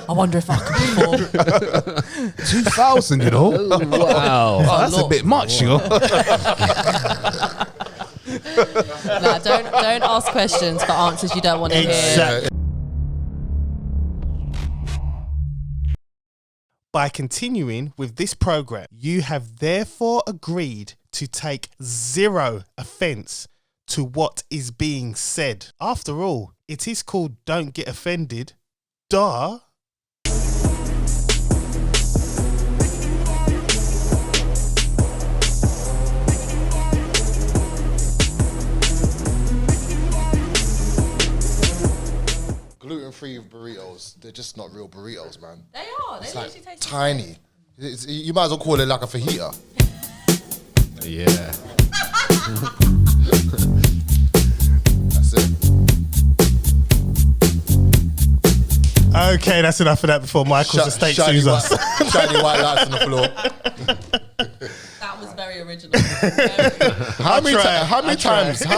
I wonder if I could perform. 2,000, you know. Wow. Oh, that's a bit much, you know. Nah, don't ask questions for answers you don't want to hear. By continuing with this program, you have therefore agreed to take zero offence to what is being said. After all, it is called Don't Get Offended. Duh. Gluten-free burritos, they're just not real burritos, man. They are. They literally taste tiny. You might as well call it like a fajita. Yeah. That's it. Okay, that's enough of that before Michael's estate sues us. Shiny white lights on the floor. That was very original. How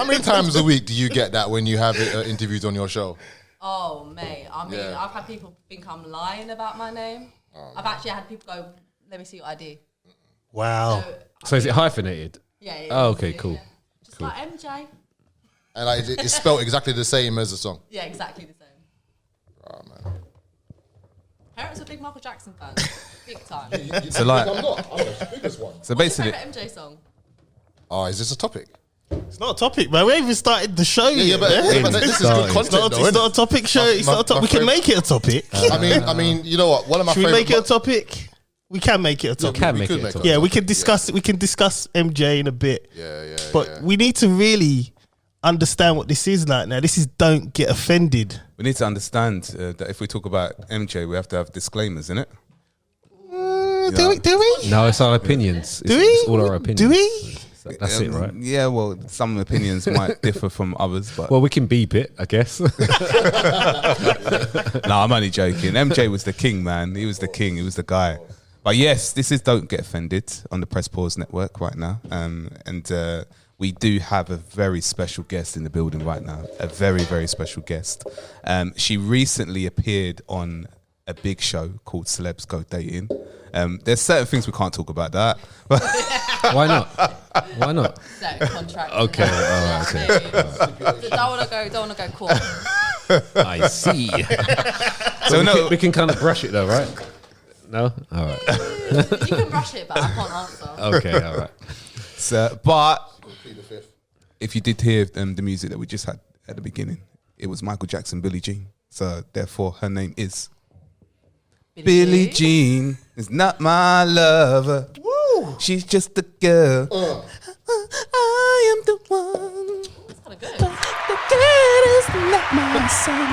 many times a week do you get that when you have interviews on your show? Oh, mate. I mean, I've had people think I'm lying about my name. I've actually had people go, let me see your ID. Wow. So is it hyphenated? Yeah. Oh, okay, cool. Yeah. Just like MJ. And like, it's spelled exactly the same as the song. Yeah, exactly the same. Oh, man. Parents are big Michael Jackson fans. Big time. So like, I'm not. I'm the biggest one. so What's your basically, favourite MJ song? Oh, is this a topic? It's not a topic, man. We haven't even started the show yet. But this is good content, though, It's not a topic show. It's not a topic. We can make it a topic. I mean, you know what? One of my Should we favorite. make it a topic? We can make it a topic. can we make could it a make topic. Yeah, we can discuss. We can discuss MJ in a bit. Yeah. But we need to really understand what this is like now. This is Don't Get Offended. We need to understand that if we talk about MJ, we have to have disclaimers, innit? Do we? no, it's our opinions. Do we? It's all our opinions. Do we? So that's it, right? Yeah, well, some opinions might differ from others, but Well, we can beep it, I guess. no, I'm only joking. MJ was the king, man. He was the king. He was the guy. But yes, this is Don't Get Offended on the Press Pause Network right now. And we do have a very special guest in the building right now. A very, very special guest. She recently appeared on a big show called Celebs Go Dating. There's certain things we can't talk about that. Why not? Why not? No, contract. Okay, okay. Don't want to go court. I see. So So we can kind of brush it though, right? No? All right. You can rush it, but I can't answer. Okay, all right. So, but if you did hear the music that we just had at the beginning, it was Michael Jackson, Billie-Jean. So therefore, her name is Billie-Jean. Is not my lover. Woo! She's just a girl. I am the one. That's kind of good. The girl is not my son.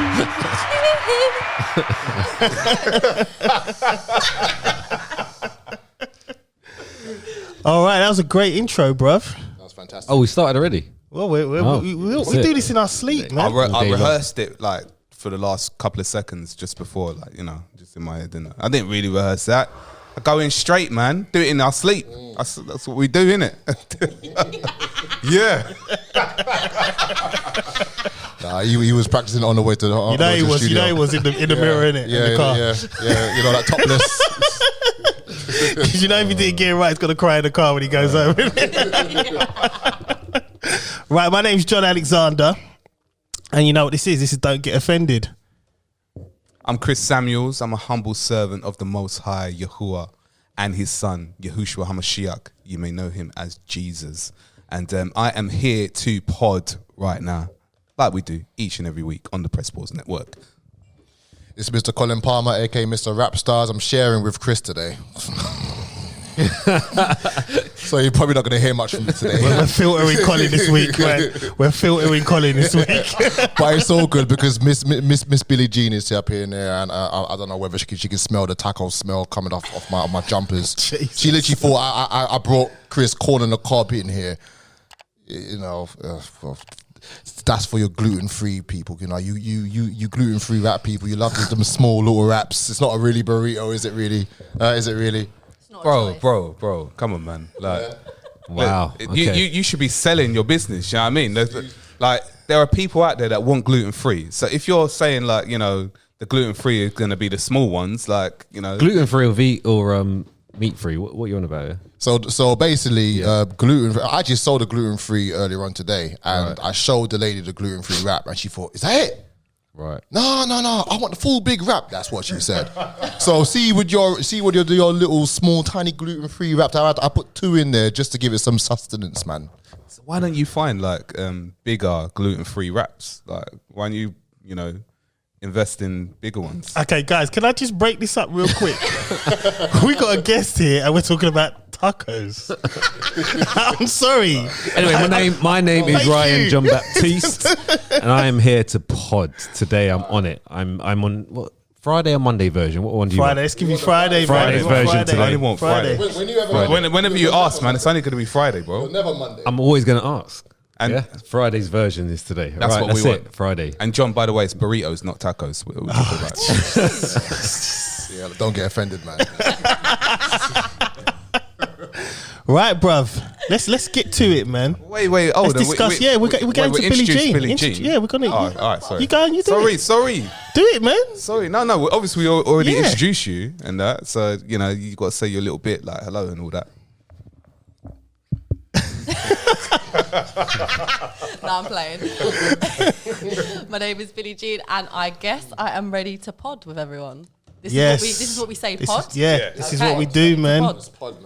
All right, that was a great intro, bruv. That was fantastic. Oh, we started already? Well, we do this in our sleep, man. I rehearsed it like for the last couple of seconds just before, like, you know, just in my head. I didn't really rehearse that. I go in straight, man. Do it in our sleep. That's what we do, innit? Yeah. Nah, he was practicing on the way to the studio. You know he was in the mirror, innit? Yeah, in the car. yeah. You know, that topless. Because you know if he didn't get it right, he's going to cry in the car when he goes home. Right, my name's John Alexander. And you know what this is? This is Don't Get Offended. I'm Chris Samuels. I'm a humble servant of the Most High, Yahuwah, and his son, Yahushua HaMashiach. You may know him as Jesus. And I am here to pod right now, like we do each and every week on the Press Pause Network. It's Mr. Colin Palmer, aka Mr. Rap Stars. I'm sharing with Chris today. So you're probably not going to hear much from me today. We're filtering Colin this week, man. We're filtering Colin this week. But it's all good because Miss Billie-Jean is up here and there, and I don't know whether she can smell the taco smell coming off my jumpers. Jesus. She literally thought I brought Chris corn on the cob in here. You know, well, that's for your gluten-free people. You know, you gluten-free rap people. You love them small little wraps. It's not a really burrito, is it really? Is it really? Bro, come on, man. Like, Wow. You should be selling your business. You know what I mean? Like, there are people out there that want gluten free. So if you're saying, like, you know, the gluten-free is going to be the small ones, like, you know. Gluten-free or meat-free? What you on about here? So basically, gluten. I just sold a gluten-free earlier on today, and I showed the lady the gluten-free wrap, and she thought, "Is that it?" Right. No. I want the full big wrap. That's what she said. So see with your little small tiny gluten-free wraps. I put 2 in there just to give it some sustenance, man. So why don't you find like bigger gluten-free wraps? Like, why don't you invest in bigger ones? Okay, guys, can I just break this up real quick? We got a guest here, and we're talking about tacos. I'm sorry. Anyway, my name is Thank Ryan you. John-Baptiste, and I am here to pod today. I'm on it. I'm on what, Friday or Monday version. What one do you Friday, want? let's give you Friday. Friday's man. version I today. only want Friday. Whenever you ask, man, it's only going to be Friday, bro. Never Monday. I'm always going to ask. And Yeah, Friday's version is today. That's what we want. It, Friday. And John, by the way, it's burritos, not tacos. We're talking about. Yeah, don't get offended, man. Right, bruv. Let's get to it, man. Wait. Let's discuss. We're going to introduce Billie-Jean. Yeah, we're going to. All right, sorry. You go and you do it. Sorry. Do it, man. Sorry. No. Obviously, we already Yeah. introduced you and that. So, you know, you got to say your little bit like hello and all that. No, I'm playing. My name is Billie-Jean, and I guess I am ready to pod with everyone. This is what we say, pod. This is Okay. what we do, man. Pod.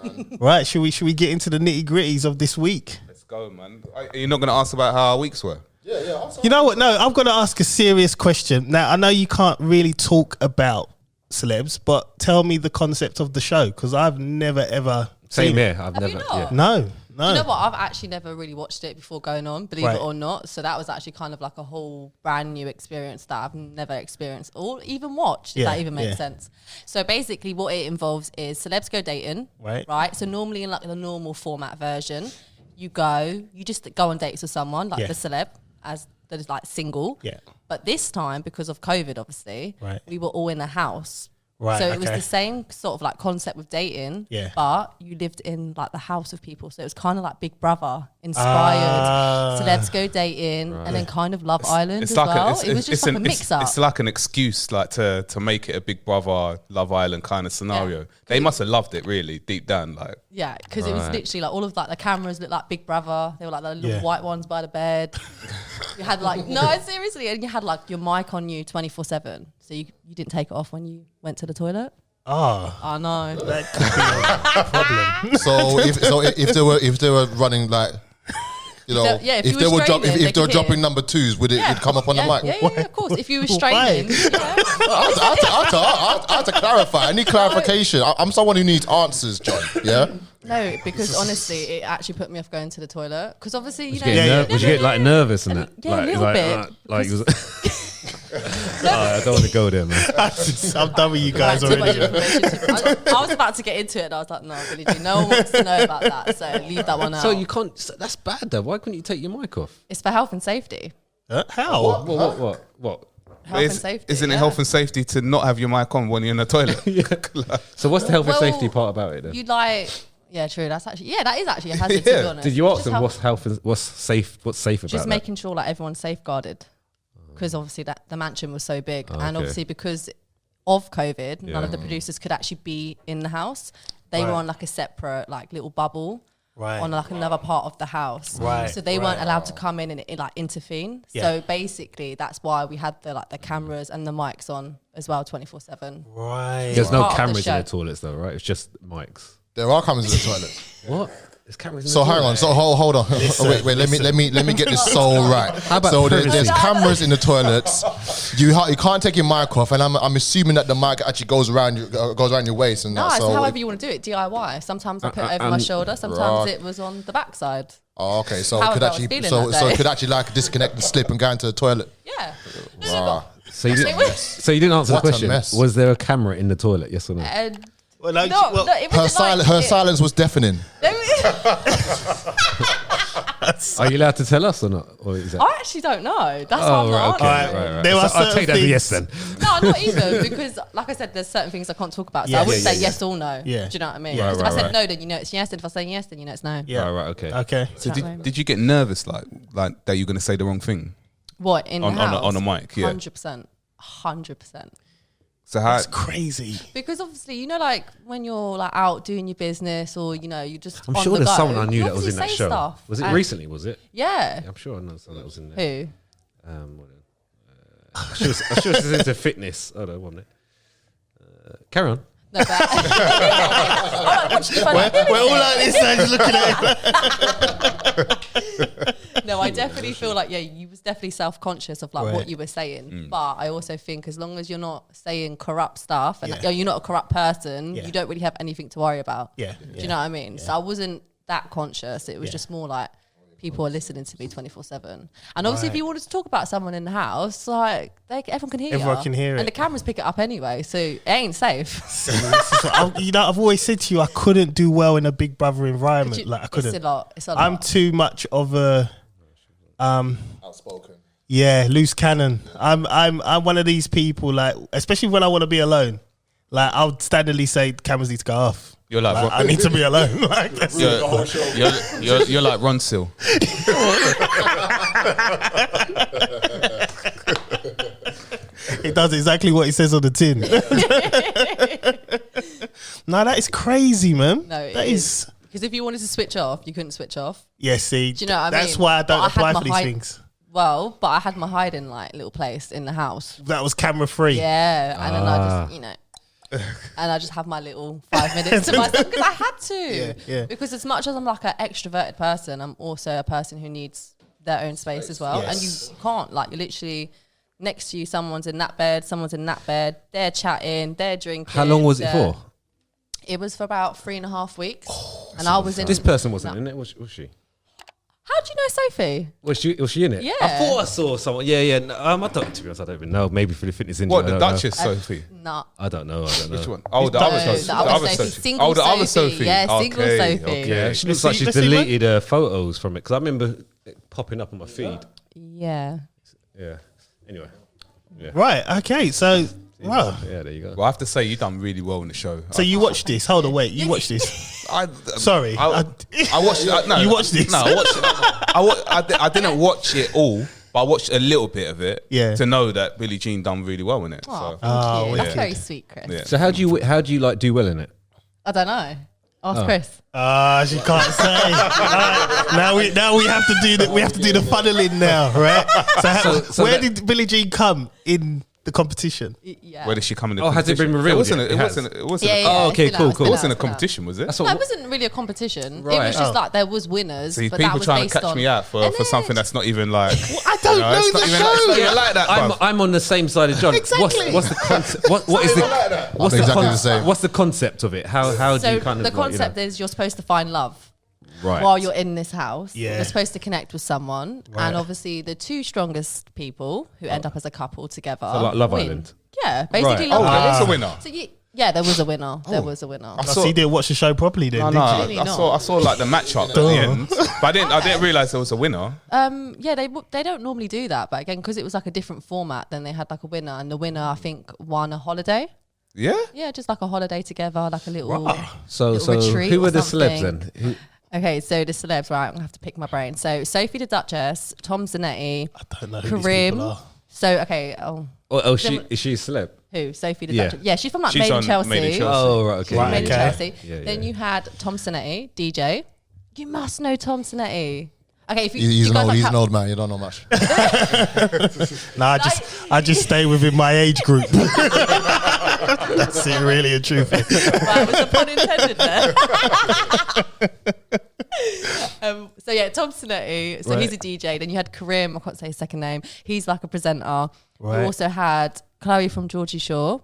Right, should we get into the nitty gritties of this week? Let's go, man. Are you not going to ask about how our weeks were? You know what? No, I'm going to ask a serious question. Now, I know you can't really talk about celebs, but tell me the concept of the show, because I've never ever Same seen it. here. I've Have you never. not? Yeah. No. You know what? I've actually never really watched it before going on, believe Right. it or not. So that was actually kind of like a whole brand new experience that I've never experienced or even watched, if Yeah, that even makes yeah. sense. So basically what it involves is Celebs Go Dating. Right. So normally in like the normal format version, you just go on dates with someone, like Yeah. the celeb, as that is like single. Yeah. But this time, because of COVID, obviously, Right. we were all in a house. Right, So it was okay. the same sort of like concept with dating, Yeah. but you lived in like the house of people. So it was kind of like Big Brother inspired, Celebs Go Dating, and then kind of Love Island as well. It was just like a mix up. It's like an excuse, like to make it a Big Brother, Love Island kind of scenario. Yeah. They must have loved it, really, deep down. Like, Yeah, because it was literally like all of like the cameras looked like Big Brother. They were like the little white ones by the bed. You had like seriously, and you had like your mic on you 24/7, so you didn't take it off when you went to the toilet. Oh, I know. that could be a problem. So if they were running like, you know, If if you they were were straining, they if they were could dropping hear. number 2s, would it come up on the mic? Yeah, of course. If you were Why? straining, I had to clarify. I need clarification. I'm someone who needs answers, John. Yeah. no, because honestly, it actually put me off going to the toilet. Because obviously, you know, Would you get like nervous and that? Yeah, a like, little bit, Like you was. I don't want to go there, man. I'm done with you guys Too much already. information. I was about to get into it, and I was like, no, Billie-Jean, no one wants to know about that, so leave that one out. So you can't. That's bad, though. Why couldn't you take your mic off? It's for health and safety. How? What? Health and safety. Isn't it yeah. health and safety to not have your mic on when you're in the toilet? So what's the health and Well, safety part about it then? You'd like, yeah, true. That is actually a hazard, to Yeah. be honest. Did you ask Just them have- what's safe about Just that? making sure like everyone's safeguarded, because obviously that the mansion was so big, and okay. obviously because of COVID, none of the Yeah. producers could actually be in the house. They were Right. on like a separate like little bubble. Right. On like another part of the house, Right, so they weren't right. allowed to come in and like intervene. Yeah. So basically, that's why we had the cameras and the mics on as well, 24/7. Right. There's no part of the cameras in show. the toilets though, right? It's just mics. There are cameras in the toilet. What? There's cameras in So the hang toilet. on. So hold on. Wait. Let me get this so right. How about So privacy? there's cameras in the toilets. You can't take your mic off, and I'm assuming that the mic actually goes around your waist and No, that. it's So however you want to do it. DIY. Sometimes I put it over my shoulder. Sometimes Right. it was on the backside. oh, okay. So However it could I was actually feeling so that so day. it could actually like disconnect and slip and go into the toilet. Yeah. Wow. So you It didn't. was- So you didn't answer What the a question. mess. Was there a camera in the toilet? Yes or no? And Well, no, it no, was it wasn't Her like silence was deafening. Are you allowed to tell us or not? Or is that? I actually don't know. That's why I'm not okay. answering. Right. There So are I'll certain take that as a things- yes then. No, not even, because like I said, there's certain things I can't talk about. So Yeah, I wouldn't yeah, say yeah. yes or no. Yeah. Do you know what I mean? Yeah. If Right, I said right. no, then you know it's yes. And if I say yes, then you know it's no. Yeah. Right. Okay. Okay. So Right, right. did you get nervous, like that you're going to say the wrong thing What in on the house? on a mic? Yeah. 100%. 100%. So how? That's crazy. Because obviously, you know, like when you're like out doing your business, or you know, you just. I'm on sure the there's go, someone I knew you that was in that obviously say show. stuff. Was it And- recently? Was it? Yeah. I'm sure I know someone that was in there. Who? I'm sure it's into fitness. Hold on, one minute. Carry on. No, but We're all like this, now, just looking at it. no, I definitely feel like you was definitely self-conscious of like Right. what you were saying. But I also think as long as you're not saying corrupt stuff and Yeah. you're not a corrupt person, Yeah. you don't really have anything to worry about. Yeah. Do you know what I mean? So I wasn't that conscious. It was Yeah. just more like people are listening to me 24/7. And obviously, if you wanted to talk about someone in the house, like everyone can hear Everyone you. can hear it. And the cameras pick it up anyway, so it ain't safe. I've always said to you, I couldn't do well in a Big Brother environment. Like I couldn't. It's a lot. It's a lot. I'm too much of a Outspoken. loose cannon. I'm one of these people, like, especially when I want to be alone. Like I'll standardly say cameras need to go off. You're like, I need to be alone. Like that's it. you're like Ron Sill. It does exactly what it says on the tin. No, that is crazy, man. No, that is. because if you wanted to switch off, you couldn't switch off. Yeah, see, Do you know what I that's mean? why I But don't I had apply my for these hide- things. Well, but I had my hiding like little place in the house. That was camera free. Yeah, and then I just, you know, and I just have my little 5 minutes to myself because I had to. Yeah. Because as much as I'm like an extroverted person, I'm also a person who needs their own space as well. Yes. And you can't, like, you're literally next to you, someone's in that bed, they're chatting, they're drinking. How long was it for? It was for about 3.5 weeks. And I was in. This person wasn't in it, was she? How do you know Sophie? Was she in it? Yeah. I thought I saw someone. Yeah. No, I don't. To be honest, I don't even know. Maybe for the fitness industry. What, I the don't know. Duchess Sophie? Nah. I don't know. Which one? Oh, the No, other Sophie. the other Sophie. Single Oh, the other Sophie. Sophie. Yeah, single Okay, Sophie. okay. Yeah, she looks like she's Let's see, man. deleted her photos from it because I remember it popping up on my feed. Yeah. Yeah. Anyway. Yeah. Right. Okay. So, wow. Yeah. There you go. Well, I have to say, you done really well in the show. So you watched this? Hold on, wait. You watched this? Sorry. I watched. No, You watched this? No, I watched it. I didn't watch it all, but I watched a little bit of it. Yeah. To know that Billie-Jean done really well in it. Oh, So. thank you. That's wicked. very sweet, Chris. Yeah. So how do you like do well in it? I don't know. Ask Chris. She can't say. Alright, now we have to do the funneling now, right? So where did Billie-Jean come in the competition? Yeah. Where did she come in? The Oh, has it competition? been revealed It yet? wasn't. It wasn't. Yeah, Oh, okay, it's been cool, out, it's cool. been It wasn't a out, it's been out. competition, was it? That's No, what. it wasn't really a competition. It Right. was just Oh. like there was winners. See, but that people was trying to based catch on, me out for And then- something that's not even like. I don't know it's the not even, show. it's not even like that. bruv. I'm on the same side as John. Exactly. What's the concept? What is the what's the, Exactly the same. what's the concept of it? How do So you kind of the like, concept is you're supposed to find love right? while you're in this house. Yeah. You're supposed to connect with someone, Right. and obviously the two strongest people who end up as a couple together. So like Love win. Island. Yeah, basically. Right. Oh, Love there was Island. a winner. So yeah, there was a winner. There was a winner. I So saw. you didn't watch the show properly then, No, did no, you? Really I not. saw like the matchup at the end, but I didn't realize there was a winner. Yeah, they don't normally do that, but again, because it was like a different format, then they had like a winner, and the winner I think won a holiday. Yeah. Yeah, just like a holiday together, like a little. So little retreat who or are the celebs something. then? Okay, so the celebs, right? I'm gonna have to pick my brain. So Sophie the Duchess, Tom Zanetti, I don't know who these people Karim. are. So okay, Is she a celeb? who? Sophie the Yeah. Duchess. Yeah, she's from like She's Made in on Chelsea. Made in Chelsea. Oh right, okay. Right. Made in Okay. Chelsea. Yeah, Then yeah. you had Tom Zanetti, DJ. You must know Tom Zanetti. Okay, if you, He's you guys like he's how- an old man. You don't know much. Nah, I just stay within my age group. That's it, really and truthfully. Wow, was a pun intended there. So yeah, Tom Zanetti. So he's a DJ. Then you had Karim. I can't say his second name. He's like a presenter. Right. You also had Chloe from Georgie Shore.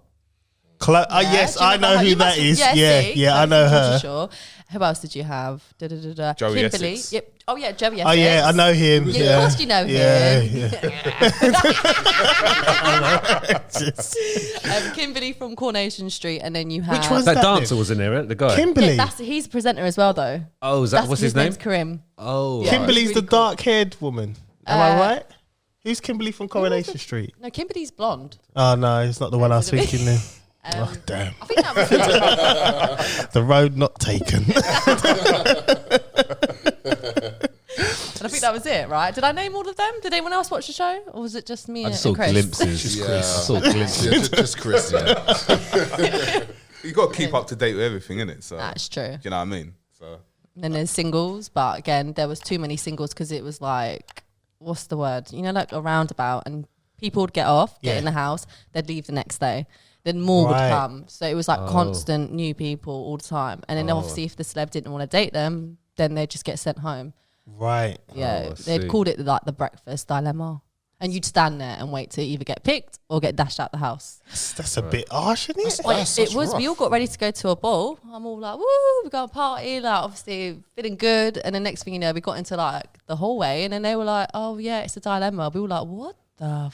Yes, Do you I remember know her? who You that must- is. see? Yeah, I Chloe know from Georgie her. Shore. Who else did you have? Joey Kimberly. Essex. Yep. Oh yeah, Joey Essex. Oh yeah, I know him. Yeah, Yeah, of course you know Yeah, him. yeah. Kimberly from Coronation Street, and then you had Which one's That that dancer then? was in there, right? The guy. Kimberly. Yeah, he's a presenter as well, though. Oh, is that That's, what's his name? name's Karim. Oh, Yeah. right. Kimberly's Really the cool. dark-haired woman. Am I right? Who's Kimberly from Coronation Street? No, Kimberly's blonde. Oh no, it's not the one I was thinking then. Oh damn, I think that was the road not taken. And And I think that was it, right? Did I name all of them? Did anyone else watch the show? Or was it just me I and just saw Chris? glimpses. Yeah. I saw glimpses. Just Chris. Yeah. You got to keep up to date with everything, innit? So That's true. you know what I mean. So And then there's singles, but again, there was too many singles because it was like, what's the word? You know, like a roundabout, and people would get off, get in the house, they'd leave the next day. Then more would come. So it was like constant new people all the time. And then obviously if the celeb didn't want to date them, then they'd just get sent home. Right. Yeah, I they'd see. called it like the breakfast dilemma. And you'd stand there and wait to either get picked or get dashed out the house. That's a bit harsh, isn't it? Like, That's it was, rough. we all got ready to go to a ball. I'm all like, woo, we're going to party, like obviously feeling good. And the next thing you know, we got into like the hallway and then they were like, oh yeah, it's a dilemma. We were like, what the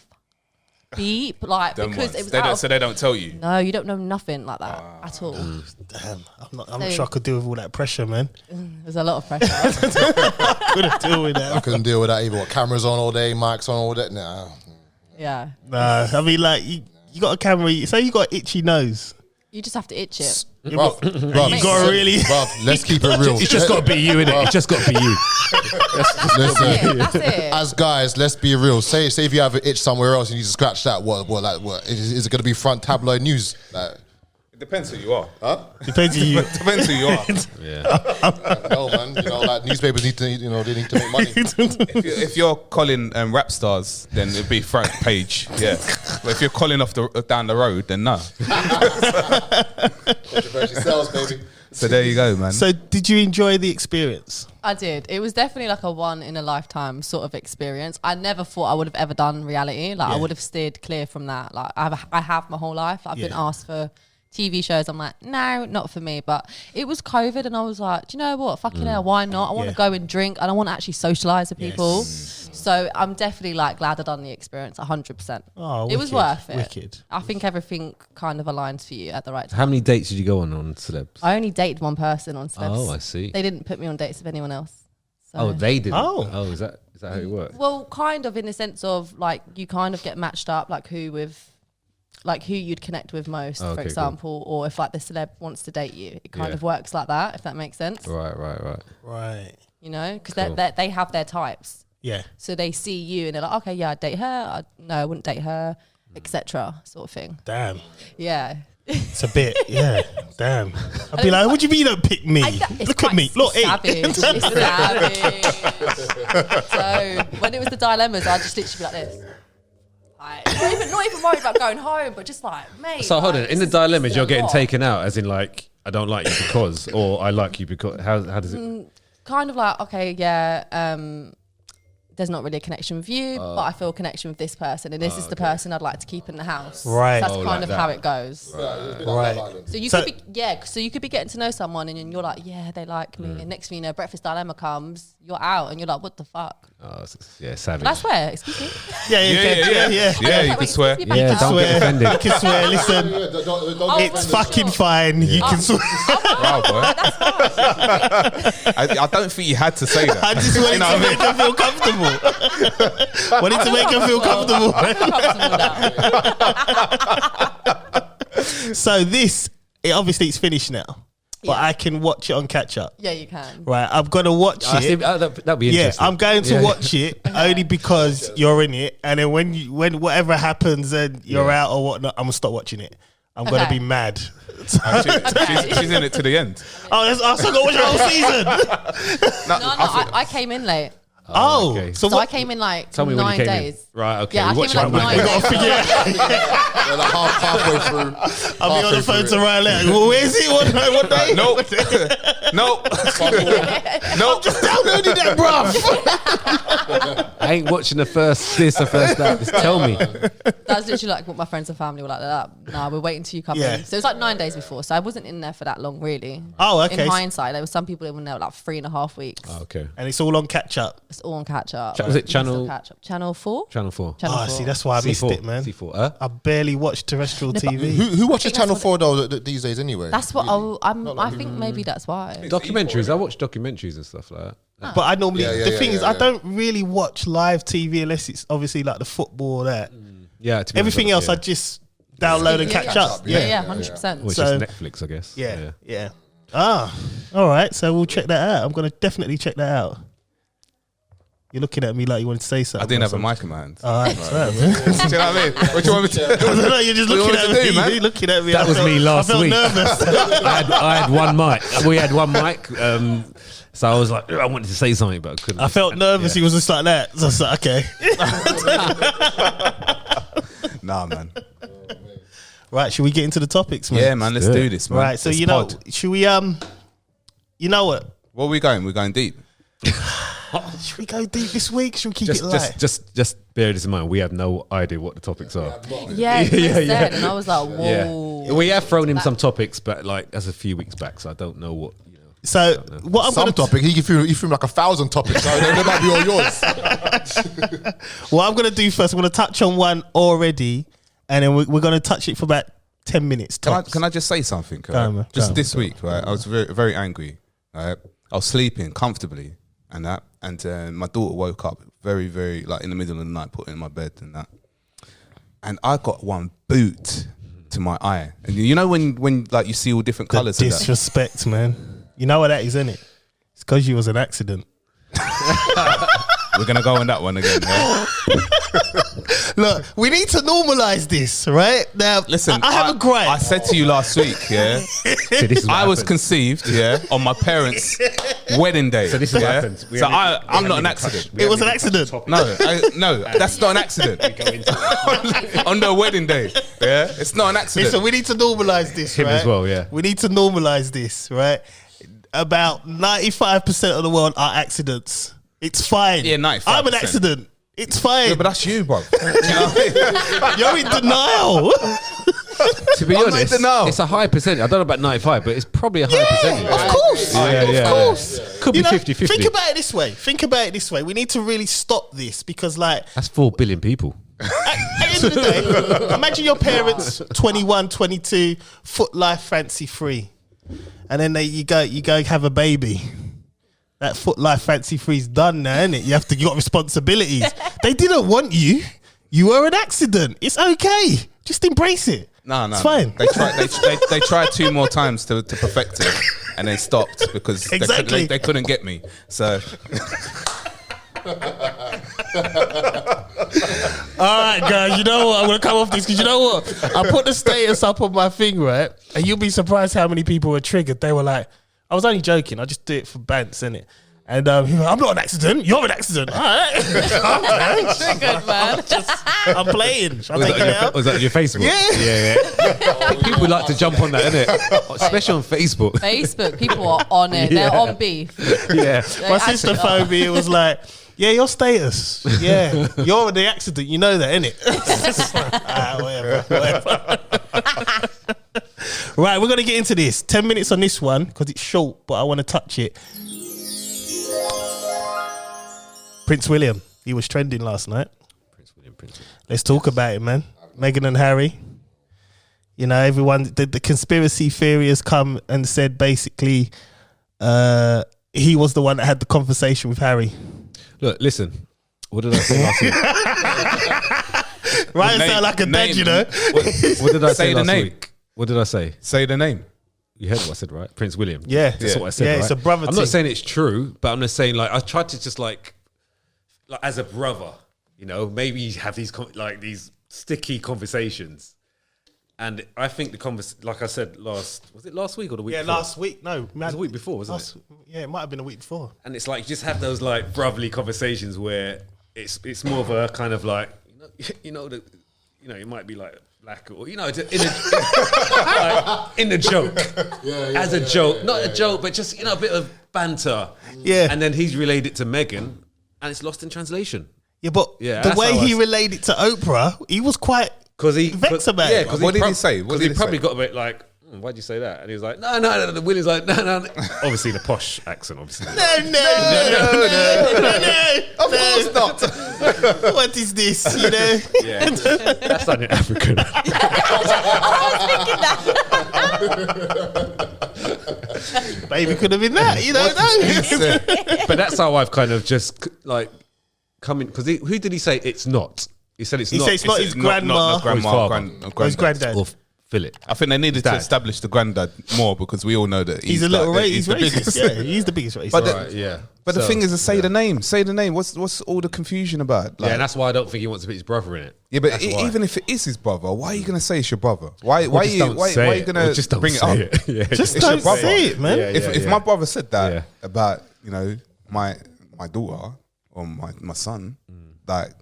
beep? Like, Them because ones. it was They out don't, of, so they don't tell you. no, you don't know nothing like that at all. Damn, I'm not So- sure I could deal with all that pressure, man. There's a lot of pressure. Couldn't deal with I that. couldn't deal with that either. What, cameras on all day, mics on all day. Nah. Yeah. Nah, I mean, like, you got a camera, say you got an itchy nose. You just have to itch it. Bruv, You gotta really. bruv, let's keep it real. It's just got to be you, innit? It's just got to be you. Listen, That's it. as guys, let's be real. Say if you have an itch somewhere else and you need to scratch that, what? Is it going to be front tabloid news? Like, It depends who you are. Depends on you. Depends who you are. Yeah. no, man. You know, like newspapers need to, they need to make money. If you're calling rap stars, then it'd be front page. Yeah. But if you're calling off down the road, then no. Controversy sells, baby. So there you go, man. So, did you enjoy the experience? I did. It was definitely like a one in a lifetime sort of experience. I never thought I would have ever done reality. Like I would have steered clear from that. Like I have my whole life. I've been asked for TV shows. I'm like, no, not for me. But it was COVID and I was like, do you know what? Fucking hell, why not? I want to go and drink and I want to actually socialise with people. So I'm definitely like glad I done the experience 100%. Oh, it was wicked, worth it. wicked. I think everything kind of aligns for you at the right time. How many dates did you go on Celebs? I only dated one person on Celebs. Oh, I see. They didn't put me on dates with anyone else. So. Oh, they did. Oh. Is that how it works? Well, kind of in the sense of like you kind of get matched up, like who you'd connect with most, Okay, for example, or if like the celeb wants to date you, it kind of works like that, if that makes sense. Right. Right. You know, because Cool. they have their types, Yeah. so they see you and they're like, okay, yeah, I'd date her. No, I wouldn't date her, etc. sort of thing. Damn. Yeah. It's a bit. Yeah. Damn. I'd be like, what do you mean you don't pick me? It's Look at quite me. Look, savage. hey. It's savage. So when it was the dilemmas, I just literally be like this. Like, not even worried about going home, but just like, mate. So hold on. like, In the this is dilemmas, a you're getting lot. taken out, as in like, I don't like you because, or I like you because. How does it? Kind of like, okay, yeah, there's not really a connection with you, but I feel a connection with this person, and this is the person I'd like to keep in the house. Right. That's Oh, kind like of that. how it goes. Right. So you So- could be, so you could be getting to know someone, and then you're like, yeah, they like me, and next thing you know, breakfast dilemma comes, you're out, and you're like, what the fuck? Oh, yeah, savage. But I swear, excuse me. Yeah. Yeah, you can swear. Excuse me, Yeah, back don't up. get offended. You can swear. Listen, it's fucking fine. You can swear. Wow, boy. I don't think you had to say that. I just wanted know to what I make her feel comfortable. Wanted to make her feel comfortable. I'm comfortable now. So obviously it's finished now, but I can watch it on catch up. Yeah, you can. Right, I'm gonna watch it. That'd be Yeah, interesting. I'm going to watch it only because you're in it, and then when whatever happens and you're out or whatnot, I'm gonna stop watching it. I'm gonna Okay. be mad. She's in it to the end. I still gotta watch the whole season. No, I came in late. Oh, okay. so So I what? came in like Tell me when 9 you came days. in. Right. Okay. Yeah, I you watch came in it like on 9 Monday. days. Like halfway through. I'll be on the phone to Ryan later. Well, where's he? What day? Nope. Nope. Nope. Downloaded that, bruv. I ain't watching the first that. Just tell me. That's literally like what my friends and family were like. Nah, we're waiting till you come Yeah. in. So it was like 9 days before. So I wasn't in there for that long, really. Oh, okay. In hindsight, there were some people that were there like 3.5 weeks. Okay. And it's all on catch up. It's all on catch up. Was it It's still channel- catch up. Channel 4? Channel 4. Channel Oh, 4. see, that's why I missed C4. it, man. C4. I barely watch terrestrial TV. Who watches that's Channel what 4 though these days anyway? That's what I think maybe that's why. Documentaries. I watch documentaries and stuff like that. But I normally, Yeah, the thing is, I yeah. don't really watch live TV unless it's obviously like the football or that. Yeah. To be Everything else, honest, I just download and catch up. Yeah, 100%. which so- is Netflix, I guess. Yeah. Ah, all right. So we'll check that out. I'm going to definitely check that out. You're looking at me like you wanted to say something. I didn't have a mic in my hand. All right, man. Do you know what I mean? What do you want me to No, you're just What do you looking want at me to me. do, man? You're looking at me. That was me last I felt week. nervous. I had one mic. We had one mic. So I was like, I wanted to say something, but I couldn't. I felt nervous. He was just like that. So I was like, okay. Nah, man. Right, should we get into the topics, man? Yeah, man. Let's do this, man. Right, so Let's you know, pod. should we you know what? Where are we going? We're going deep. Should we go deep this week? Should we keep it light? Just bear this in mind. We have no idea what the topics are. Yeah, Chris said, and I was like, whoa. Yeah, we have thrown in some topics, but like that's a few weeks back, so I don't know what. So what I'm Some gonna topic, he threw like 1,000 topics, so they might be all yours. what I'm gonna do first, I'm gonna touch on one already, and then we're gonna touch it for about 10 minutes. Can I just say something? Right? on, Just go this week, right? I was very, very angry. Right? I was sleeping comfortably and that, and my daughter woke up very, very like in the middle of the night, put in my bed and that, and I got one boot to my eye, and you know when like you see all different colours. Disrespect, man. You know what that is, isn't it? It's because you was an accident. We're gonna go on that one again. Yeah? Look, we need to normalise this, right? Now, Listen, I have a gripe. I said to you last week, yeah, So this is what I was happened. conceived, yeah, on my parents' wedding day. So this is what yeah? happens. So I'm not an accident. It was an accident. No, that's not an accident. On the wedding day, yeah, it's not an accident. Listen, we need to normalise this, Him right? as well, yeah. We need to normalise this, right? About 95% of the world are accidents. It's fine. Yeah, 95%. I'm an accident. It's fine. Yeah, but that's you, bro. Do you know what I mean? You're in denial. To be I'm not honest, in denial. it's a high percentage. I don't know about 95, but it's probably a high percentage. Of course. Yeah. Of course. Could be 50-50. Think about it this way. We need to really stop this because, like, That's 4 billion people. at the end of the day, imagine your parents, 21, 22, foot life fancy free. And then you go have a baby. That foot life fancy free's done now, isn't it? You got responsibilities. They didn't want you. You were an accident. It's okay. Just embrace it. No, it's fine. They tried 2 more times to perfect it, and then stopped because Exactly. they couldn't get me. So All right, guys, you know what? I'm going to come off this because you know what? I put the status up on my thing, right? And you'll be surprised how many people were triggered. They were like, I was only joking. I just do it for bants, innit? And he was like, I'm not an accident. You're an accident. All right. Triggered, man. I'm playing. Shall I take it out? Was that your Facebook? Yeah. People like to jump on that, innit? Especially on Facebook. Facebook, people are on it. They're on beef. Yeah. My sister phoned me. It was like, yeah, your status. Yeah, you're the accident. You know that, innit? Whatever. Right, we're going to get into this. 10 minutes on this one because it's short, but I want to touch it. Prince William. He was trending last night. Prince William. Let's talk about it, man. Meghan and Harry. You know, everyone, the conspiracy theory has come and said basically he was the one that had the conversation with Harry. Look, listen. What did I say last week? Ryan sound like a dad, you know. What did I say Say the last name. week? What did I say? say the name. You heard what I said, right? Prince William. Yeah. That's what I said, Yeah, right? it's a brother I'm thing. not saying it's true, but I'm just saying, like, I tried to just, like as a brother, you know, maybe have these, these sticky conversations. And I think like I said was it last week or the week before? Last week. No, man. It was the week before, wasn't it? Yeah, it might have been a week before. And it's like, you just have those, like, brotherly conversations where it's more of a kind of, like, it might be, like, black or, in a joke. As a joke. Not a joke, but just, a bit of banter. Yeah. And then he's relayed it to Meghan, and it's lost in translation. Yeah, but Yeah, the that's way how he I- relayed it to Oprah, he was quite vexed about it. What did he say? What Because did he he probably say? got a bit like, why'd you say that? And he was like, no. The Willie's like, no. Obviously, the posh accent, obviously. No. Of course not. What is this? You know? Yeah, that's not an African. Baby could have been that. You don't know. But that's how I've kind of just like come in, because who did he say it's not? He said it's He not. said it's not his grandma. Not grandma, Or his father. grand- Or his granddad. granddad. Or Fill it. I think they needed to establish the granddad more because we all know that He's a little like, he's the racist. biggest. Yeah, he's the biggest racist. But the- Right, yeah. But the So, thing is to say the name. Say the name. What's all the confusion about? Like, yeah, and that's why I don't think he wants to put his brother in it. yeah, but That's why. even if it is his brother, why are you gonna say it's your brother? Why Well, just you don't why say are you it. gonna Well, just don't bring it say up? it. Yeah, just it's your don't brother. say it, man. Yeah, If my brother said that Yeah. about my daughter or my son, like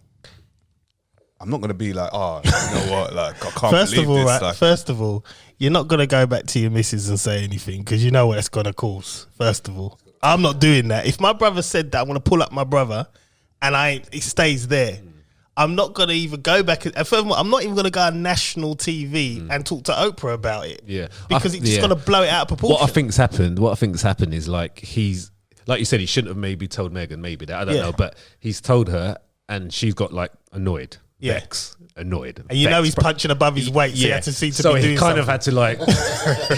I'm not gonna be like, oh, you know what, like I can't First believe of all, this. right. Like, First of all, you're not gonna go back to your missus and say anything because you know what it's gonna cause. First of all, I'm not doing that. If my brother said that, I'm gonna pull up my brother, and it stays there. I'm not gonna even go back. And furthermore, I'm not even gonna go on national TV and talk to Oprah about it. Yeah. because it's just Yeah. gonna blow it out of proportion. What I think's happened is like he's like you said, he shouldn't have maybe told Megan maybe that. I don't Yeah. know, but he's told her and she's got like annoyed. Yeah. Vex, annoyed. And you know Vex, he's bro. punching above his weight, so he had to see to so be he doing kind something. of had to like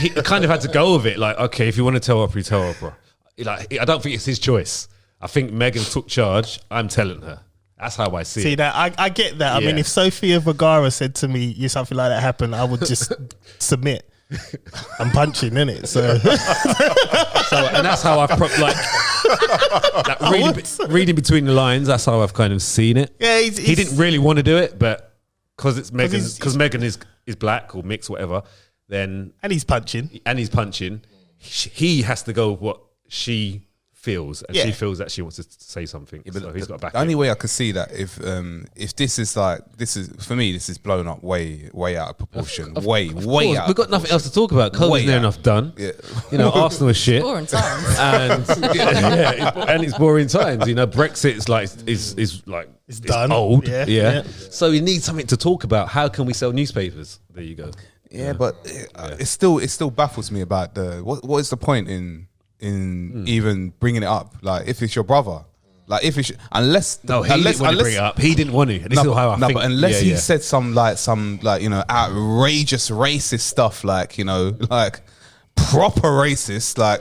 he kind of had to go with it. Like, okay, if you want to tell Oprah, tell Oprah. Like, I don't think it's his choice. I think Megan took charge. I'm telling her. That's how I see See it. that I get that. I Yeah. mean, if Sofia Vergara said to me, "You something like that happened," I would just submit. I'm punching, innit? So And that's how I've reading between the lines. That's how I've kind of seen it. yeah, He didn't really want to do it, but because it's Megan, he's- because Megan is black or mixed, whatever. Then and he's punching. and he's punching. He has to go with what she feels, and Yeah. she feels that she wants to say something. So he's got to back the only it. way I could see that if this is for me, this is blown up way out of proportion. Way Course, out. we've got nothing else to talk about. Way COVID's near out. enough done. Yeah. You know, Arsenal is shit. Boring times. And and it's boring times. You know, Brexit's like is like it's done. old. Yeah, Yeah. yeah. So you need something to talk about. How can we sell newspapers? There you go. Yeah, but it still baffles me about what is the point in even bringing it up? Like if it's your brother, like if it's unless No, he didn't want to bring it up. He didn't want to. This is how I think. but unless Yeah, he yeah. said some outrageous racist stuff, like like proper racist, like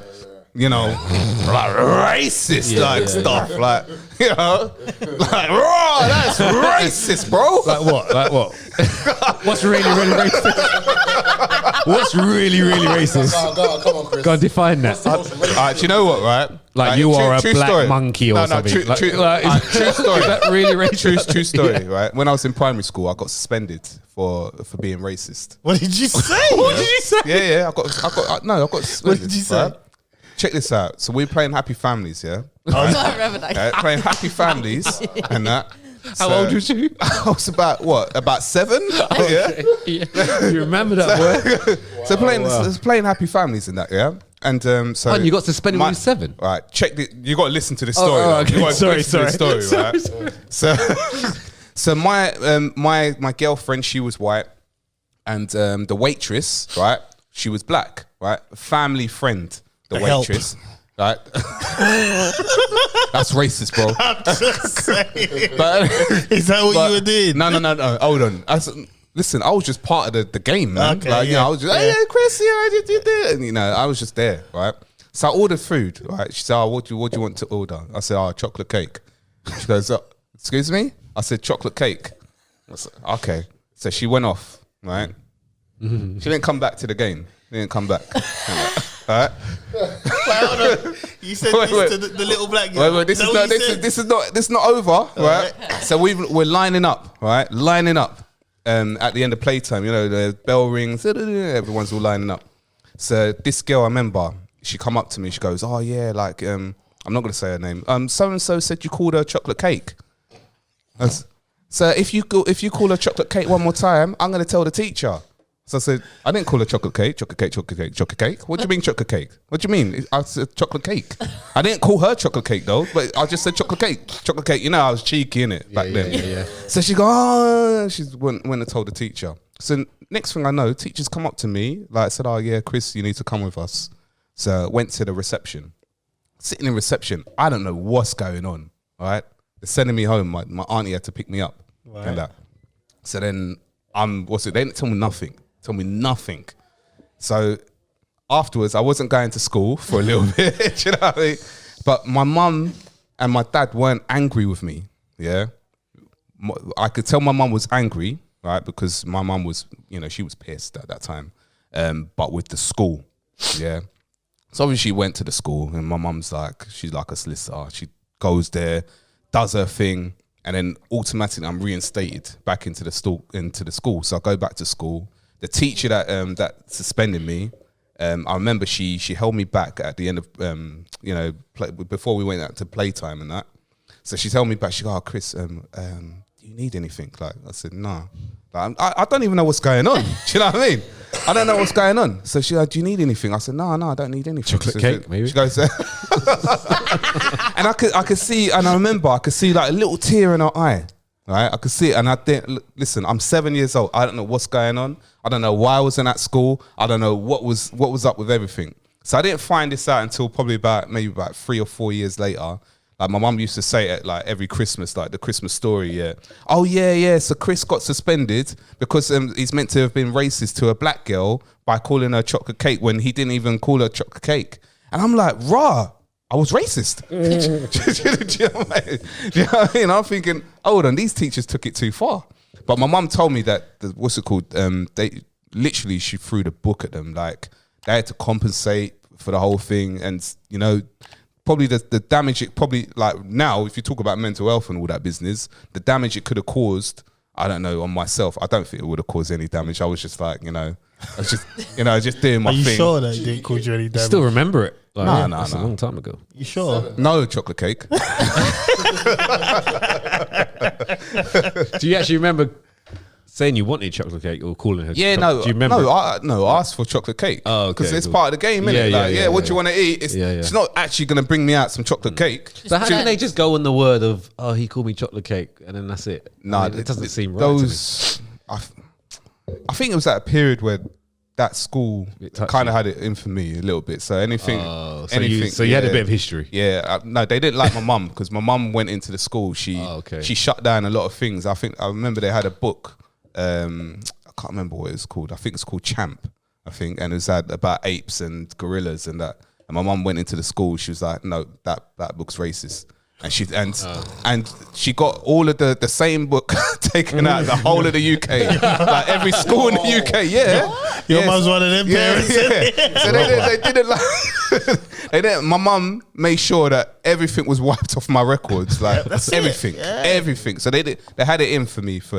like racist stuff, like like raw, that's racist, bro. Like what? Like what? What's really racist? What's really racist? Come on, Chris. Go on, define that. Do you know what? Right, Like you are a true black story. monkey or something. True, Like- true, like, true story. Is that really racist? True story, right? When I was in primary school, I got suspended for being racist. What did you say? What did you say? Yeah, I got suspended. What did you say? right? Check this out. So we're playing Happy Families, yeah? I remember that. Playing Happy Families and that. How old was you? I was about 7? Yeah. You remember that word? So playing Happy Families and that, yeah? And so And you got suspended when you were 7? All right, check the. You got to listen to this story. oh, though. okay. You gotta Sorry, listen to this sorry. story, right? So my girlfriend, she was white, and the waitress, right? She was black, right? Family friend, the Help. waitress, right? That's racist, bro. I'm just saying. But Is that what you were doing? No. Hold on. Listen, I was just part of the game, man. Okay, like, yeah. I was just, hey, Chris, you did. And, I was just there, right? So I ordered food, right? She said, oh, what do you want to order? I said, chocolate cake. She goes, excuse me? I said, chocolate cake. I said, okay. So she went off, right? She didn't come back to the game. Didn't come back. All right? You said Wait, this to the little black girl. Wait, this is not over, right? So we're lining up, right? Lining up. At the end of playtime, the bell rings, everyone's all lining up. So this girl, I remember, she come up to me, she goes, oh yeah, like, I'm not gonna say her name. So-and-so said you called her chocolate cake. So if you call her chocolate cake one more time, I'm gonna tell the teacher. So I said, I didn't call her chocolate cake. What do you mean chocolate cake? What do you mean? I said chocolate cake. I didn't call her chocolate cake though, but I just said chocolate cake. Chocolate cake, I was cheeky in it back then. Yeah. So she go, she went and told the teacher. So next thing I know, teachers come up to me, like said, oh yeah, Chris, you need to come with us. So went to the reception. Sitting in reception, I don't know what's going on, all right? They're sending me home. My auntie had to pick me up. Right. And that. So then they didn't tell me nothing. So afterwards, I wasn't going to school for a little bit, do you know what I mean? But my mum and my dad weren't angry with me, yeah? I could tell my mum was angry, right? Because my mum was, she was pissed at that time. But with the school, yeah. So obviously she went to the school, and my mum's like, she's like a solicitor. She goes there, does her thing, and then automatically I'm reinstated back into the school. So I go back to school. The teacher that suspended me, I remember she held me back at the end of before we went out to playtime and that. So she held me back. She go, "Oh, Chris, do you need anything?" Like I said, "No." Like, I don't even know what's going on. Do you know what I mean? I don't know what's going on. So she like, "Do you need anything?" I said, "No, I don't need anything." Chocolate cake, maybe. She goes, and I could see, and I remember I could see like a little tear in her eye. Right, I could see it, and I think, listen, I'm 7 years old. I don't know what's going on. I don't know why I was in that school. I don't know what was up with everything. So I didn't find this out until probably maybe about 3 or 4 years later. Like my mum used to say it like every Christmas, like the Christmas story. Yeah. Oh yeah. So Chris got suspended because he's meant to have been racist to a black girl by calling her chocolate cake when he didn't even call her chocolate cake. And I'm like, rah. I was racist. Do you know what I mean? I'm thinking, hold on, these teachers took it too far. But my mum told me that, they literally, she threw the book at them. Like, they had to compensate for the whole thing. And, probably the damage it like now, if you talk about mental health and all that business, the damage it could have caused, I don't know, on myself, I don't think it would have caused any damage. I was just like, I was just doing my thing. Are you sure that it didn't cause you any damage? Still remember it? Like, No. That's a long time ago. You sure? No chocolate cake. Do you actually remember saying you wanted chocolate cake or calling her? Yeah, Do you remember? I asked for chocolate cake. Oh, okay, because it's cool. part of the game, innit? Yeah, what do you want to eat? Yeah. It's not actually going to bring me out some chocolate cake. But how can they just go on the word of, oh, he called me chocolate cake, and then that's it? No, it doesn't seem right to me. I think it was at a period where that school Bit touchy. kind of had it in for me a little bit. So anything, So you had a bit of history. Yeah, no, they didn't like my mum because my mum went into the school. She shut down a lot of things. I remember they had a book. I can't remember what it was called. I think it's called Champ. And it was about apes and gorillas and that. And my mum went into the school. She was like, "No, that book's racist." And she got all of the same book taken out the whole of the UK, like every school in the UK. Yeah, Your mum's one of them parents. Yeah. So they didn't like. They didn't. My mum made sure that everything was wiped off my records, like everything. So they had it in for me for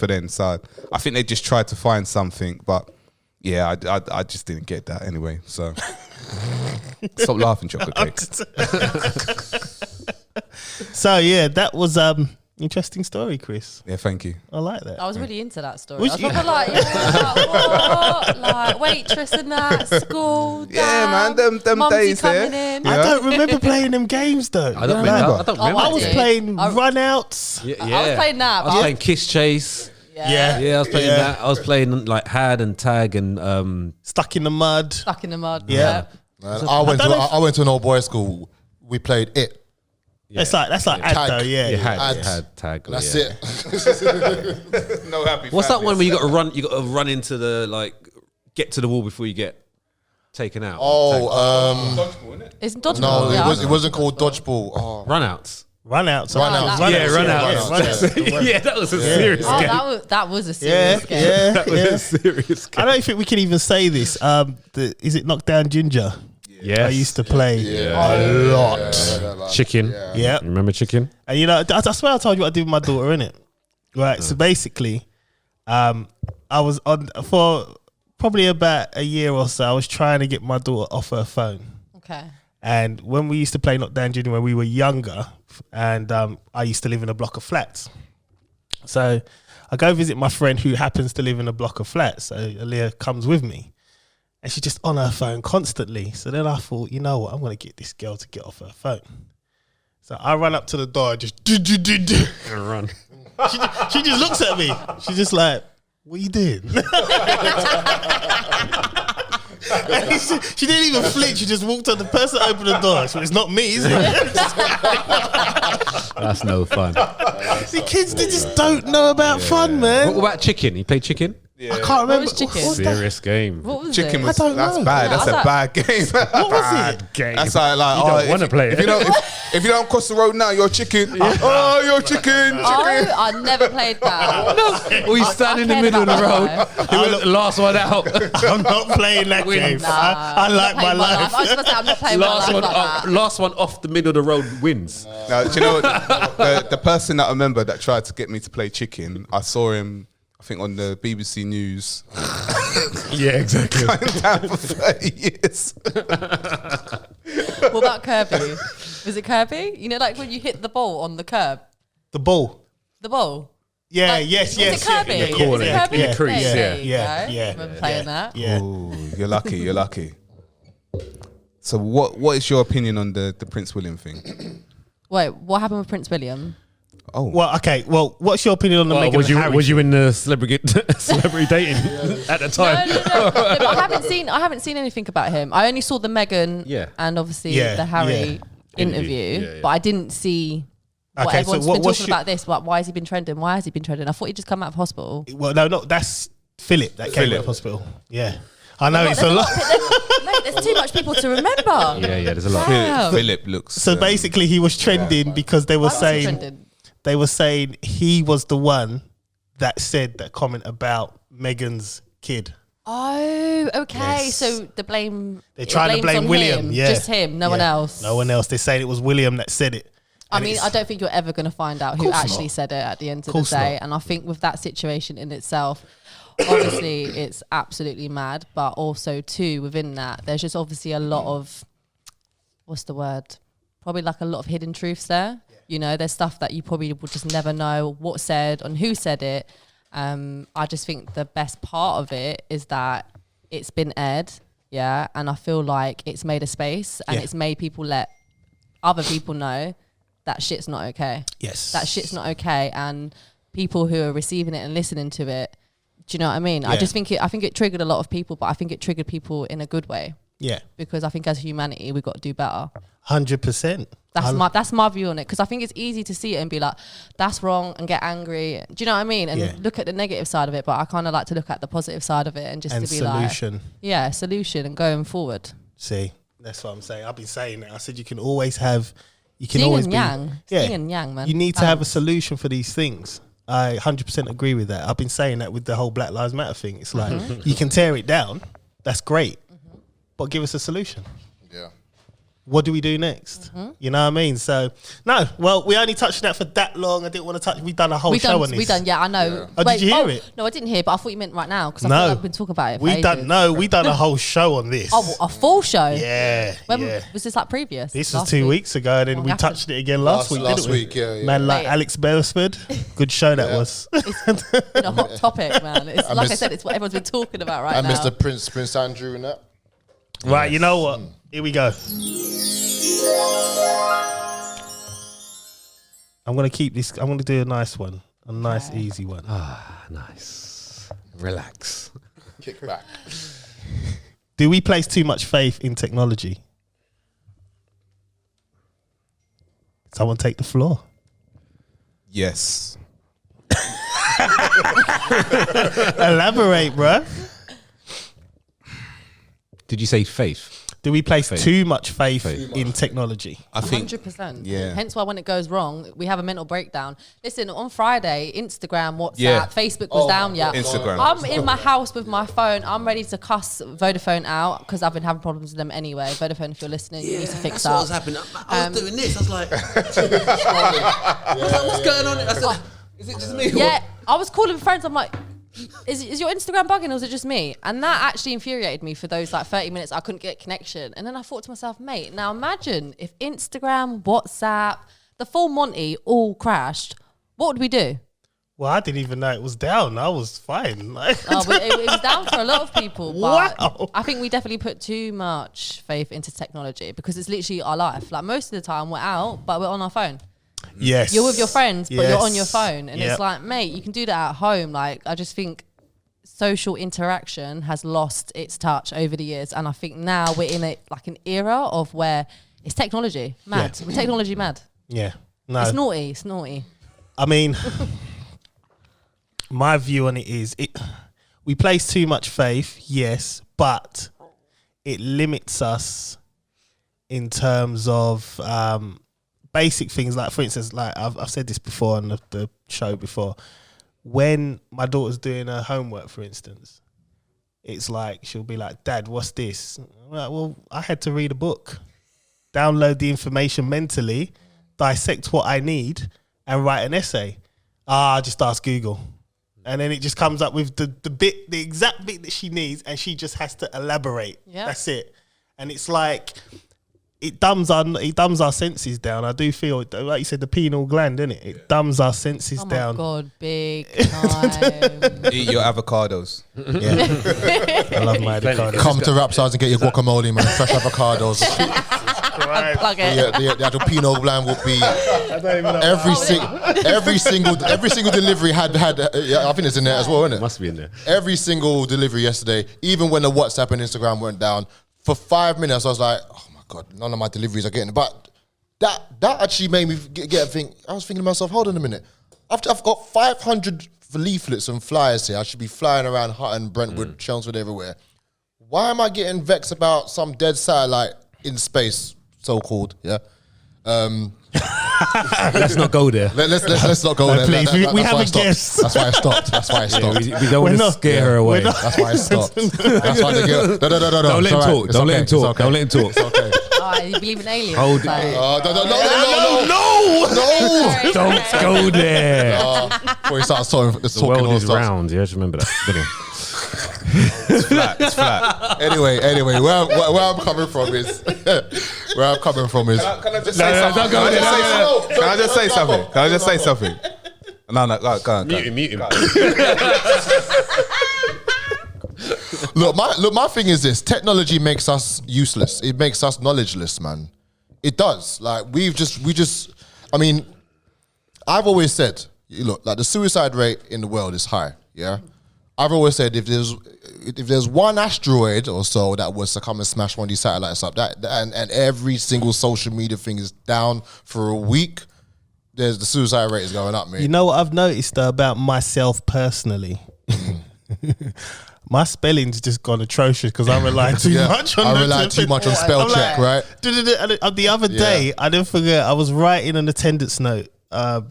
then. So I think they just tried to find something, but yeah, I just didn't get that anyway. So stop laughing, chocolate cake. So yeah, that was interesting story, Chris. Yeah, thank you. I like that. I was really into that story. Was I was you? probably like, what? Like waitress and that, school. Yeah, man, them Mumsy days coming there. in. I don't remember playing them games though. I don't remember. I was did. playing runouts. Yeah. I was playing that. I was playing Kiss Chase. Yeah. Yeah, I was playing that. I was playing like Had and Tag and Stuck in the mud. Stuck in the mud. Yeah. Man, I went to an old boys' school. We played it. That's like ad Tag. though, yeah. Had Tag. That's yeah. it. No happy. What's that one where you got to run? You got to run into the get to the wall before you get taken out. Oh, It's dodgeball. no, yeah. it wasn't called dodgeball. Oh. Runouts. Runouts. Runouts. Yeah, Runouts. runouts. Yeah, that was a serious Oh, game. that was a serious game. Yeah, That was a serious game. I don't think we can even say this. Is it Knockdown Ginger? Yes. I used to play Yeah. a lot. Chicken. Yeah. Remember Chicken? And I swear I told you what I did with my daughter, innit? Right. So basically, I was on for probably about a year or so. I was trying to get my daughter off her phone. Okay. And when we used to play Knockdown Junior when we were younger, and I used to live in a block of flats. So I go visit my friend who happens to live in a block of flats. So Aaliyah comes with me. And she's just on her phone constantly. So then I thought, you know what? I'm going to get this girl to get off her phone. So I run up to the door and just Run. She just looks at me. She's just like, what are you doing? And she didn't even flinch. She just walked on. The person that opened the door. So it's not me, is it? That's no fun. See, kids, they just don't know about fun, man. What about Chicken? You played Chicken? I can't remember. was Chicken? What was that? Serious game. What was Chicken it? was I don't that's know. bad. Yeah, That's I a bad game. What was it? Game. That's like You don't want to play it. If you don't cross the road now, you're chicken. Oh, you're chicken. Oh, I never played that. We stand in the cared middle of the about road. Who was the last one out? I'm not playing that game. Nah, I like my life. I was going to say, I'm not playing my Last life one, like that. last one off the middle of the road wins. Now, do you know what? The person that I remember that tried to get me to play chicken, I saw him, I think, on the BBC News. Yeah, exactly. Going down for 30 years. What about Kirby? Was it Kirby? You know, like when you hit the ball on the curb. The ball. The ball. Yeah, Like, yes. Is it Kirby? yeah, Is corner, it Kirby? in the crease, There you yeah, go. yeah, Remember playing that? Yeah. Ooh, you're lucky. You're lucky. So, what is your opinion on the Prince William thing? Wait, what happened with Prince William? Oh, Well, okay. Well, what's your opinion on the Meghan was and Harry? you in the celebrity dating at the time? No, but I haven't seen anything about him. I only saw the Meghan Yeah. and obviously Yeah, the Harry yeah. interview, Yeah. but I didn't see what Okay, so everyone's what- been what's talking your- about this. Like, why has he been trending? Why has he been trending? I thought he'd just come out of hospital. Well, no, that's Philip that came out of hospital. Yeah. I know it's a lot. Mate, there's too much people to remember. Yeah, there's a lot. Wow. Philip looks. So basically, he was trending because they were Why was he saying trending? he was the one that said that comment about Meghan's kid. Oh, okay. Yes. So the blame. They're trying to blame's blame on William. him, Yeah, just him. No one Yeah. else. No one else. They're saying it was William that said it. I And mean, it's- I don't think you're ever going to find out who Course actually not. said it at the end of the Course day. not. And I think with that situation in itself, obviously it's absolutely mad. But also too, within that, there's just obviously a lot of, what's the word? Probably like a lot of hidden truths there. You know, there's stuff that you probably will just never know what said and who said it. I just think the best part of it is that it's been aired. Yeah. And I feel like it's made a space and Yeah. it's made people let other people know that shit's not okay. Yes. That shit's not okay. And people who are receiving it and listening to it, do you know what I mean? I Yeah. just think I think it triggered a lot of people, but I think it triggered people in a good way Yeah. because I think as humanity we've got to do better. 100%. That's my view on it because I think it's easy to see it and be like, that's wrong and get angry. Do you know what I mean? And Yeah. look at the negative side of it, but I kind of like to look at the positive side of it and just And to be solution. like, yeah, solution and going forward. See, that's what I'm saying. I've been saying that. I said you can always have, you can Yin always and be, yang. Yin and yang, man. You need to have a Balance. solution for these things. I 100% agree with that. I've been saying that with the whole Black Lives Matter thing. It's like you can tear it down. That's great, but give us a solution. Yeah. What do we do next? You know what I mean? So no, well, we only touched that for that long. I didn't want to touch. We've done a whole show on this. We done, yeah, I know. Yeah. Oh, did you hear it? No, I didn't hear, but I thought you meant right now because No. I've been talking about it. For We ages. done we done a whole show on this. Oh, a full show. yeah, When yeah. was this like previous? This was Last 2 week? weeks ago, and then What we happened? touched it again last week, Last didn't we? week, yeah. Man, like Mate. Alex Beresford, good show that Yeah. was. It's been a hot topic, man. It's like I miss- said, it's what everyone's been talking about right And now. Mr. Prince Andrew and that. Right, you know what? Here we go. I'm gonna keep this. I'm gonna do a nice one, a nice, easy one. Nice. Relax. Kick back. Do we place too much faith in technology? Someone take the floor. yes. Elaborate, bruh. Did you say faith? Do we place Faith. too much faith Faith. in technology? I think 100%. yeah. Hence why when it goes wrong, we have a mental breakdown. Listen, on Friday, Instagram, WhatsApp, Yeah. Facebook was down. Yeah, Instagram. I'm in my house with my phone. I'm ready to cuss Vodafone out because I've been having problems with them anyway. Vodafone, if you're listening, you need to fix that. happening. I was doing this. I was like, what's going on? I said, is it just me? Yeah, I was calling friends. I'm like, is your Instagram bugging or is it just me? And that actually infuriated me for those like 30 minutes I couldn't get connection. And then I thought to myself, mate, now imagine if Instagram, WhatsApp, the full Monty all crashed, what would we do? Well, I didn't even know it was down. I was fine. Like, Oh, but it was down for a lot of people. But Wow. I think we definitely put too much faith into technology because it's literally our life. Like most of the time we're out, but we're on our phone. yes, You're with your friends, but you're on your Yes. phone. And Yep. it's like, mate, you can do that at home. Like, I just think social interaction has lost its touch over the years. And I think now we're in an era of where it's technology mad. Yeah. We're technology mad. Yeah, no, It's naughty. It's naughty. I mean, my view on it is we place too much faith, yes, but it limits us in terms of basic things. Like, for instance, like I've said this before on the show before. When my daughter's doing her homework, for instance, it's like she'll be like, "Dad, what's this?" I'm like, well, I had to read a book, download the information mentally, dissect what I need, and write an essay. Just ask Google. And then it just comes up with the exact bit that she needs, and she just has to elaborate. Yeah. That's it. And it's like, it dumbs our senses down. I do feel, like you said, the pineal gland, innit? It dumbs our senses down. Oh my God, big time. Eat your avocados. Yeah. I love my avocados. Come to Rapsides and get your guacamole, man. Fresh avocados. Plug it. The actual Pinot Blanc will be every single delivery had I think it's in there as well, isn't it? Must be in there. Every single delivery yesterday, even when the WhatsApp and Instagram went down, for 5 minutes I was like, oh my God, none of my deliveries are getting it. But that actually made me get a thing. I was thinking to myself, hold on a minute. I've got 500 leaflets and flyers here. I should be flying around Hutton, Brentwood, Chelmsford, everywhere. Why am I getting vexed about some dead satellite in space, so-called, yeah? Let's not go there. Let's not go there. Please, we have a guest. That's why I stopped. That's why I stopped. We don't want to scare her away. That's why I stopped. That's why the girl. No. Don't let him talk. Don't let him talk. Don't let him talk. It's okay. You believe in aliens? Hold it. No. Don't go there. Before he starts talking The world all is sorts. round. Yeah, just remember that. Brilliant. It's flat. Anyway, where I'm coming from is Can I just say something? Can I just say something? No, go on. Mute him. Look, my thing is this: technology makes us useless. It makes us knowledgeless, man. It does. Like we just. I mean, I've always said, look, like the suicide rate in the world is high. Yeah, I've always said if there's one asteroid or so that was to come and smash one of these satellites up, and every single social media thing is down for a week, the suicide rate is going up, man. You know what I've noticed about myself personally? My spelling's just gone atrocious because I rely too much on I rely too much on spell check, right? The other day, I didn't forget, I was writing an attendance note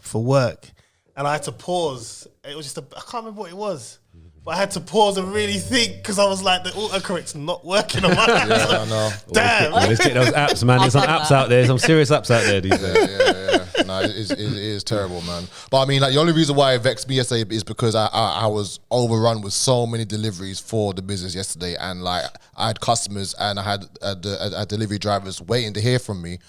for work, and I had to pause. It was just I can't remember what it was. But I had to pause and really think because I was like, the autocorrect's not working on my laptop. I know. Damn. Let's get those apps, man. There's some apps out there. Some serious apps out there these days. Yeah. No, it is terrible, man. But I mean, like the only reason why it vexed me yesterday is because I was overrun with so many deliveries for the business yesterday, and like I had customers and I had delivery drivers waiting to hear from me.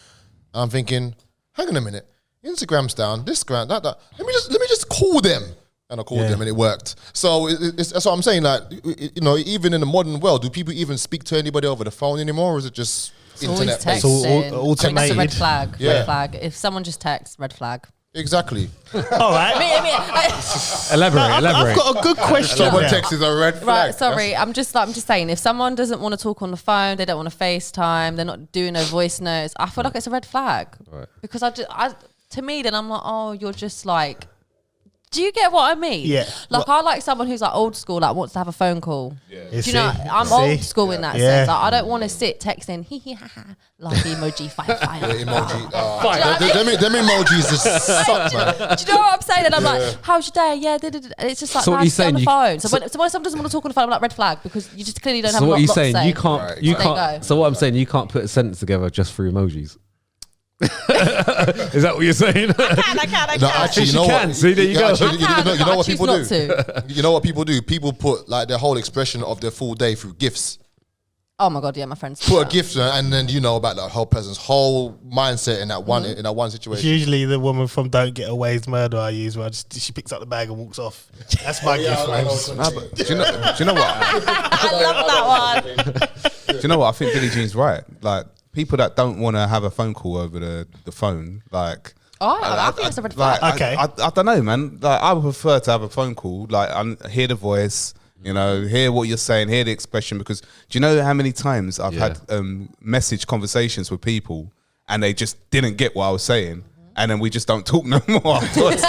I'm thinking, hang on a minute, Instagram's down, this grand, that. Let me just call them. And I called them and it worked. So that's what I'm saying. Like, you know, even in the modern world, do people even speak to anybody over the phone anymore, or is it just internet based? It's automated. that's a red flag. Yeah. Red flag. If someone just texts, red flag. Exactly. All right. Elaborate. I've got a good question. Someone now. texts is a red flag. Right, sorry. I'm just saying, if someone doesn't want to talk on the phone, they don't want to FaceTime, they're not doing no voice notes, I feel like it's a red flag. Right. Because to me, then I'm like, oh, you're just like. Do you get what I mean? Yeah. Like, I like someone who's like old school, like wants to have a phone call. Yeah. You Do you know? I'm old school in that sense. Like, I don't want to sit texting, hee hee ha ha, like the emoji, fire. Them emojis just suck, man. Do you know what I'm saying? And I'm like, how's your day? Yeah, it's just like, So what man, you sit on saying, the phone. So when someone doesn't want to talk on the phone, I'm like, red flag, because you just clearly don't have a lot to say. So what you saying? You can't. Go. So what I'm saying, you can't put a sentence together just through emojis. Is that what you're saying? I can. No, actually, you know what? See, there you go. You know what people do? To. You know what people do? People put like their whole expression of their full day through gifts. Oh my God, yeah, my friends. Put a gift and then you know about the whole person's whole mindset in that one situation. It's usually the woman from Don't Get Away's Murder I use, where she picks up the bag and walks off. That's my gift. Do you know what? I love that one. Do you know what? I think Billie-Jean's right. Like, people that don't want to have a phone call over the phone, like. I think that's a red flag. Like, Okay. I don't know, man. Like, I would prefer to have a phone call, like, hear the voice, you know, hear what you're saying, hear the expression. Because do you know how many times I've had message conversations with people and they just didn't get what I was saying, and then we just don't talk no more afterwards.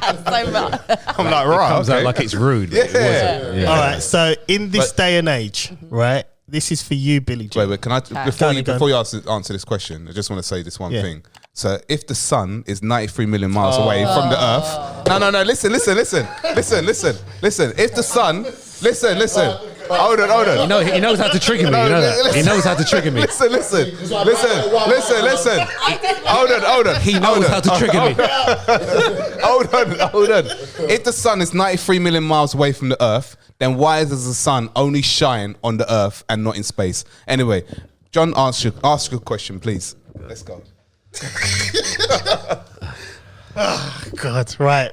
So much. I'm like, right, Comes okay. out like it's rude. But it wasn't. Yeah. All right. So in this day and age, right? This is for you, Billie-Jean. Wait, can I before you answer this question? I just want to say this one thing. So, if the sun is 93 million miles away from the Earth, no, listen. If the sun, listen. Hold on. He knows how to trigger me. You know that. He knows how to trigger me. Listen. Hold on. He knows how to trigger me. Hold on. If the sun is 93 million miles away from the Earth, then why does the sun only shine on the Earth and not in space? Anyway, John, ask your question, please. Let's go. Oh, God, right.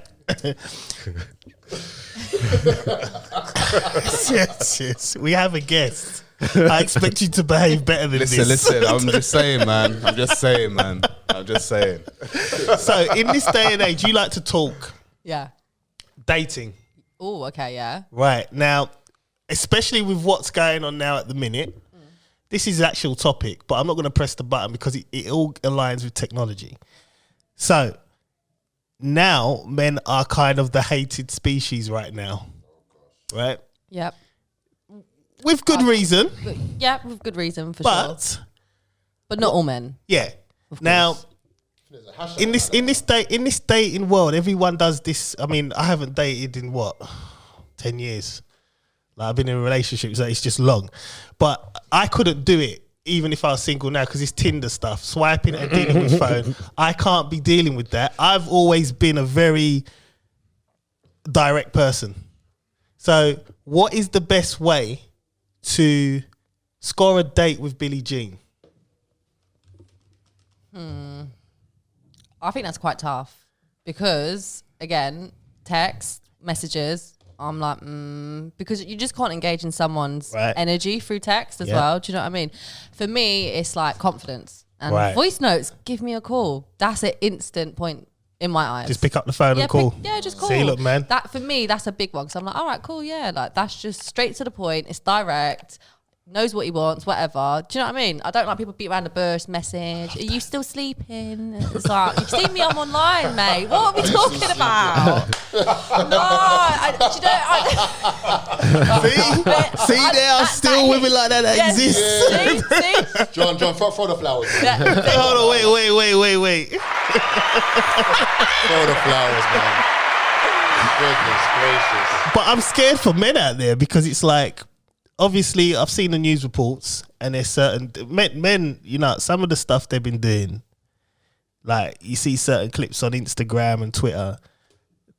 yes. We have a guest. I expect you to behave better than this. Listen. I'm just saying, man. So, in this day and age, you like to talk Yeah. dating. Oh, okay, yeah. Right. Now, especially with what's going on now at the minute, this is the actual topic, but I'm not going to press the button because it all aligns with technology. So, now men are kind of the hated species right now. Right? Yep. With good reason. Yeah, with good reason for sure. But not all men. Yeah. Now, in this dating world, everyone does this. I mean, I haven't dated in 10 years. Like, I've been in a relationship, so it's just long. But I couldn't do it even if I was single now because it's Tinder stuff, swiping and dealing with phone. I can't be dealing with that. I've always been a very direct person. So, what is the best way to score a date with Billie-Jean? I think that's quite tough because, again, text, messages, I'm like, because you just can't engage in someone's energy through text as well. Do you know what I mean? For me, it's like confidence. And voice notes, give me a call. That's an instant point in my eyes. Just pick up the phone and call. Just call. See, look, man. That, for me, that's a big one. So I'm like, all right, cool, yeah. Like, that's just straight to the point. It's direct. Knows what he wants, whatever. Do you know what I mean? I don't like people beat around the bush, message. Are you still sleeping? It's like, you've seen me, I'm online, mate. What are we talking about? See, there are still women like that exist. See? John, throw the flowers. Hold on, wait. Throw the flowers, man. Goodness gracious. But I'm scared for men out there because it's like, obviously, I've seen the news reports and there's certain men, you know, some of the stuff they've been doing, like you see certain clips on Instagram and Twitter,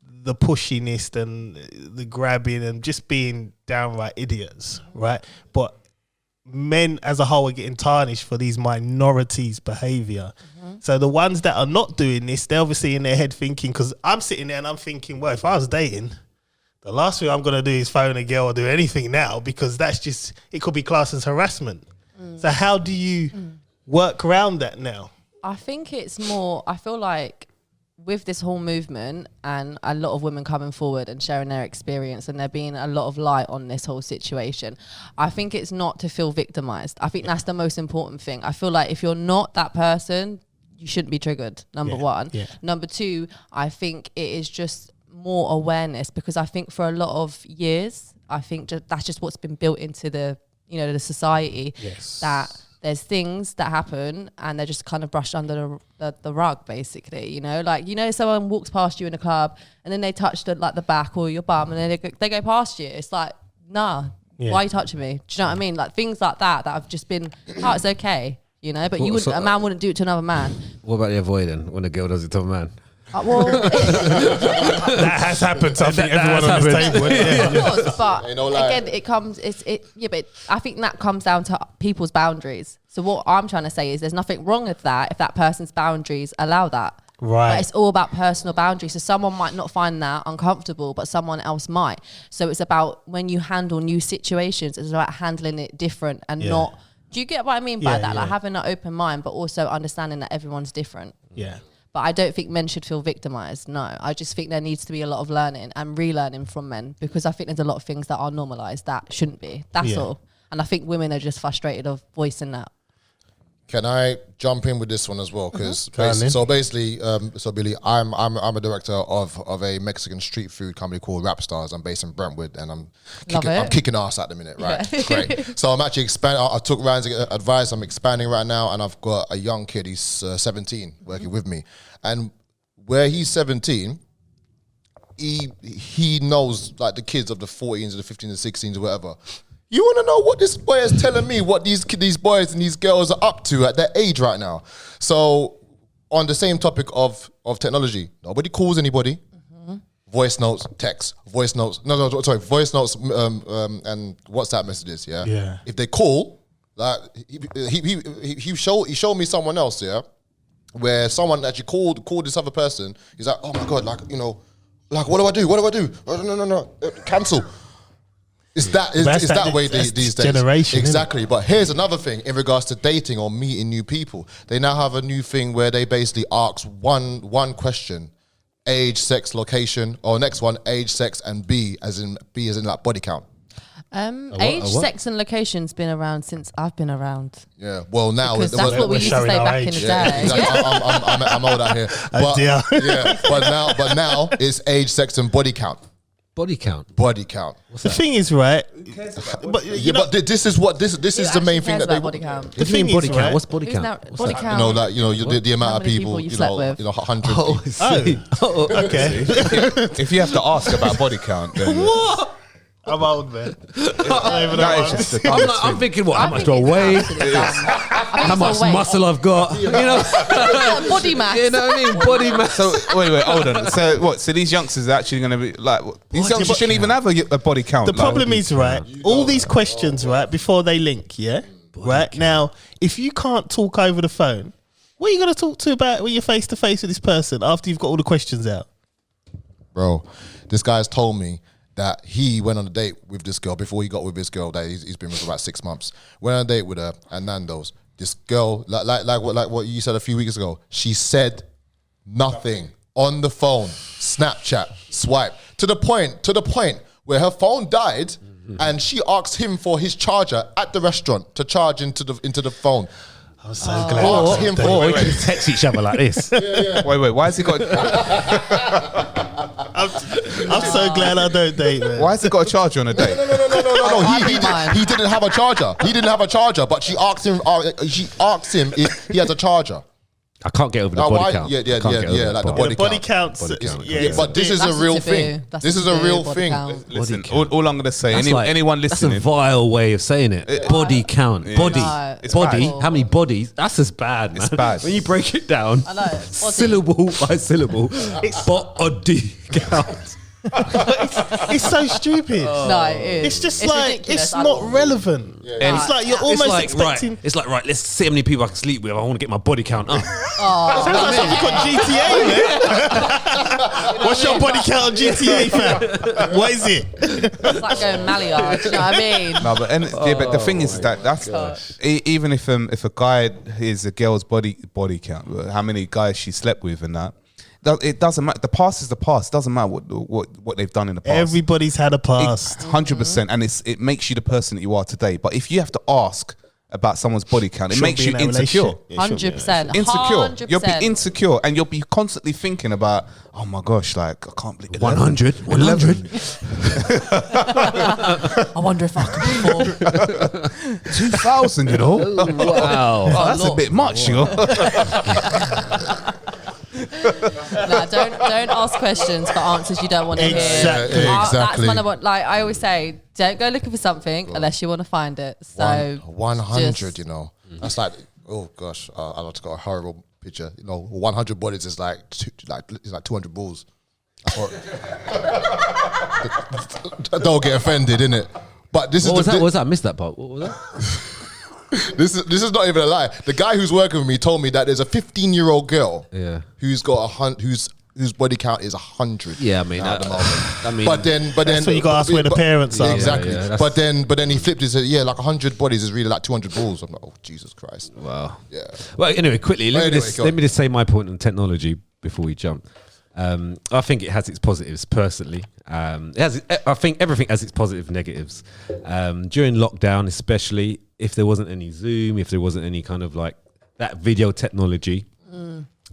the pushiness and the grabbing and just being downright idiots, right? But men as a whole are getting tarnished for these minorities' behaviour. So the ones that are not doing this, they're obviously in their head thinking, because I'm sitting there and I'm thinking, well, if I was dating, the last thing I'm going to do is phone a girl or do anything now because that's just, it could be classed as harassment. So how do you work around that now? I think it's more, I feel like with this whole movement and a lot of women coming forward and sharing their experience and there being a lot of light on this whole situation, I think it's not to feel victimized. I think that's the most important thing. I feel like if you're not that person, you shouldn't be triggered, number one. Number two, I think it is just more awareness because I think for a lot of years, I think that's just what's been built into the, you know, the society, that there's things that happen and they're just kind of brushed under the rug, basically, you know, like, you know, someone walks past you in a club and then they touch the back or your bum and then they go past you. It's like, nah, why are you touching me? Do you know what I mean? Like things like that have just been, it's okay, you know, but a man wouldn't do it to another man. What about the avoiding when a girl does it to a man? Well, that has happened to everyone on this table. Of course, but again, but I think that comes down to people's boundaries. So what I'm trying to say is there's nothing wrong with that if that person's boundaries allow that. Right. But it's all about personal boundaries. So someone might not find that uncomfortable, but someone else might. So it's about when you handle new situations, it's about handling it different and not. Do you get what I mean by that? Like having an open mind, but also understanding that everyone's different. Yeah. But I don't think men should feel victimized. No, I just think there needs to be a lot of learning and relearning from men because I think there's a lot of things that are normalized that shouldn't be. That's all. And I think women are just frustrated of voicing that. Can I jump in with this one as well? Because then. so basically, so Billy, I'm a director of a Mexican street food company called Rap Stars. I'm based in Brentwood, and I'm kicking ass at the minute, right? It's great. So I'm actually expanding. I took Ryan's advice. I'm expanding right now, and I've got a young kid. He's 17, working with me, and where he's 17. He knows like the kids of the 14s, or the 15s, and 16s, or whatever. You want to know what this boy is telling me, what these boys and these girls are up to at their age right now. So on the same topic of technology, nobody calls anybody. Voice notes, text, voice notes. Voice notes and WhatsApp messages, yeah? Yeah. If they call, like he showed me someone else, yeah, where someone actually called this other person. He's like, oh my God, like, you know, like, what do I do? What do I do? Oh, no, cancel. It's that way these days. Generation, exactly. But here's another thing in regards to dating or meeting new people. They now have a new thing where they basically ask one question: age, sex, location, or next one: age, sex, and B as in like body count. Age, sex, and location's been around since I've been around. Yeah. Well, now because that's what we used to say back in the day. Yeah, exactly. I'm old out here. But, but now it's age, sex, and body count. Body count. The thing is, right? But this is the main thing that they body count. The thing body count. What's body count? Body count. You know, like, you know, the amount of people you slept with. 100. Oh, Okay. If you have to ask about body count, then What? I'm old, man. that is just the dumbest I'm thing. thinking, what? How much do I weigh? How much muscle I've got? You know, body mass. you know what I mean? Body mass. So wait, hold on. So what? So these youngsters are actually going to be like, these youngsters shouldn't even have a body count. The problem is, right, all these questions, right, before they link, yeah? Right? Now, if you can't talk over the phone, what are you going to talk to about when you're face to face with this person after you've got all the questions out? Bro, this guy's told me that he went on a date with this girl before he got with this girl that he's been with for about 6 months. Went on a date with her at Nando's. This girl, like what you said a few weeks ago, she said nothing on the phone, Snapchat, swipe, to the point where her phone died, and she asked him for his charger at the restaurant to charge into the phone. I'm so glad. Or we can text each other like this. Wait, why has he got? I'm so glad I don't date, man. Why has he got a charger on a date? No. He didn't have a charger. He didn't have a charger, but she asked him. She asked him if he has a charger. I can't get over the body count. Yeah. Like the body count. But this is a real thing. This is a real thing. Listen, all I'm going to say, anyone listening, that's a vile way of saying it. Body count. Yeah. Body. No, Body. bad. How many bodies? That's as bad, man. It's bad. When you break it down, I know. syllable by syllable, body count. It's so stupid. No, it is. It's just It's like, ridiculous. it's not relevant. And it's like you're almost expecting. It's like, right, let's see how many people I can sleep with. I want to get my body count up. Sounds like something called GTA, man. What's your body count on GTA, fam? What is it? It's like going Maillard, do you know what I mean? No, but the thing is that that's even if a guy is a girl's body count, how many guys she slept with and that. It doesn't matter. The past is the past. It doesn't matter what they've done in the past. Everybody's had a past. 100%, and it makes you the person that you are today. But if you have to ask about someone's body count, it makes you insecure. 100%. Insecure. You'll be insecure, and you'll be constantly thinking about, oh my gosh, like I can't believe 100. 100. I wonder if I could perform. 2,000, you know. Wow. Oh, that's a bit much, you know. No, don't ask questions for answers you don't want to hear. Exactly. That's when I always say, don't go looking for something unless you want to find it. So 100, you know, that's like, oh gosh, I've got a horrible picture. You know, 100 bodies is like 200 bulls. Don't get offended, innit? But this What is was that? I missed that part. What was that? This is not even a lie. The guy who's working with me told me that there's a 15-year-old girl who's got whose body count is 100. Yeah, I mean, at the moment. But then that's what you got to ask where the parents are. Exactly. Yeah, but then he flipped it and said, like 100 bodies is really like 200 bulls. I'm like, oh Jesus Christ. Wow. Yeah. Well, anyway, quickly, let me go just say my point on technology before we jump. I think it has its positives personally. I think everything has its positive and negatives. During lockdown, especially if there wasn't any Zoom, if there wasn't any kind of like that video technology,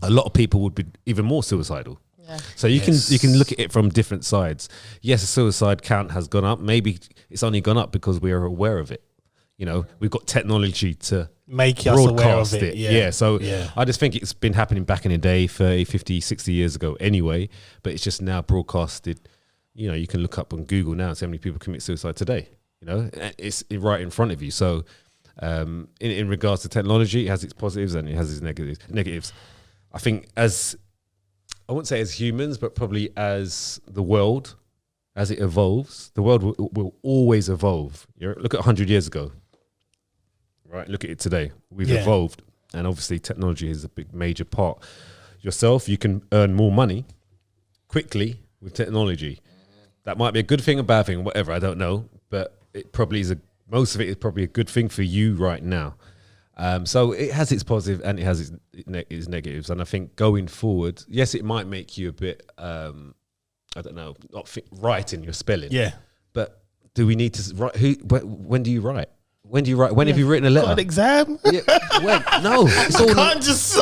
a lot of people would be even more suicidal. Yeah. So you can look at it from different sides. Yes, the suicide count has gone up. Maybe it's only gone up because we are aware of it. You know, we've got technology to Make us aware of broadcast it. it. Yeah. So Yeah. I just think it's been happening back in the day, 30, 50, 60 years ago anyway, but it's just now broadcasted. You know, you can look up on Google now and see how many people commit suicide today. You know, it's right in front of you. So in regards to technology, it has its positives and it has its negatives. I think I wouldn't say as humans, but probably as the world, as it evolves, the world will always evolve. Look at 100 years ago. Right, look at it today. We've evolved, and obviously technology is a big major part. Yourself, you can earn more money quickly with technology. That might be a good thing, a bad thing, whatever. I don't know, but it probably is most of it is probably a good thing for you right now. So it has its positive and it has its negatives. And I think going forward, yes, it might make you a bit, I don't know, not right in your spelling. Yeah. But do we need to write? When do you write? When do you write? When have you written a letter? Got an exam? Yeah, no, it's all Can't just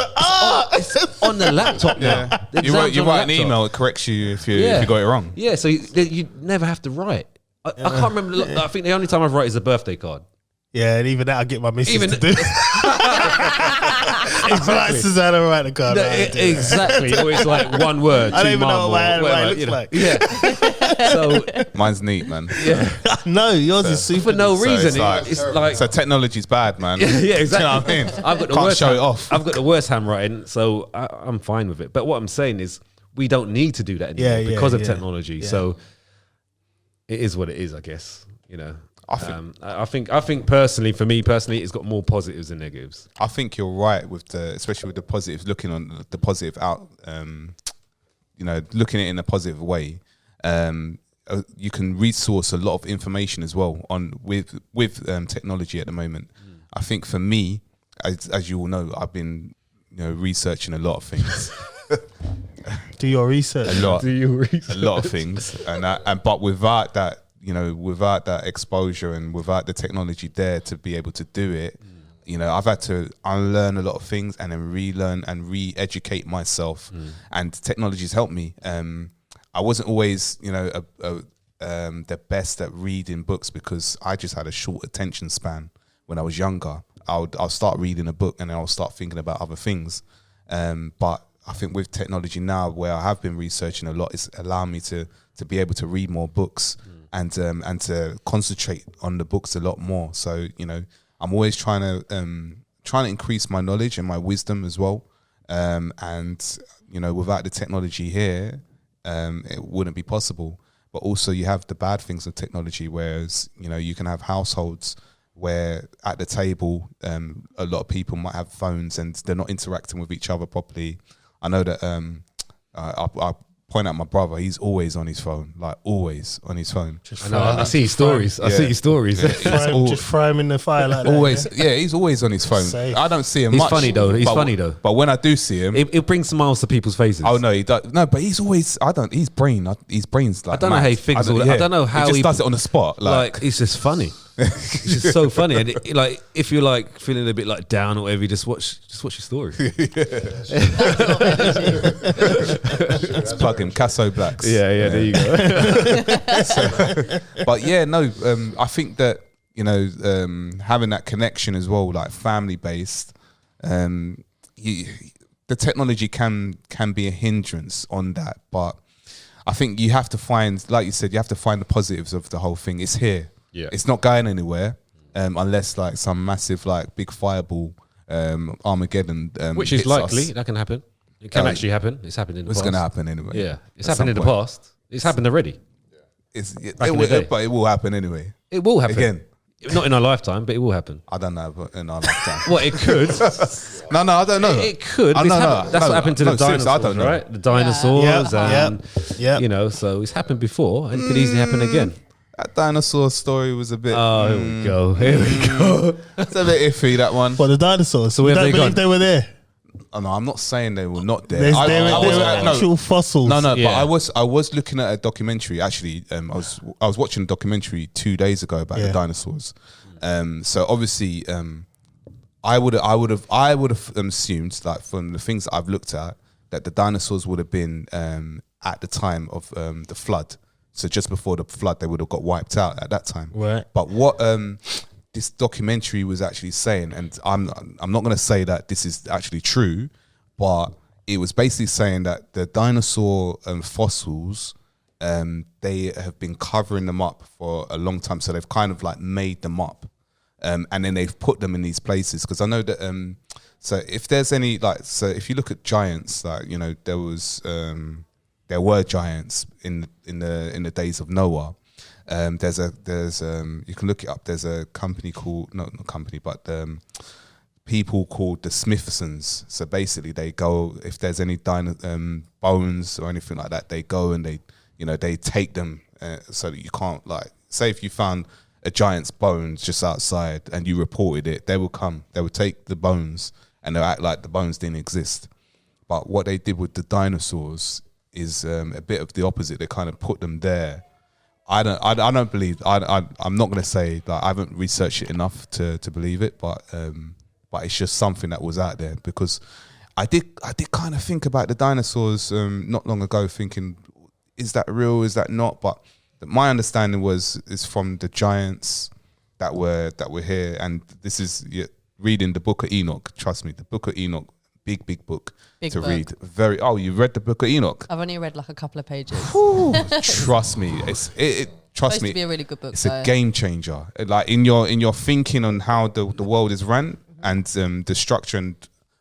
it's on the laptop now. Yeah. The You exam's on write an the laptop. email, it corrects you if you got it wrong. Yeah, so you never have to write. I can't remember. I think the only time I've written is a birthday card. Yeah, and even that I get my missus Even- to do. It's like Susanna write the card. No, right, exactly. Or it's like one word. I don't too even know marble, what it whatever, looks you know. like. Yeah. So Mine's neat, man. yeah, No, yours is super. for no So reason. it's like- So technology's bad, man. yeah, exactly. Do you know what I mean? I've got the Can't worst show it off. I've got the worst handwriting, so I'm fine with it. But what I'm saying is, we don't need to do that anymore because of technology. Yeah. So it is what it is, I guess. You know, I think- I think personally, for me personally, it's got more positives than negatives. I think you're right with especially with the positives, looking on the positive out, looking at it in a positive way. You can resource a lot of information as well with technology at the moment. I think for me, as you all know, I've been researching a lot of things. Do your research. a lot research? of things, but without that, without that exposure and without the technology there to be able to do it, I've had to unlearn a lot of things and then relearn and re-educate myself. And technology's helped me. I wasn't always, the best at reading books because I just had a short attention span when I was younger. I'll start reading a book and then I'll start thinking about other things. But I think with technology now, where I have been researching a lot, it's allowing me to be able to read more books and to concentrate on the books a lot more. So I'm always trying to increase my knowledge and my wisdom as well. Without the technology here, it wouldn't be possible. But also you have the bad things of technology, whereas you can have households where at the table a lot of people might have phones and they're not interacting with each other properly. I know that I point out my brother, he's always on his phone, like always on his phone. I see his stories. I see his stories. Just throw him in the fire like that. Always, yeah, he's always on his phone. Safe. I don't see him He's much. funny though. He's funny though. But when I do see him, It brings smiles to people's faces. oh no, he does. No, but he's always. His brain's like. I don't know how he figures all that. I don't know how he just he does it on the spot. like it's just funny. It's just so funny. And if you're like feeling a bit like down or whatever, you just watch your story. Let's plug him, Casso Blacks. Yeah, there you go. But yeah, no, I think that having that connection as well, like family based, the technology can be a hindrance on that. But I think you have to find, like you said, you have to find the positives of the whole thing. It's here. Yeah. It's not going anywhere unless like some massive like big fireball Armageddon, Which is hits likely. us. That can happen. It can actually happen. It's happened in the It's past. going to happen anyway. Yeah. It's At happened in some the point. past. It's happened already. It in will, the day. but it will happen anyway. It will happen. Again. Not in our lifetime, but it will happen. I don't know, but in our lifetime. Well, it could. No, I don't know. It could. I It's know, happened. That's what happened to the seriously, dinosaurs, I don't know. right? The dinosaurs, and Yep. so it's happened before, and it could easily happen again. That dinosaur story was a bit. Oh, here we go. Here we go. It's a bit iffy, that one. Well, the dinosaurs. So where we have don't they believe gone? they were there. Oh, no, I'm not saying they were not there. There I was- were no, actual fossils. No, Yeah. but I was looking at a documentary. Actually, I was watching a documentary 2 days ago about the dinosaurs. So obviously, I would have assumed, like from the things that I've looked at, that the dinosaurs would have been at the time of the flood. So just before the flood, they would have got wiped out at that time. Right. But what this documentary was actually saying, and I'm not going to say that this is actually true, but it was basically saying that the dinosaur fossils, they have been covering them up for a long time. So they've kind of like made them up. And then they've put them in these places. Because I know that, so if there's any, like, so if you look at giants, like, you know, there were giants in the days of Noah. There's you can look it up. There's a company called, not company, but people called the Smithsons. So basically they go, if there's any bones or anything like that, they go and they take them so that you can't, like, say if you found a giant's bones just outside and you reported it, they would take the bones and they'll act like the bones didn't exist. But what they did with the dinosaurs is a bit of the opposite. They kind of put them there. I don't believe, I'm not going to say that I haven't researched it enough to believe it, but it's just something that was out there, because I did kind of think about the dinosaurs not long ago, thinking, is that real? Is that not? But my understanding is from the giants that were here, and this is reading the Book of Enoch. Trust me, the Book of Enoch, big book Big to book. read. You read the Book of Enoch? I've only read like a couple of pages. Trust me, trust Supposed me, to be a really good book. it's though. a game changer. Like in your thinking on how the world is run and the structure and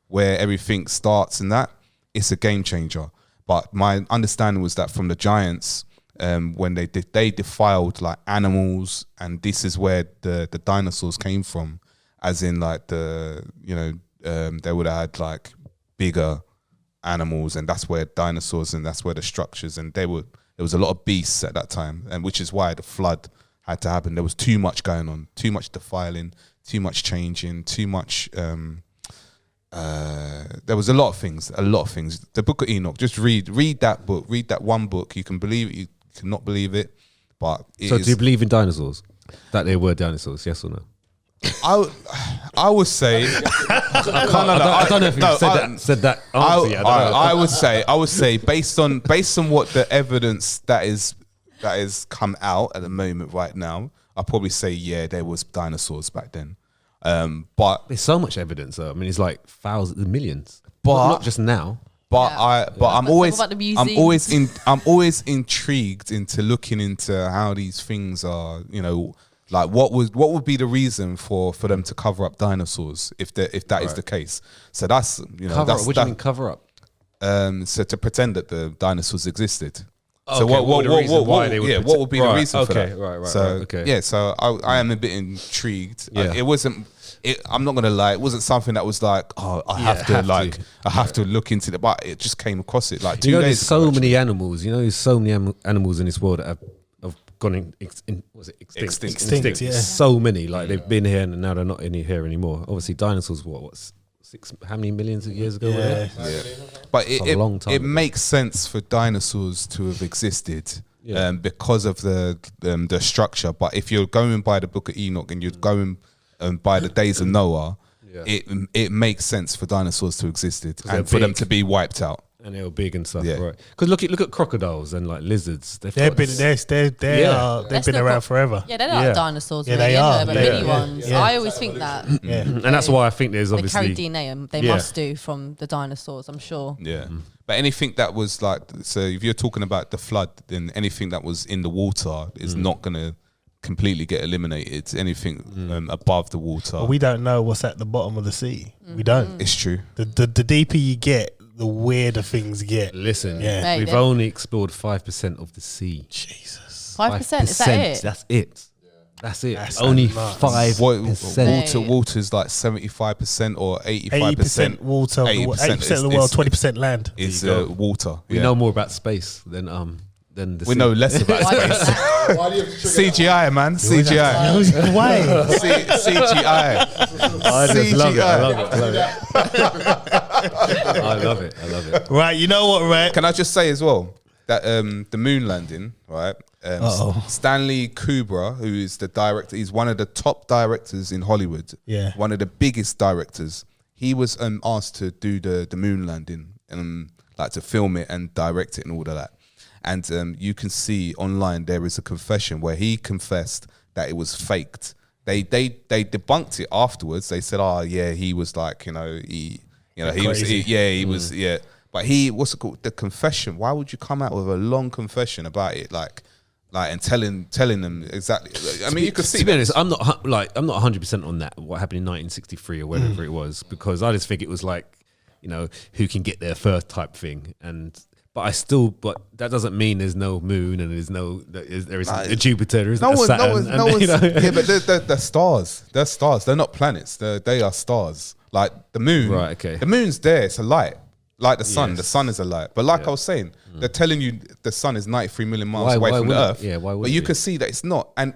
where everything starts and that, it's a game changer. But my understanding was that from the giants, when they defiled like animals, and this is where the dinosaurs came from, as in like they would have had like bigger animals, and that's where dinosaurs, and that's where the structures, and there was a lot of beasts at that time, and which is why the flood had to happen. There was too much going on, too much defiling, too much changing, too much. There was a lot of things. The Book of Enoch. Just read that book. Read that one book. You can believe it. You cannot believe it. But do you believe in dinosaurs? That they were dinosaurs? Yes or no? I would say. I don't know if you said that answer yet. I would say based on what the evidence that is come out at the moment right now, I'll probably say there was dinosaurs back then. But there's so much evidence though. I mean, it's like thousands, millions. But not just now. But I'm always museums. I'm always intrigued into looking into how these things are, like what would be the reason for them to cover up dinosaurs if that is the case. So that's Cover up. What do you mean cover up? So to pretend that the dinosaurs existed. Okay, So what would be the reason for that? Right. So okay. yeah, so I am a bit intrigued. Yeah. I'm not gonna lie, it wasn't something that was like, I have to look into it, but it just came across it like 2 days there's ago. so many animals. There's so many animals in this world that have gone extinct. Extinct, yeah. So many, like they've been here and now they're not here anymore. Obviously, dinosaurs. How many millions of years ago? Yeah. But a long time it ago. makes sense for dinosaurs to have existed Yeah. because of the structure. But if you're going by the Book of Enoch and you're going by the days of Noah, it makes sense for dinosaurs to exist and for them to be wiped out. And they were big and stuff, Yeah. right? Because look at crocodiles and like lizards. They've been around forever. Yeah, they're like dinosaurs. Yeah, really, they are. But They mini are. ones. Yeah. I always think that. Yeah. and that's why I think there's They obviously carry DNA, and they Yeah. must do from the dinosaurs, I'm sure. Yeah. But anything that was like, so if you're talking about the flood, then anything that was in the water is not going to completely get eliminated. Anything above the water. But we don't know what's at the bottom of the sea. We don't. It's true. The deeper you get, the weirder things get. Listen, Yeah. Mate, we've they're- only explored 5% of the sea. Jesus. 5%, is that it? That's it. That's it. That's Only nuts. 5%. Water's like 75% or 85%. 80% water, 80% of the world, 20% land. is There you go. water. We Yeah. know more about space than the We sea. know less about Why space. is that? Why do you have to trigger CGI, man. CGI. Why? CGI. I love it. CGI. I love it. Right, you know what, right? Can I just say as well that the moon landing, right? Stanley Kubrick, who is the director, he's one of the top directors in Hollywood. Yeah. One of the biggest directors. He was asked to do the moon landing and like to film it and direct it and all of that. And you can see online there is a confession where he confessed that it was faked. They debunked it afterwards. They said, "Oh yeah, he was like, he was. But what's it called? The confession. Why would you come out with a long confession about it, like and telling them exactly? I mean, you could see. To be honest, I'm not 100% on that. What happened in 1963 or whatever it was, because I just think it was like, who can get there first type thing. But that doesn't mean there's no moon and there isn't a Jupiter, there isn't a Saturn. Yeah, but they're stars. They're stars. They're not planets. They are stars. Like the moon. Right. Okay. The moon's there. It's a light. Like the sun. Yes. The sun is a light. But like I was saying, they're telling you the sun is 93 million miles away from the Earth. Yeah. Why would But you can see that it's not. And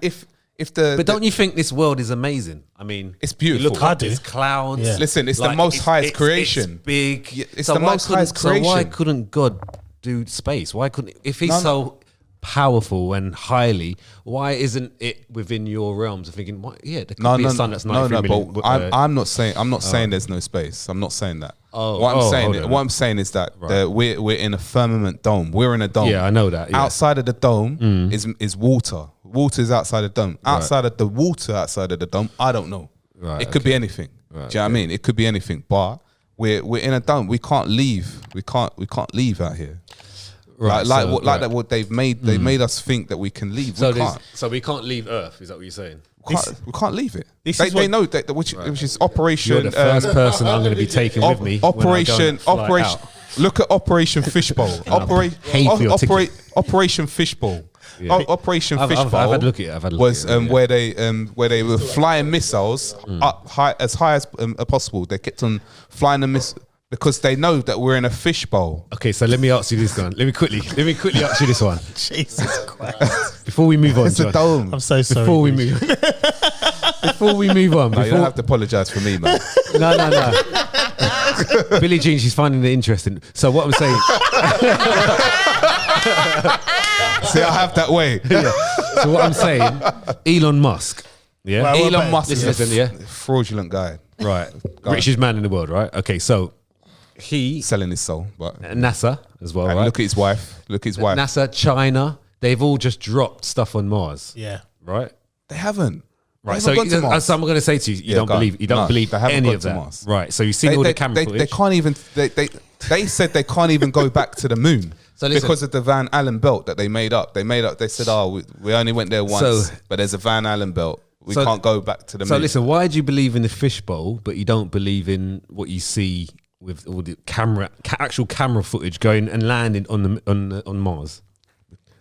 but don't you think this world is amazing? I mean, it's beautiful. You look up, there's clouds. Yeah. Listen, it's the most highest creation. It's big. Yeah, it's the most highest creation. So why couldn't God do space? Why couldn't, if he's so powerful and highly, why isn't it within your realms of thinking, there could be a sun that's 93 million. But I'm not saying there's no space. I'm not saying that. What I'm saying is that we're in a firmament dome. We're in a dome. Yeah, I know that. Yeah. Outside of the dome is water. Water is outside the dome. Outside of the water, outside of the dome, I don't know. Right, it could be anything. Do you know what I mean? It could be anything. But we're in a dome. We can't leave. We can't leave out here. Right, what they've made. They made us think that we can leave. So we can't leave Earth. Is that what you're saying? We can't leave it. They know that which is Operation. You're the first person I'm going to be taking with me. Operation. Look at Operation Fishbowl. Operation Fishbowl. Yeah. Operation Fishbowl. I've had a look at it. Was where they were flying missiles up as high as possible. They kept on flying the missile. Because they know that we're in a fishbowl. Okay, so let me ask you this one. Let me quickly ask you this one. Jesus Christ! Before we move on, it's a dome. I'm so sorry. Before we move on, you don't have to apologise for me, man. No. Billie-Jean, she's finding it interesting. So what I'm saying. See, I have that way. Yeah. So what I'm saying, Elon Musk. Yeah, well, Elon Musk is a fraudulent guy. Right, richest man in the world. Right. Okay, so. He selling his soul, but NASA as well, and right? Look at his wife. NASA, China, they've all just dropped stuff on Mars. Yeah, right. They haven't. Right. So I'm going to say to you, you don't believe any of that. Mars. Right. So you've seen all the camera footage. They can't even. They said they can't even go back to the moon. So because of the Van Allen belt that they made up. They said, we only went there once, but there's a Van Allen belt. We can't go back to the moon. So listen, why do you believe in the fishbowl, but you don't believe in what you see with all the actual camera footage going and landing on Mars?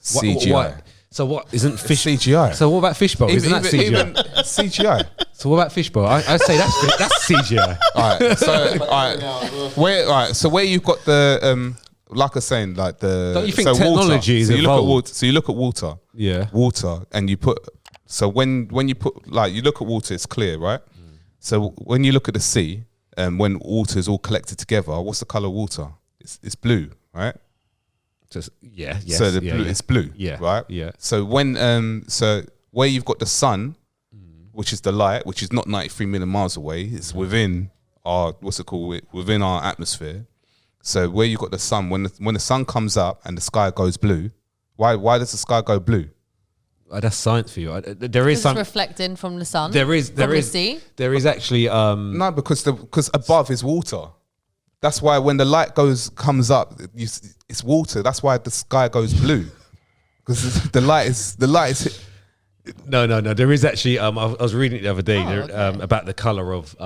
CGI. So what isn't fish CGI? So what about fishbowl? Isn't that CGI? Even CGI. So what about fishbowl? I say that's CGI. So where you've got the like I was saying, like the. Don't you think technology is evolved? So you look at water. Yeah. Water, and you put. So when you put you look at water, it's clear, right? So when you look at the sea. When water is all collected together, what's the color of water? It's blue, right? Just So blue, it's blue, right? Yeah. So when so where you've got the sun, which is the light, which is not 93 million miles away, it's within our within our atmosphere. So where you've got the sun, when the sun comes up and the sky goes blue, why does the sky go blue? That's science for you. There is some reflecting from the sun. There is actually no, because above is water. That's why when the light comes up, it's water. That's why the sky goes blue, because the light is. No. There is actually. I was reading it the other day about the color of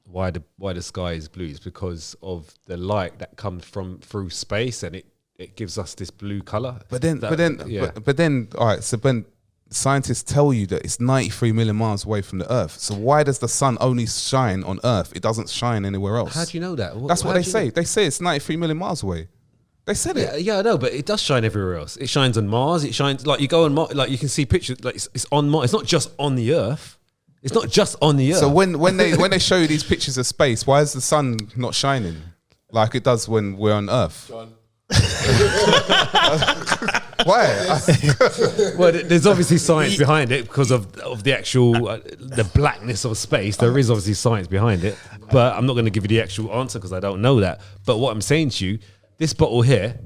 why the sky is blue. It's because of the light that comes through space, and it gives us this blue color. But then, all right. So when scientists tell you that it's 93 million miles away from the Earth, so why does the sun only shine on Earth? It doesn't shine anywhere else. How do you know that? That's what they say. They say it's 93 million miles away. They said it. Yeah, I know, but it does shine everywhere else. It shines on Mars. It shines like you go on Mars, like you can see pictures. Like it's on Mars. It's not just on the Earth. It's not just on the Earth. So when they show you these pictures of space, why is the sun not shining like it does when we're on Earth? John. Why? Well, there's obviously science behind it because of the actual the blackness of space. There is obviously science behind it, but I'm not going to give you the actual answer because I don't know that. But what I'm saying to you, this bottle here,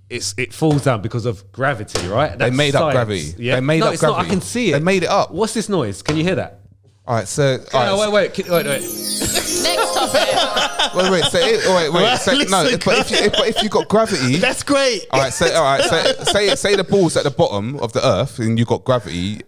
it falls down because of gravity, right? They made up gravity. Yeah? They made no, up it's gravity. not. I can see it. They made it up. What's this noise? Can you hear that? All right, so Wait. Next topic. wait. Right, So, no, listen, but if you got gravity, That's great. all right. Say the ball's at the bottom of the earth, and you got gravity.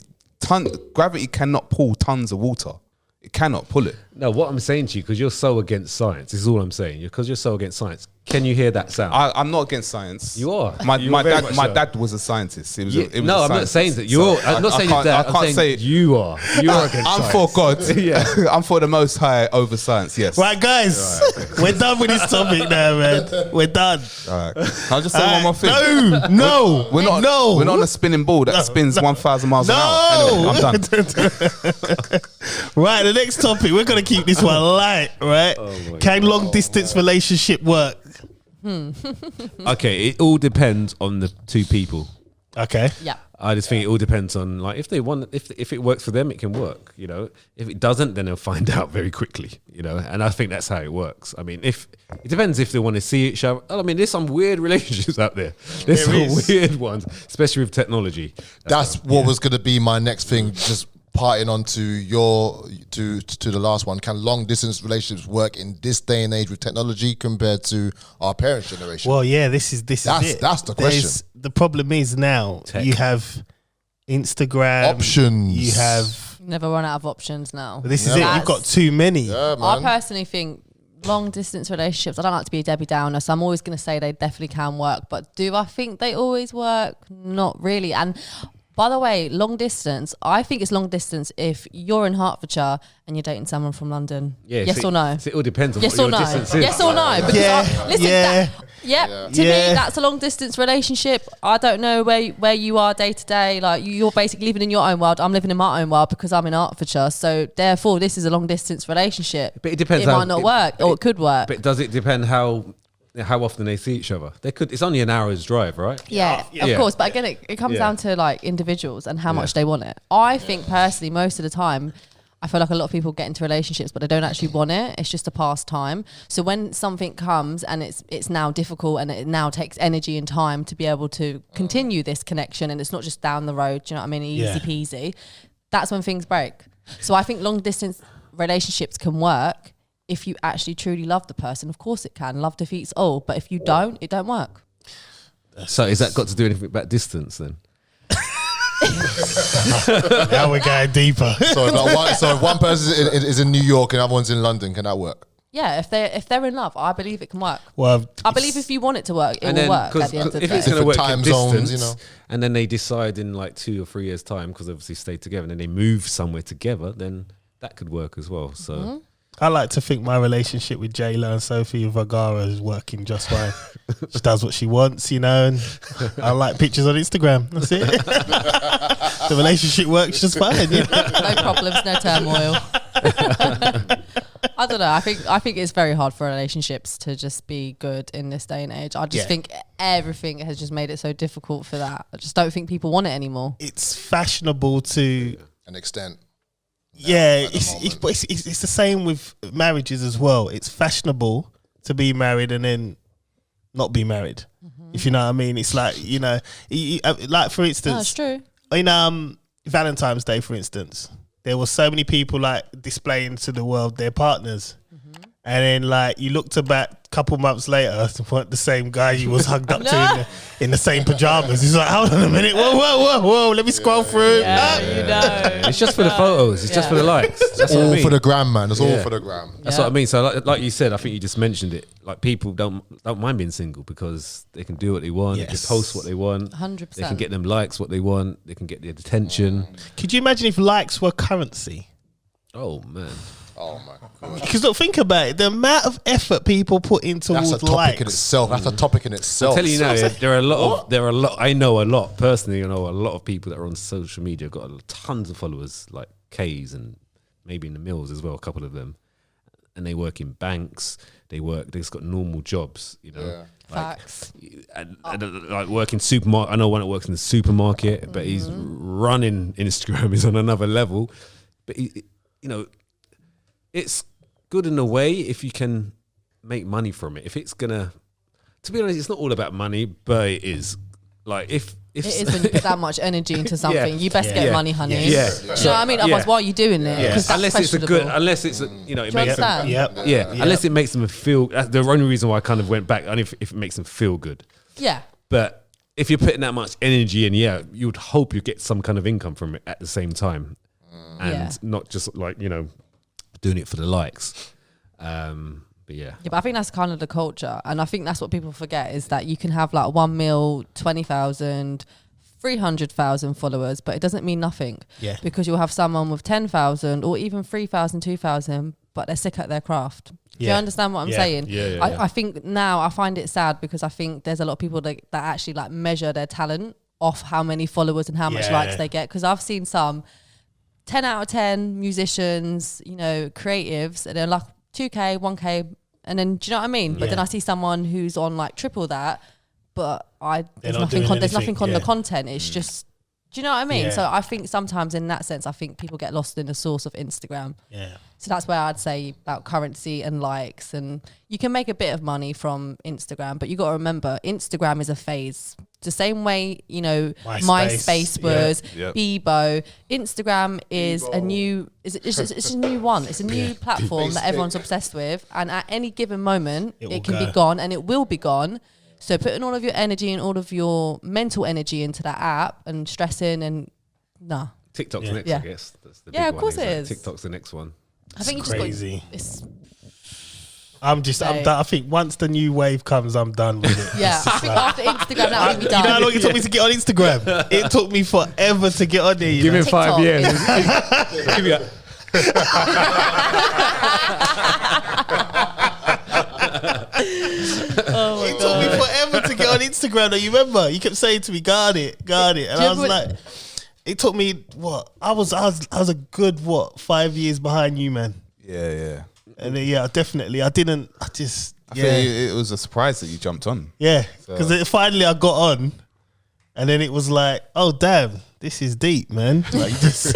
Gravity cannot pull tons of water. It cannot pull it. No, what I'm saying to you, because you're so against science, this is all I'm saying. Because you're so against science. Can you hear that sound? I'm not against science. You are. My very much so. dad was a scientist. He was Yeah, a no, I'm not scientist. saying that you're. So I'm not saying I that. can't I'm saying say you are. You are against I'm science. for God. Yeah. I'm for the Most High over science. Yes. Right, guys, we're done with this topic now, man. We're done. All right. Can I just say one more thing? No, We're not. no. We're not on a spinning ball that spins 1,000 miles an hour. Anyway, I'm done. Right, the next topic, we're going to keep this one light, right? Can long distance relationship work? Okay, it all depends on the two people. Okay. Yeah. I just think it all depends on like if they want, if it works for them, it can work. You know, if it doesn't, then they'll find out very quickly. You know, and I think that's how it works. I mean, if it depends if they want to see each other. I mean, there's some weird relationships out there. There's some weird ones, especially with technology. That's what was going to be my next thing. Just parting on to the last one. Can long distance relationships work in this day and age with technology compared to our parents' generation? Well, yeah, this is it. That's the question. The problem is now Tech. you have Instagram Options. You have Never run out of options now. this is it. You've got too many. Yeah, I man. personally think long distance relationships, I don't like to be a Debbie Downer, so I'm always going to say they definitely can work. But do I think they always work? Not really. And by the way, long distance, I think it's long distance if you're in Hertfordshire and you're dating someone from London. Yeah, yes or no? It all depends on Yes what or your no? distance is. Yes or no? Because Yeah, listen, yeah. to me, Yeah. that's a long distance relationship. I don't know where you are day to day. Like you're basically living in your own world. I'm living in my own world because I'm in Hertfordshire. So therefore, this is a long distance relationship. But it depends. It might not work, or it could work. But does it depend how often they see each other? They could. It's only an hour's drive, right? Yeah, of Yeah. course. But again, it comes Yeah. down to like individuals and how much they want it. I think personally, most of the time, I feel like a lot of people get into relationships, but they don't actually want it. It's just a pastime. So when something comes and it's now difficult and it now takes energy and time to be able to continue this connection, and it's not just down the road, do you know what I mean? Easy Yeah. peasy. That's when things break. So I think long distance relationships can work if you actually truly love the person. Of course it can. Love defeats all. But if you don't, it don't work. So is that got to do anything about distance then? Now we're going deeper. So if one person is in New York and the other one's in London, can that work? Yeah, if they're in love, I believe it can work. Well, I believe if you want it to work, it And will then, work 'cause at the end of the if day. it's going to work Different at time distance, zones, you know. and then they decide in like 2 or 3 years' time, because obviously stay together, and then they move somewhere together, then that could work as well. So I like to think my relationship with J-Lo and Sophia Vergara is working just fine. She does what she wants, you know, and I like pictures on Instagram. That's it. The relationship works just fine. You know? No problems, no turmoil. I don't know. I think it's very hard for relationships to just be good in this day and age. I just think everything has just made it so difficult for that. I just don't think people want it anymore. It's fashionable to An extent. Yeah, at the it's the same with marriages as well. It's fashionable to be married and then not be married. If you know what I mean. It's like, you know, like for No, instance, it's true. in Valentine's Day, for instance, there were so many people like displaying to the world their partners. And then like you looked back a couple months later, the same guy you was hugged up to in the same pajamas. He's like, hold on a minute, whoa, let me scroll through. You know. it's just for the photos. It's just for the likes. That's what I All mean. for the gram, man. It's all Yeah. for the gram. That's what I mean. So like you said, I think you just mentioned it. Like people don't mind being single because they can do what they want. They can Yes. post what they want. 100%. They can get them likes what they want. They can get their attention. Could you imagine if likes were currency? Oh man. Oh my god. Because look, think about it. The amount of effort people put in towards That's a topic likes. in itself. That's a topic in itself. I'm telling you now, there are a lot. I know a lot personally. I know a lot of people that are on social media, got tons of followers, like K's and maybe in the mills as well. A couple of them, and they work in banks. they work. They've got normal jobs, you know. Yeah. Facts. And like working supermarket. I know one that works in the supermarket, but he's running Instagram is on another level. But you know, it's good in a way if you can make money from it. If it's gonna, to be honest, it's not all about money, but it is. Like if it is when you put that much energy into something, you best get money, honey. Yeah. Do you know what I mean? Otherwise, why are you doing it? Yeah. Because Unless it's a good, unless it's a, you know, it makes them, understand? unless it makes them feel. That's the only reason why I kind of went back, and if it makes them feel good. Yeah. But if you're putting that much energy in, you would hope you get some kind of income from it at the same time, and not just like, you know, doing it for the likes. But yeah, but I think that's kind of the culture, and I think that's what people forget is that you can have like 1 mil, 20,000, 300,000 followers, but it doesn't mean nothing. Yeah. Because you'll have someone with 10,000 or even 3,000, 2,000, but they're sick at their craft. Do you understand what I'm saying? Yeah. I think now I find it sad because I think there's a lot of people that actually like measure their talent off how many followers and how much likes they get. Because I've seen some 10 out of 10 musicians, you know, creatives, and they're like 2K, 1K, and then do you know what I mean? But then I see someone who's on like triple that, but there's nothing on the content. It's just, do you know what I mean? Yeah. So I think sometimes in that sense, I think people get lost in the source of Instagram. Yeah. So that's where I'd say about currency and likes, and you can make a bit of money from Instagram, but you got to remember Instagram is a phase. The same way, you know, MySpace was, Bebo. Instagram is a new, it's a new one. It's a new platform that everyone's obsessed with, and at any given moment, it can be gone, and it will be gone. So putting all of your energy and all of your mental energy into that app and stressing and TikTok's next, I guess. That's the big of course one, it is. TikTok's the next one. I think it's crazy. I'm done. I think once the new wave comes, I'm done with it. Yeah, I think after Instagram, that will be done. You know how long it took me to get on Instagram? It took me forever to get on there. Give it 5 years. Give me Oh my God. It took me forever to get on Instagram. Though, you remember? You kept saying to me, guard it. And I was like, it took me, what? I was a good, 5 years behind you, man. Yeah. And then, definitely. I think it was a surprise that you jumped on. Yeah, because finally I got on, and then it was like, oh damn, this is deep, man. Like, you just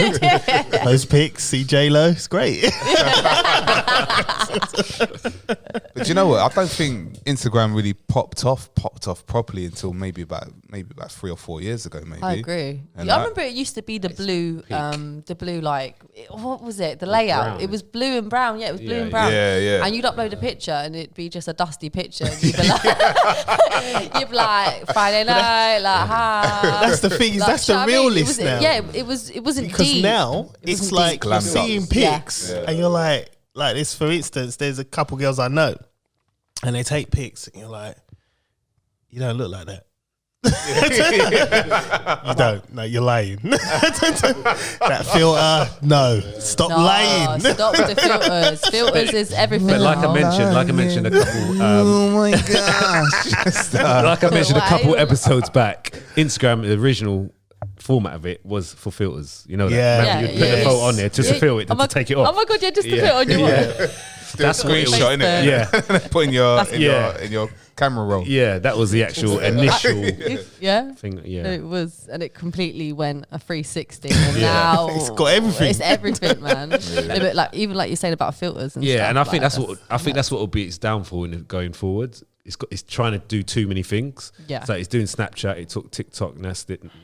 those pics, see J-Lo, it's great. But you know what? I don't think Instagram really popped off properly until maybe about 3 or 4 years ago. Maybe I agree. And I remember it used to be the blue, what was it? The layout. Brown. It was blue and brown. Yeah, it was blue and brown. Yeah. And you'd upload a picture, and it'd be just a dusty picture. And you'd be like, Friday night, like hi. That's the thing. Like, that's the real list now. Yeah, it wasn't because deep. now it's like you're seeing pics, and you're like this. For instance, there's a couple girls I know, and they take pics, and you're like, you don't look like that. You don't. No, you're lying. That filter. No, stop lying. Stop with the filters. Filters is everything. But like I mentioned a couple. Oh my gosh! Like I mentioned a couple episodes back, Instagram, the original format of it was for filters. You know that? Yeah. Remember, you'd put the photo on there just to filter it, to take it off. Oh my God, just to put it on your That's screenshot, innit? Yeah. Put in your camera roll. Yeah, that was the actual initial thing. Yeah. It was, and it completely went a 360. And now it's got everything. It's everything, man. But like even like you're saying about filters and stuff. And I think that's what will be its downfall in going forward. It's trying to do too many things. Yeah. So it's doing Snapchat, it took TikTok,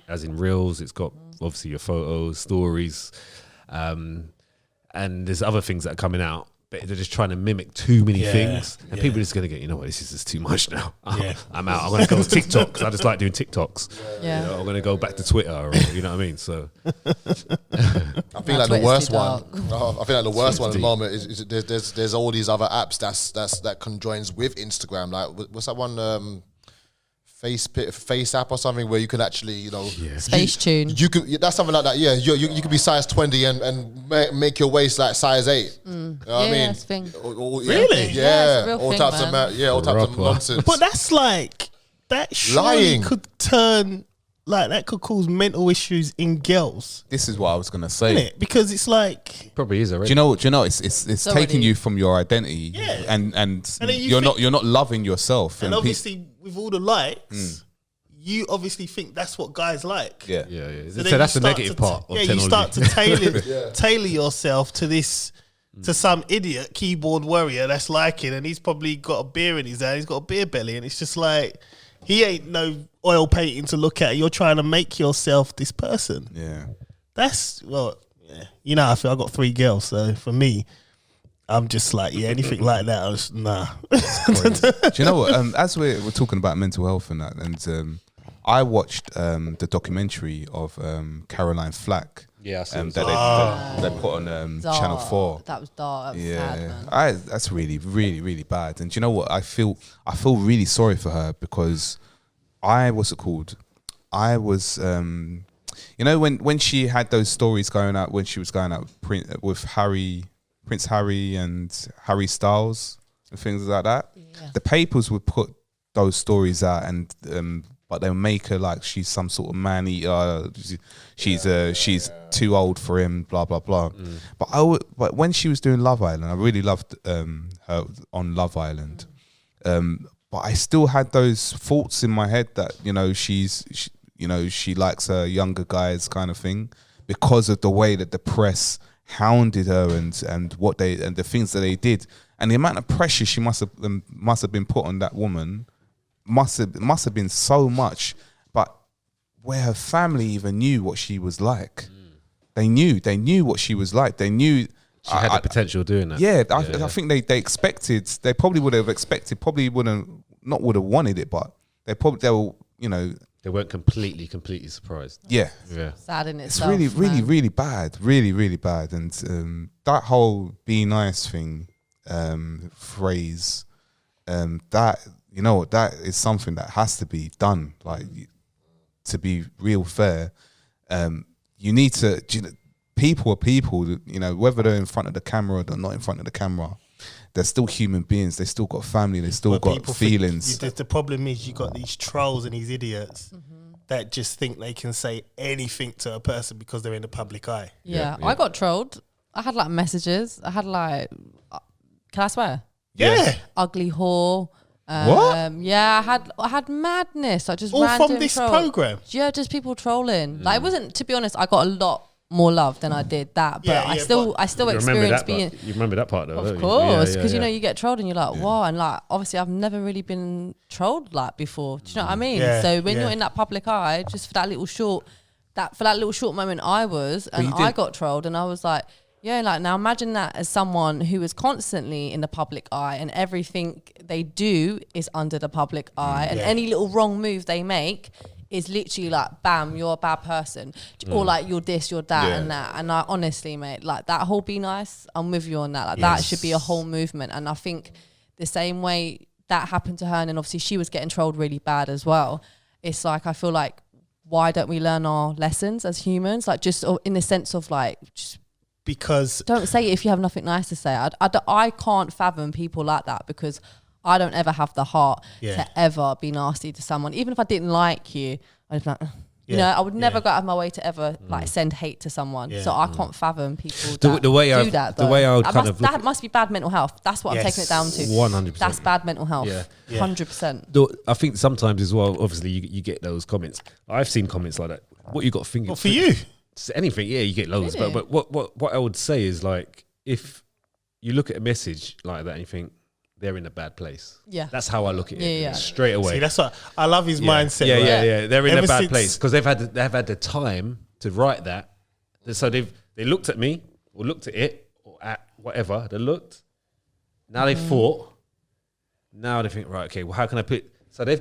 as in Reels, it's got obviously your photos, stories, and there's other things that are coming out. But they're just trying to mimic too many things, and people are just gonna get, you know what, this is just too much now. I'm out. I'm gonna go to TikTok because I just like doing TikToks. Yeah, you know, I'm gonna go back to Twitter, or, you know what I mean. So I think like the worst one. I think like the worst one at the moment is there's all these other apps that conjoins with Instagram. Like what's that one? Face app or something where you can actually, you know, Space Tune. You could that's something like that. Yeah, you could be size 20 and make your waist like size 8. You know what I mean? Really? Yeah. All types of nonsense. But that's like that surely could turn like that could cause mental issues in girls, This is what I was gonna say. isn't it? Because it's like, Probably is already. Do you know? It's already- taking you from your identity, Yeah. and then you you're think- not loving yourself, and pe- obviously with all the likes, you obviously think that's what guys like. yeah. yeah. So, then that's you the start negative to part of you technology. start to tailor yourself to this. To some idiot keyboard warrior that's liking, and he's probably got a beer in his hand. He's got a beer belly, and it's just like he ain't no oil painting to look at. You're trying to make yourself this person. Yeah. That's yeah. You know, I feel I got 3 girls, so for me, I'm just like, yeah, anything like that, I was nah. Do you know what? As we're talking about mental health and that, and I watched the documentary of Caroline Flack. Yeah, I saw it. that they put on Dark. Channel 4. That was dark. That was sad, Yeah, man. that's really, really, really bad. And do you know what? I feel really sorry for her because I was you know, when she had those stories going out when she was going out with Prince Harry and Harry Styles and things like that. Yeah. The papers would put those stories out, and but they'll make her like she's some sort of man eater. She's too old for him. Blah blah blah. But when she was doing Love Island, I really loved her on Love Island. But I still had those thoughts in my head that she likes her younger guys kind of thing because of the way that the press hounded her and what they and the things that they did and the amount of pressure she must have been put on that woman must have been so much. But where her family even knew what she was like, they knew what she was like. They knew She had the potential of doing that. Yeah, I think they expected. They probably would have expected. Probably would have wanted it, but they were, They weren't completely surprised. yeah. Yeah. Sad in It's itself. really bad, really bad, and that whole "be nice" thing phrase, that that is something that has to be done. Like, to be real fair, you need to. People are people. Whether they're in front of the camera or they're not in front of the camera, they're still human beings. They still got family. They still got feelings. The problem is you got these trolls and these idiots that just think they can say anything to a person because they're in the public eye. Yeah, I got trolled. I had like messages. I had like, can I swear? Yeah. Ugly whore. What? Yeah, I had madness. Like just All random from this troll. program? Yeah, just people trolling. Like it wasn't. To be honest, I got a lot more love than I did that. But Yeah, I yeah, still You remember experienced that being. part? You remember that part though? don't Of you? course, Yeah, because yeah. you get trolled and you're like, wow, and like obviously I've never really been trolled like before. Do you know what I mean? Yeah, So when yeah. you're in that public eye, just for that little short moment I was, and you I didn't- got trolled, and I was like, yeah, like now imagine that as someone who is constantly in the public eye, and everything they do is under the public eye, and Yeah. any little wrong move they make is literally like, bam, you're a bad person, or like you're this, you're that, and that. And I honestly, mate, like that whole "be nice," I'm with you on that. Like that should be a whole movement. And I think the same way that happened to her, and then obviously she was getting trolled really bad as well. It's like I feel like, why don't we learn our lessons as humans? Like just in the sense of like, just Because don't say it if you have nothing nice to say. I can't fathom people like that because I don't ever have the heart to ever be nasty to someone. Even if I didn't like you, I'd be like, I would never go out of my way to ever like send hate to someone. So I can't fathom people that The way do that. the way I would that kind must, of look that must be bad mental health. That's what I'm taking it down to. 100%. That's bad mental health. Yeah. 100%. I think sometimes as well, obviously you get those comments. I've seen comments like that. What you got to think? well, for you, Anything, yeah, you get loads. Really? But what I would say is like, if you look at a message like that and you think they're in a bad place, that's how I look at it. Yeah. Straight away. see, that's what I love his mindset. Yeah, right? yeah. They're in Ever a bad since- place because they've had the time to write that. So they looked at me or looked at it or at whatever they looked. Now they thought. Now they think, right, okay, well, how can I put? So they're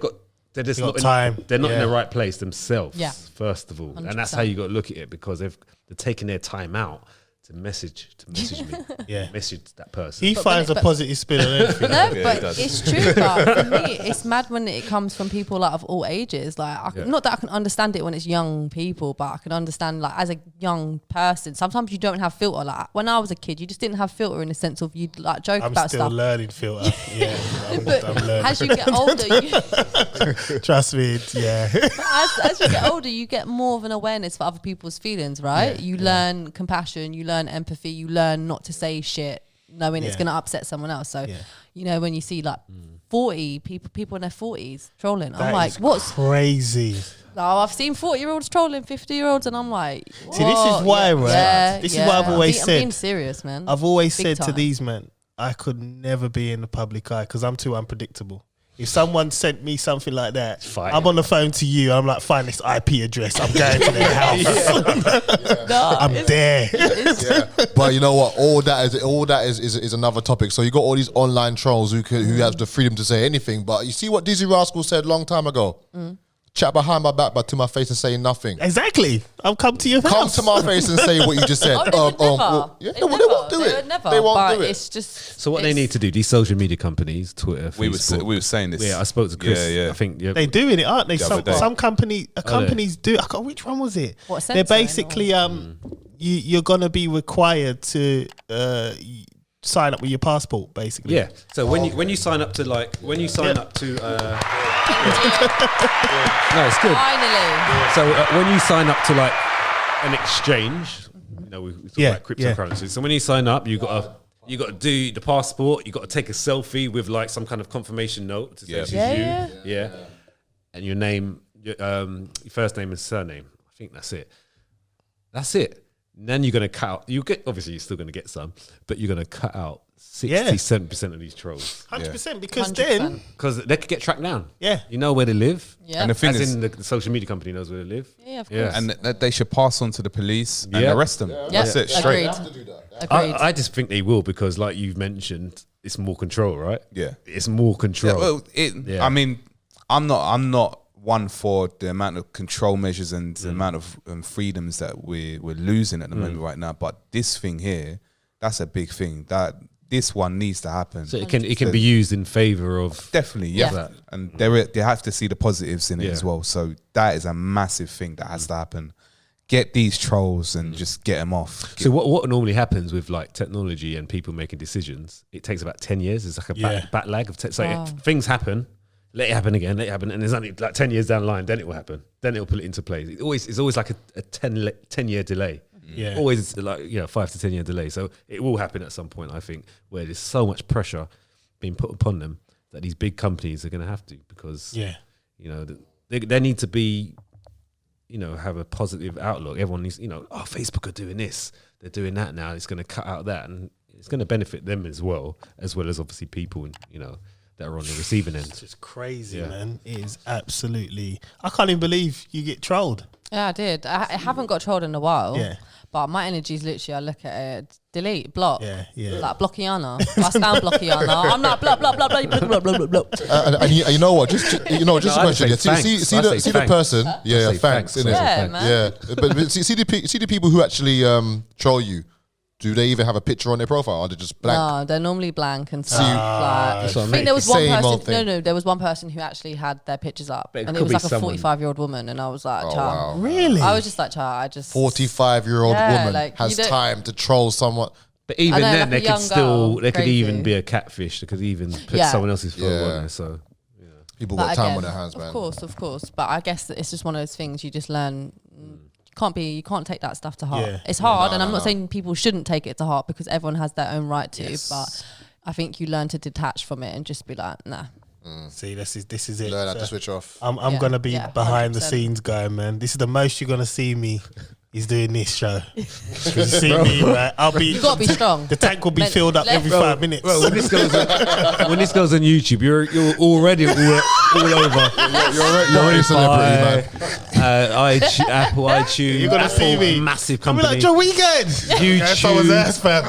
just got not time. They're not in Yeah. the right place themselves. Yeah. First of all, and that's 100%. how you got to look at it because they're taking their time out to message me, Yeah. message that person. He finds a positive spin on everything. No, he but does. it's true. But for me, it's mad when it comes from people like of all ages. Like, not that I can understand it when it's young people, but I can understand like as a young person. Sometimes you don't have filter. Like when I was a kid, you just didn't have filter in the sense of you'd like joke I'm about still stuff. learning filter. Yeah, I'm learning. As you get older, Trust me, as you get older, you get more of an awareness for other people's feelings, right? You learn compassion, you learn empathy, you learn not to say shit knowing it's going to upset someone else. So, you know, when you see like 40 people in their 40s trolling, I'm like, what's crazy? Oh, I've seen 40-year-olds trolling 50-year-olds, and I'm like, See, this is why, right? Yeah, This is what I've always I'm said. being serious, man. I've always Big said to time. these men, I could never be in the public eye because I'm too unpredictable. If someone sent me something like that, Fight. I'm on the phone to you. I'm like, find this IP address. I'm going to their house. I'm there. But you know what? All that is another topic. So you got all these online trolls who have the freedom to say anything. But you see what Dizzy Rascal said a long time ago? Chat behind my back, but to my face and say nothing. Exactly. I'll come to your Come house. to my face and say what you just said. Oh, they would never. Yeah, They no, would they won't do never. it. They would never. They won't But do it. it's just. So what they need to do, these social media companies, Twitter, We Facebook. were saying this. Yeah, I spoke to Chris. Yeah. I think They doing it, aren't they? The other day. Some companies do. I can't, which one was it? What, They're censoring basically you're gonna be required to sign up with your passport, basically. Yeah. So when you sign up to no, it's good. Finally. So when you sign up to like an exchange, you know, we talk about cryptocurrency. So when you sign up, you got to do the passport. You got to take a selfie with like some kind of confirmation note to say this is you. Yeah. And your name, your first name and surname. I think that's it. That's it. And then you're going to cut out. Obviously you're still going to get some, but you're going to cut out 67% of these trolls. 100%, because 100%. then Because they could get tracked down. Yeah. You know where they live. Yeah. And the thing As is, in the social media company knows where they live. Yeah, of course. and that they should pass on to the police and Yeah. arrest them. Yeah, That's it, straight. agreed. Agreed. I just think they will because, like you've mentioned, it's more control, right? Yeah. It's more control. Yeah, I mean, I'm not one for the amount of control measures and the amount of freedoms that we're losing at the moment right now. But this thing here, that's a big thing. That this one needs to happen. So it can be used in favor of Definitely, Yeah. And they have to see the positives in it as well. So that is a massive thing that has to happen. Get these trolls and just get them off. So what normally happens with like technology and people making decisions? It takes about 10 years. It's like a back lag of so if things happen. Let it happen again. Let it happen, and there's only like 10 years down the line. Then it will happen. Then it will put it into place. It's always like a 10-year delay. Yeah. Always like 5 to 10 year delay. So it will happen at some point. I think where there's so much pressure being put upon them that these big companies are going to have to because they need to be have a positive outlook. Everyone needs Facebook are doing this. They're doing that now. It's going to cut out that, and it's going to benefit them as well as obviously people that are on the receiving end. it's just crazy, man. It is absolutely. I can't even believe you get trolled. Yeah, I did. I haven't got trolled in a while. Yeah. But my energy is literally, I look at it, delete, block. Yeah. Like Blockiana. I stand Blockiana. I'm not blah, blah, blah, blah, blah, blah, blah, blah. And you know what? Just a question. say See thanks. the person. Yeah, say thanks. thanks. Innit? Yeah, man. Yeah, but see the people who actually troll you. Do they even have a picture on their profile, or are they just blank? No, they're normally blank and stuff. That's what I I mean. think there was one Same old person. thing. No, there was one person who actually had their pictures up, But it and could it was be like a someone- 45-year-old woman, and I was like, Oh, child. wow. Really? I was just like, child, I just 45-year-old Yeah, woman like, has you don't- time to troll someone. But even I know, then, like a they young could still girl, they could crazy. even be a catfish. They could even put Yeah. someone else's photo Yeah. on there. So People But got time again, on their hands, man. Of course. But I guess that it's just one of those things you just learn. You can't take that stuff to heart. Yeah. It's hard, and I'm not saying people shouldn't take it to heart because everyone has their own right to. But I think you learn to detach from it and just be like, nah. See, this is it. Learn how So to switch off. I'm Yeah, gonna be yeah, behind the 100%. scenes guy, man. This is the most you're gonna see me. Is doing this show. 'Cause you see me, right? I'll be. You gotta be strong. The tank will be Let- filled up let- every Bro, 5 minutes. Bro, when this goes on YouTube, you're already all over. You're already a celebrity, man. Apple, iTunes, You're gonna Apple, see me. massive I'll be company. like, Joe, what you going? That's someone's ass, fam.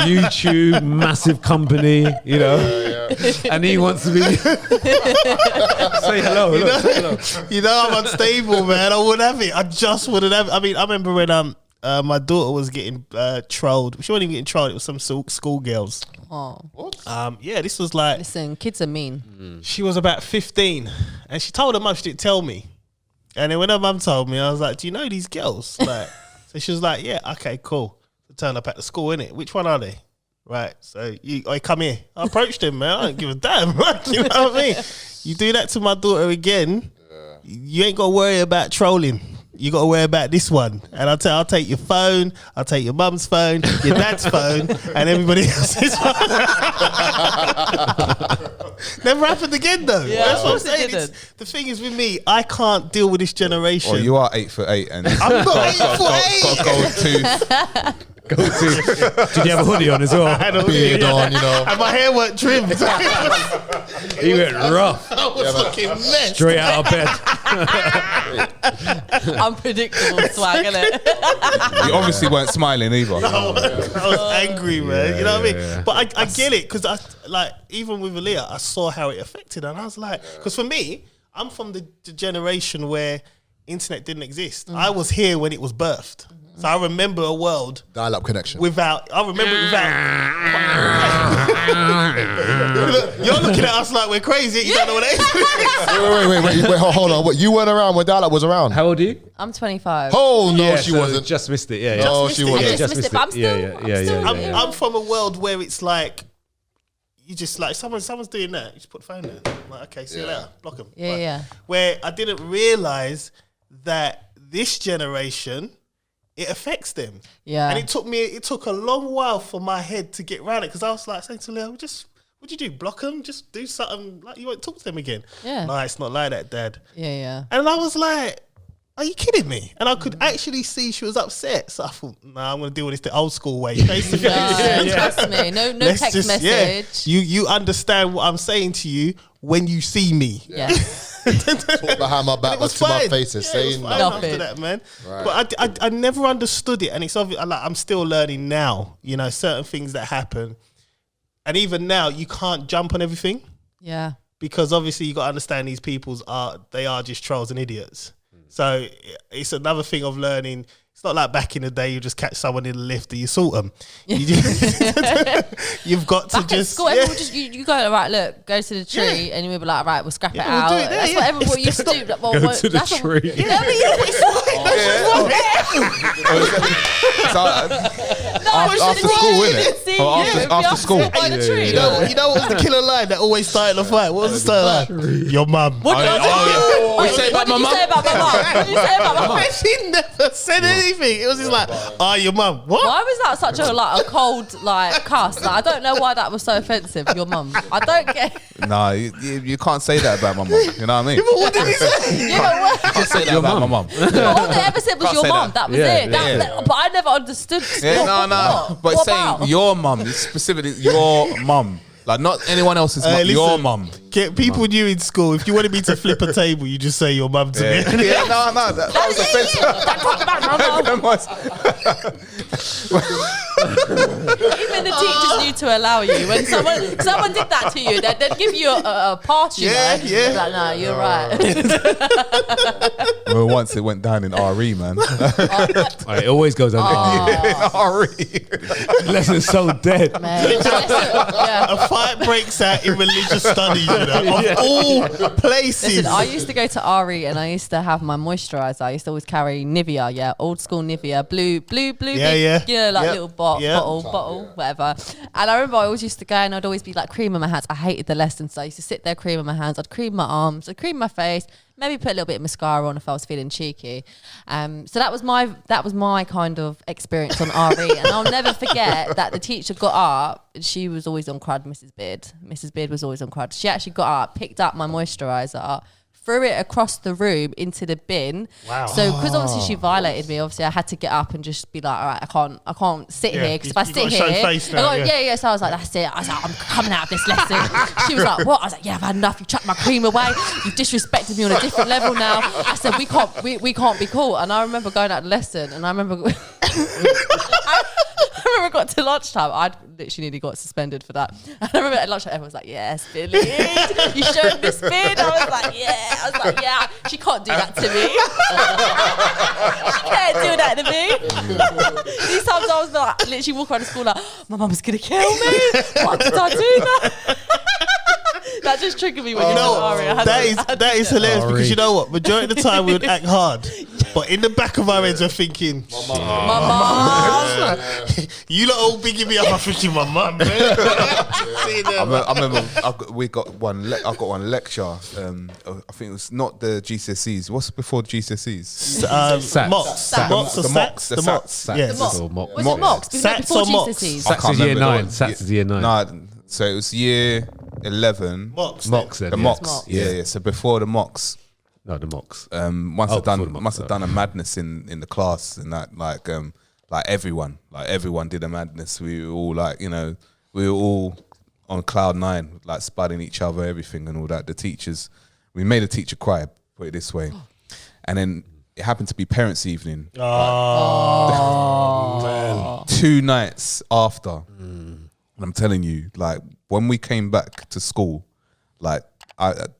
YouTube, massive company, and he wants to be. Say hello, look, say hello. You know I'm unstable, man. I wouldn't have it. I just wouldn't have it. I mean, I remember when my daughter was getting trolled. She wasn't even getting trolled. It was some schoolgirls. Oh. Yeah, this was like... Listen, kids are mean. She was about 15 and she told her mum, she didn't tell me. And then when her mum told me, I was like, do you know these girls? Like, so she was like, yeah, okay, cool. So turn up at the school, innit? Which one are they? Right, so I come here. I approached him, man. I don't give a damn. You know what I mean? You do that to my daughter again, you ain't got to worry about trolling. You got to worry about this one. And I'll take your phone, I'll take your mum's phone, your dad's phone, and everybody else's phone. Never happened again, though. Yeah, that's what I'm saying. The thing is with me, I can't deal with this generation. Well, you are 8'8", and I'm not 8'8". got gold tooth. Did you have a hoodie on as well? I had a Beard on, you know. And my hair weren't trimmed. He went rough. I was fucking messed. Straight out of bed. Unpredictable swag, innit? You obviously weren't smiling either. I was angry, man. You know what I mean? yeah. But I get it because even with Aaliyah, I saw how it affected her, and I was like, because for me, I'm from the generation where internet didn't exist. I was here when it was birthed. So I remember a world Dial-up connection. You're looking at us like we're crazy. You don't know what it is. Wait, hold on. What, you weren't around when Dial-up was around? How old are you? I'm 25. Oh, no, Yeah, she so wasn't. Just missed it. Yeah, yeah. No, she I wasn't. just missed it, but I'm still, Yeah. I'm from a world where it's like, you just like, someone's doing that, you just put the phone there. Like, okay, see you later. Block them. Yeah, yeah. Where I didn't realise that this generation, it affects them. Yeah. And it took a long while for my head to get around it, because I was like saying to Leo, what'd you do? Block them? Just do something, like you won't talk to them again. Yeah. No, it's not like that, Dad. Yeah, yeah. And I was like, are you kidding me? And I could actually see she was upset. So I thought, I'm going to deal with this the old school way, face to face. Trust me. No Let's text message. You understand what I'm saying to you when you see me. Yeah. Talk behind my back, It but was to my fine. face is Yeah, it was saying fine that. after Nothing. that, man. Right. But I never understood it, and it's obvious. Like, I'm still learning now. You know, certain things that happen, and even now, you can't jump on everything, Yeah. because obviously you got to understand these they are just trolls and idiots. So it's another thing of learning. It's not like back in the day you just catch someone in the lift and you sort them. You've got to Back at just school, everyone just you go, right, look, go to the tree, and we'll be like, right, we'll scrap it we'll out. do it there, That's what everyone used to do. Like, well, Go well, to the that's what- tree. After school, innit? See, Or yeah, after school. By the tree. You know what was the killer line that always started the fight? What was the start line? Your mum. What did What you say about my you mum? say about my mum? What did you say about my mum? She never said anything. It was just like, your mum. What? Why was that such a cold cuss? Like, I don't know why that was so offensive. Your mum. I don't get. Nah, you can't say that about my mum. You know what I mean? What did he say? Yeah, but what? You can't say that about my mum. All they ever said was Can't your say mum. that. That was Yeah, it. But I never understood. Yeah, no. But What saying about? your mum, specifically your mum, like not anyone else's mum. Your listen. mum. People knew in school, if you wanted me to flip a table, you just say your mum to me. Yeah, no, that was offensive. Don't talk about my mum. Even the teachers knew to allow you. When someone did that to you, they'd give you a pass. You Yeah, know? yeah. Like, no, you're right. Well, once it went down in RE, man. It always goes on. RE. Lesson's so dead. Man. Yeah. A fight breaks out in religious studies, you know, of all places. Listen, I used to go to RE and I used to have my moisturiser. I used to always carry Nivea, old school Nivea, blue, Yeah, big, yeah. you know, like Yep. little Yep. bottle, whatever. And I remember I always used to go and I'd always be like cream on my hands. I hated the lesson, so I used to sit there, cream on my hands. I'd cream my arms, I'd cream my face, maybe put a little bit of mascara on if I was feeling cheeky. So that was my kind of experience on RE, and I'll never forget that the teacher got up. She was always on crud, Mrs. Beard. Mrs. Beard was always on crud. She actually got up, picked up my moisturiser, threw it across the room into the bin. Wow. So because obviously she violated me, obviously I had to get up and just be like, all right, I can't sit Yeah, here, because if you I sit gotta show here, face now, yeah. So I was like, that's it. I was like, I'm coming out of this lesson. She was like, what? I was like, yeah, I've had enough. You chucked my cream away. You've disrespected me on a different level now. I said, we can't be cool. And I remember going out the lesson, and I remember I remember I got to lunchtime. I'd literally nearly got suspended for that. And I remember at lunchtime, everyone was like, yes, Billy, you showed this spin. I was like, yeah. She can't do that to me. She can't do that to me. These times I was like, literally walk around the school like, my mum's going to kill me. Why did I do that? That just triggered me when you know Ari. That is hilarious because you know what? Majority of the time we would act hard, but in the back of our heads we're thinking, my mum. You lot all bigging me up. I'm thinking my mum, man. I remember I got one lecture. I think it was not the GCSEs. What's before the GCSEs? Mocks. The Mocks. Yes. Was it mocks? Sats or mocks? Sats is year 9. Sats is year 9. No, so it was year 11. Mocks. Then, The mocks. Yeah. So before the mocks. No, the mocks. Must have done a madness in the class and that like everyone did a madness. We were all we were all on cloud 9, like spudding each other, everything and all that. The teachers, we made a teacher cry, put it this way, and then it happened to be parents' evening. Man. 2 nights after, and I'm telling you, like when we came back to school, like.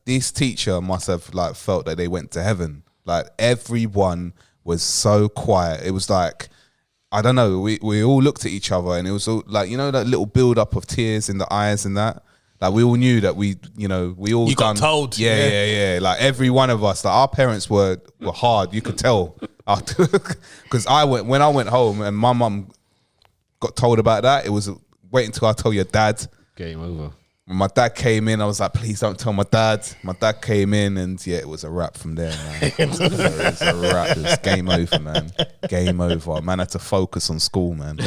This teacher must have like felt that they went to heaven. Like everyone was so quiet. It was like, I don't know. We all looked at each other, and it was all like, that little build up of tears in the eyes and that. Like we all knew that we all got told. Yeah. Like every one of us, like our parents were hard. You could tell, because when I went home and my mum got told about that. It was wait until I tell your dad. Game over. When my dad came in, I was like, please don't tell my dad. My dad came in and it was a wrap from there, man. It was a wrap. It was game over, man. Game over. Man had to focus on school, man.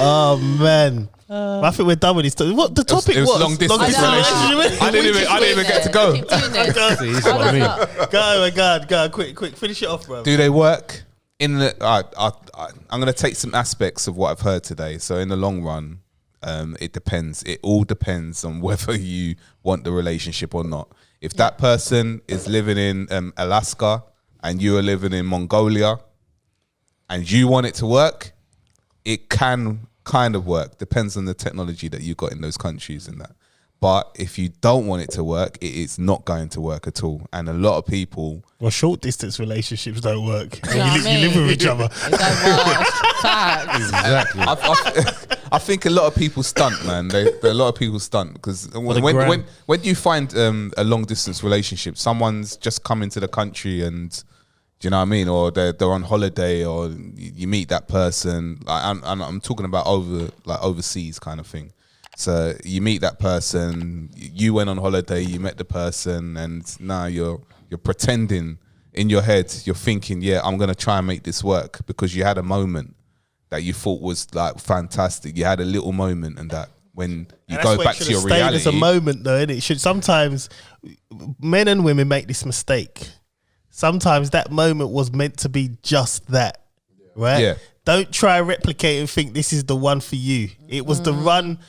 Oh, man. I think we're done with this. What the topic was? Long distance relationship. I didn't even get to go. Go, my God. Go, quick. Finish it off, bro. Do they work? I'm going to take some aspects of what I've heard today. So in the long run, it depends. It all depends on whether you want the relationship or not. If that person is living in Alaska and you are living in Mongolia and you want it to work, it can kind of work. Depends on the technology that you got in those countries and that. But if you don't want it to work, it is not going to work at all. And a lot of people... Well, short distance relationships don't work. You live with each other. It don't work. Facts. Exactly. I think a lot of people stunt, man. A lot of people stunt because when you find a long distance relationship, someone's just come into the country and... Do you know what I mean? Or they're on holiday, or you meet that person. I'm talking about overseas kind of thing. So you meet that person, you went on holiday, you met the person, and now you're pretending in your head, you're thinking, yeah, I'm gonna try and make this work because you had a moment that you thought was like fantastic. You had a little moment, and that when you go back to your reality, it's a moment though, and it should sometimes men and women make this mistake. Sometimes that moment was meant to be just that, right? Yeah. Don't try and replicate and think this is the one for you. It was the run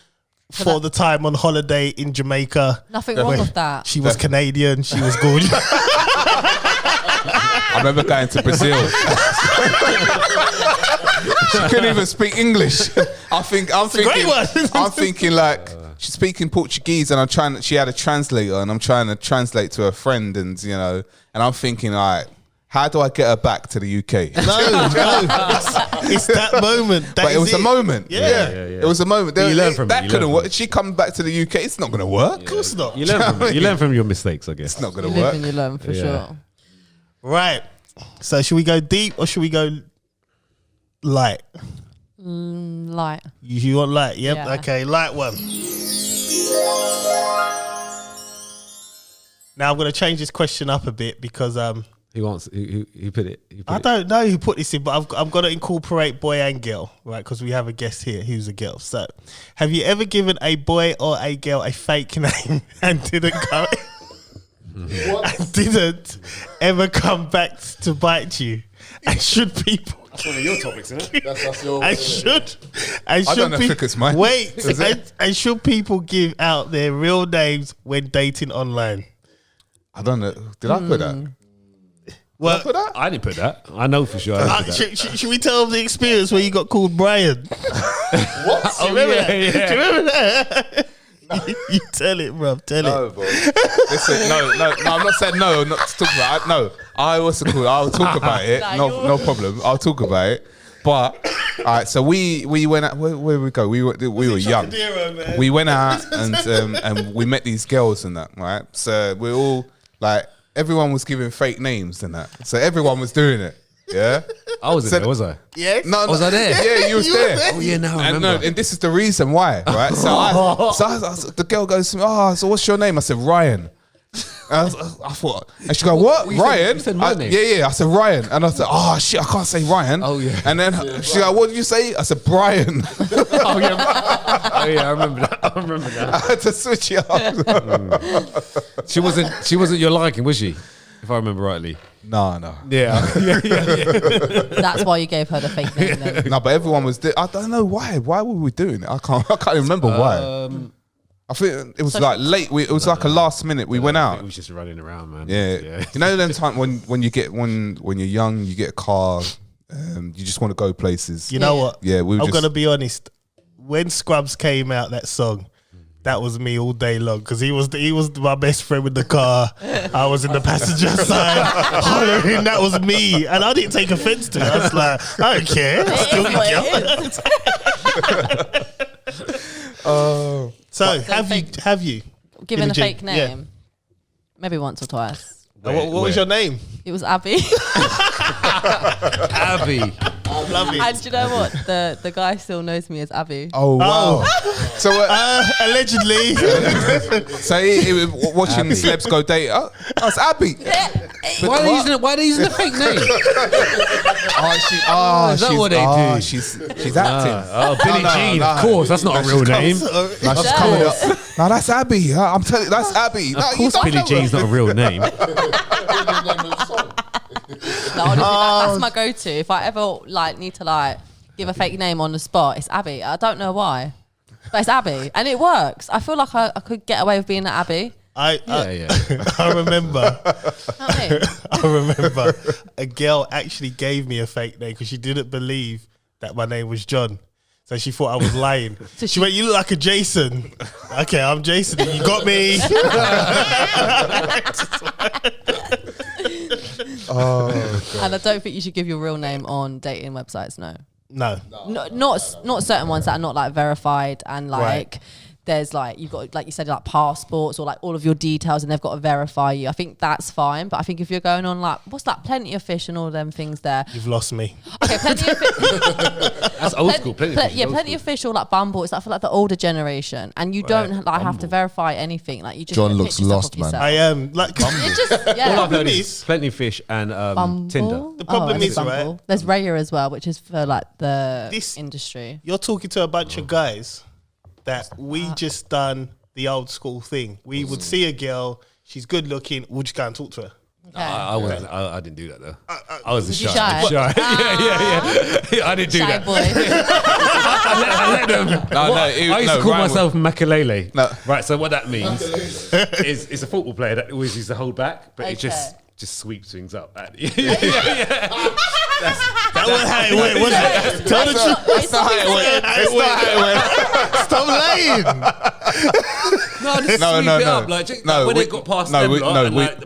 for the time on holiday in Jamaica. Nothing wrong with that. She was Canadian. She was good. I remember going to Brazil. She couldn't even speak English. I'm thinking like she's speaking Portuguese, and she had a translator, and I'm trying to translate to her friend, and and I'm thinking, all right, how do I get her back to the UK? No, it's that moment. But it was a moment. Yeah. It was a moment. You learn from that it. couldn't work. She come back to the UK. It's not going to work. Of course not. You learn from your mistakes, I guess. It's not going You to work. live and you learn for sure. Right. So should we go deep or should we go light? Light. You want light? Yep. Yeah. Okay, light one. Now I'm going to change this question up a bit because Who put it? I don't know who put this in, but I'm going to incorporate boy and girl, right? Because we have a guest here who's a girl. So, have you ever given a boy or a girl a fake name and didn't ever come back to bite you? And should people? That's one of your topics, isn't it? That's your. I should I don't know if it's mine. Wait, and should people give out their real names when dating online? I don't know. Did I put that? Well, Did I put that? I didn't put that. I know for sure. I didn't put that. should we tell them the experience where you got called Brian? What? Do you remember that? yeah. Do you remember that? you tell it, bro. Tell No, it. bro. Listen, no. I'm not saying no. Not to talk about it. No, I'll talk about it. No problem. I'll talk about it. But all right, so we went out. Where we go? We were young. Trocadero, man. We went out and we met these girls and that. Right. So we're all like, everyone was giving fake names and that. So everyone was doing it. Yeah. I was there, was I? Yes. No, Was I there? Yeah, you was there. Oh yeah, now I And, remember. and this is the reason why, right? So the girl goes to me, so what's your name? I said, Ryan. And I thought, and she go, what? Ryan? you said my name. Yeah, I said Ryan. And I said, oh shit, I can't say Ryan. Oh, yeah. And then she go, what did you say? I said, Brian. Oh yeah, I remember that. I remember I that. had to switch it up. She wasn't your liking, was she? If I remember rightly. No. Yeah. That's why you gave her the fake name then. No, but everyone was, I don't know why. Why were we doing it? I can't remember why. I think it was like late. It was like a last minute. We went out. We was just running around, man. Yeah. You know, them time when you're young, you get a car, you just want to go places. You know what? Yeah, we were I'm just, gonna be honest. When Scrubs came out, that song, that was me all day long because he was my best friend with the car. I was in the passenger side hollering. That was me, and I didn't take offense to it. I was like, I don't care. Still Oh, So have you Given a Billie-Jean? fake name. Maybe once or twice. What was your name? It was Abby. Abby. I love it. And do you know what? The guy still knows me as Abby. oh wow. So Allegedly. so he was watching Celebs Go Dating. Oh, that's Abby. Why are they using the fake name? Is that what they do? She's acting. Billie-Jean, no. of course. That's not a real name. No, she's coming up. No, that's Abby. I'm telling you, that's Abby. Of course, Billie-Jean's not a real name. No, honestly, that's my go-to. If I ever need to give a fake name on the spot, it's Abby. I don't know why, but it's Abby, and it works. I feel like I could get away with being an Abby. I remember. Not me. I remember a girl actually gave me a fake name because she didn't believe that my name was John. So she thought I was lying. So she went, "You look like a Jason." Okay, I'm Jason. You got me. And I don't think you should give your real name on dating websites. No, not certain ones that are not verified and Right. There's you've got you said passports or all of your details and they've got to verify you. I think that's fine, but I think if you're going on what's that, Plenty of Fish and all them things there. You've lost me. Okay, Plenty of Fish. That's old school. Plenty of Fish or Bumble. It's for the older generation, and you don't have to verify anything. You just John get a looks picture stuff lost, of man. yourself. I am It just All I've Problem known is- is Plenty of Fish and Bumble. Tinder. The problem there's is, Bumble. right? There's Raya as well, which is for the This- industry. You're talking to a bunch of guys that we just done the old school thing. We would see a girl, she's good looking, we'll just go and talk to her. Okay. I didn't do that though. I was you shy. shy? Yeah. I didn't do Shy that. boy. I let them. I used to call Ryan myself Makalele. No. Right, so what that means is it's a football player that always used to hold back, but it just sweeps things up. That was how it went, wasn't it? Tell the truth. That's not how it went. That's not how it went. Stop lying. No, when they got past them,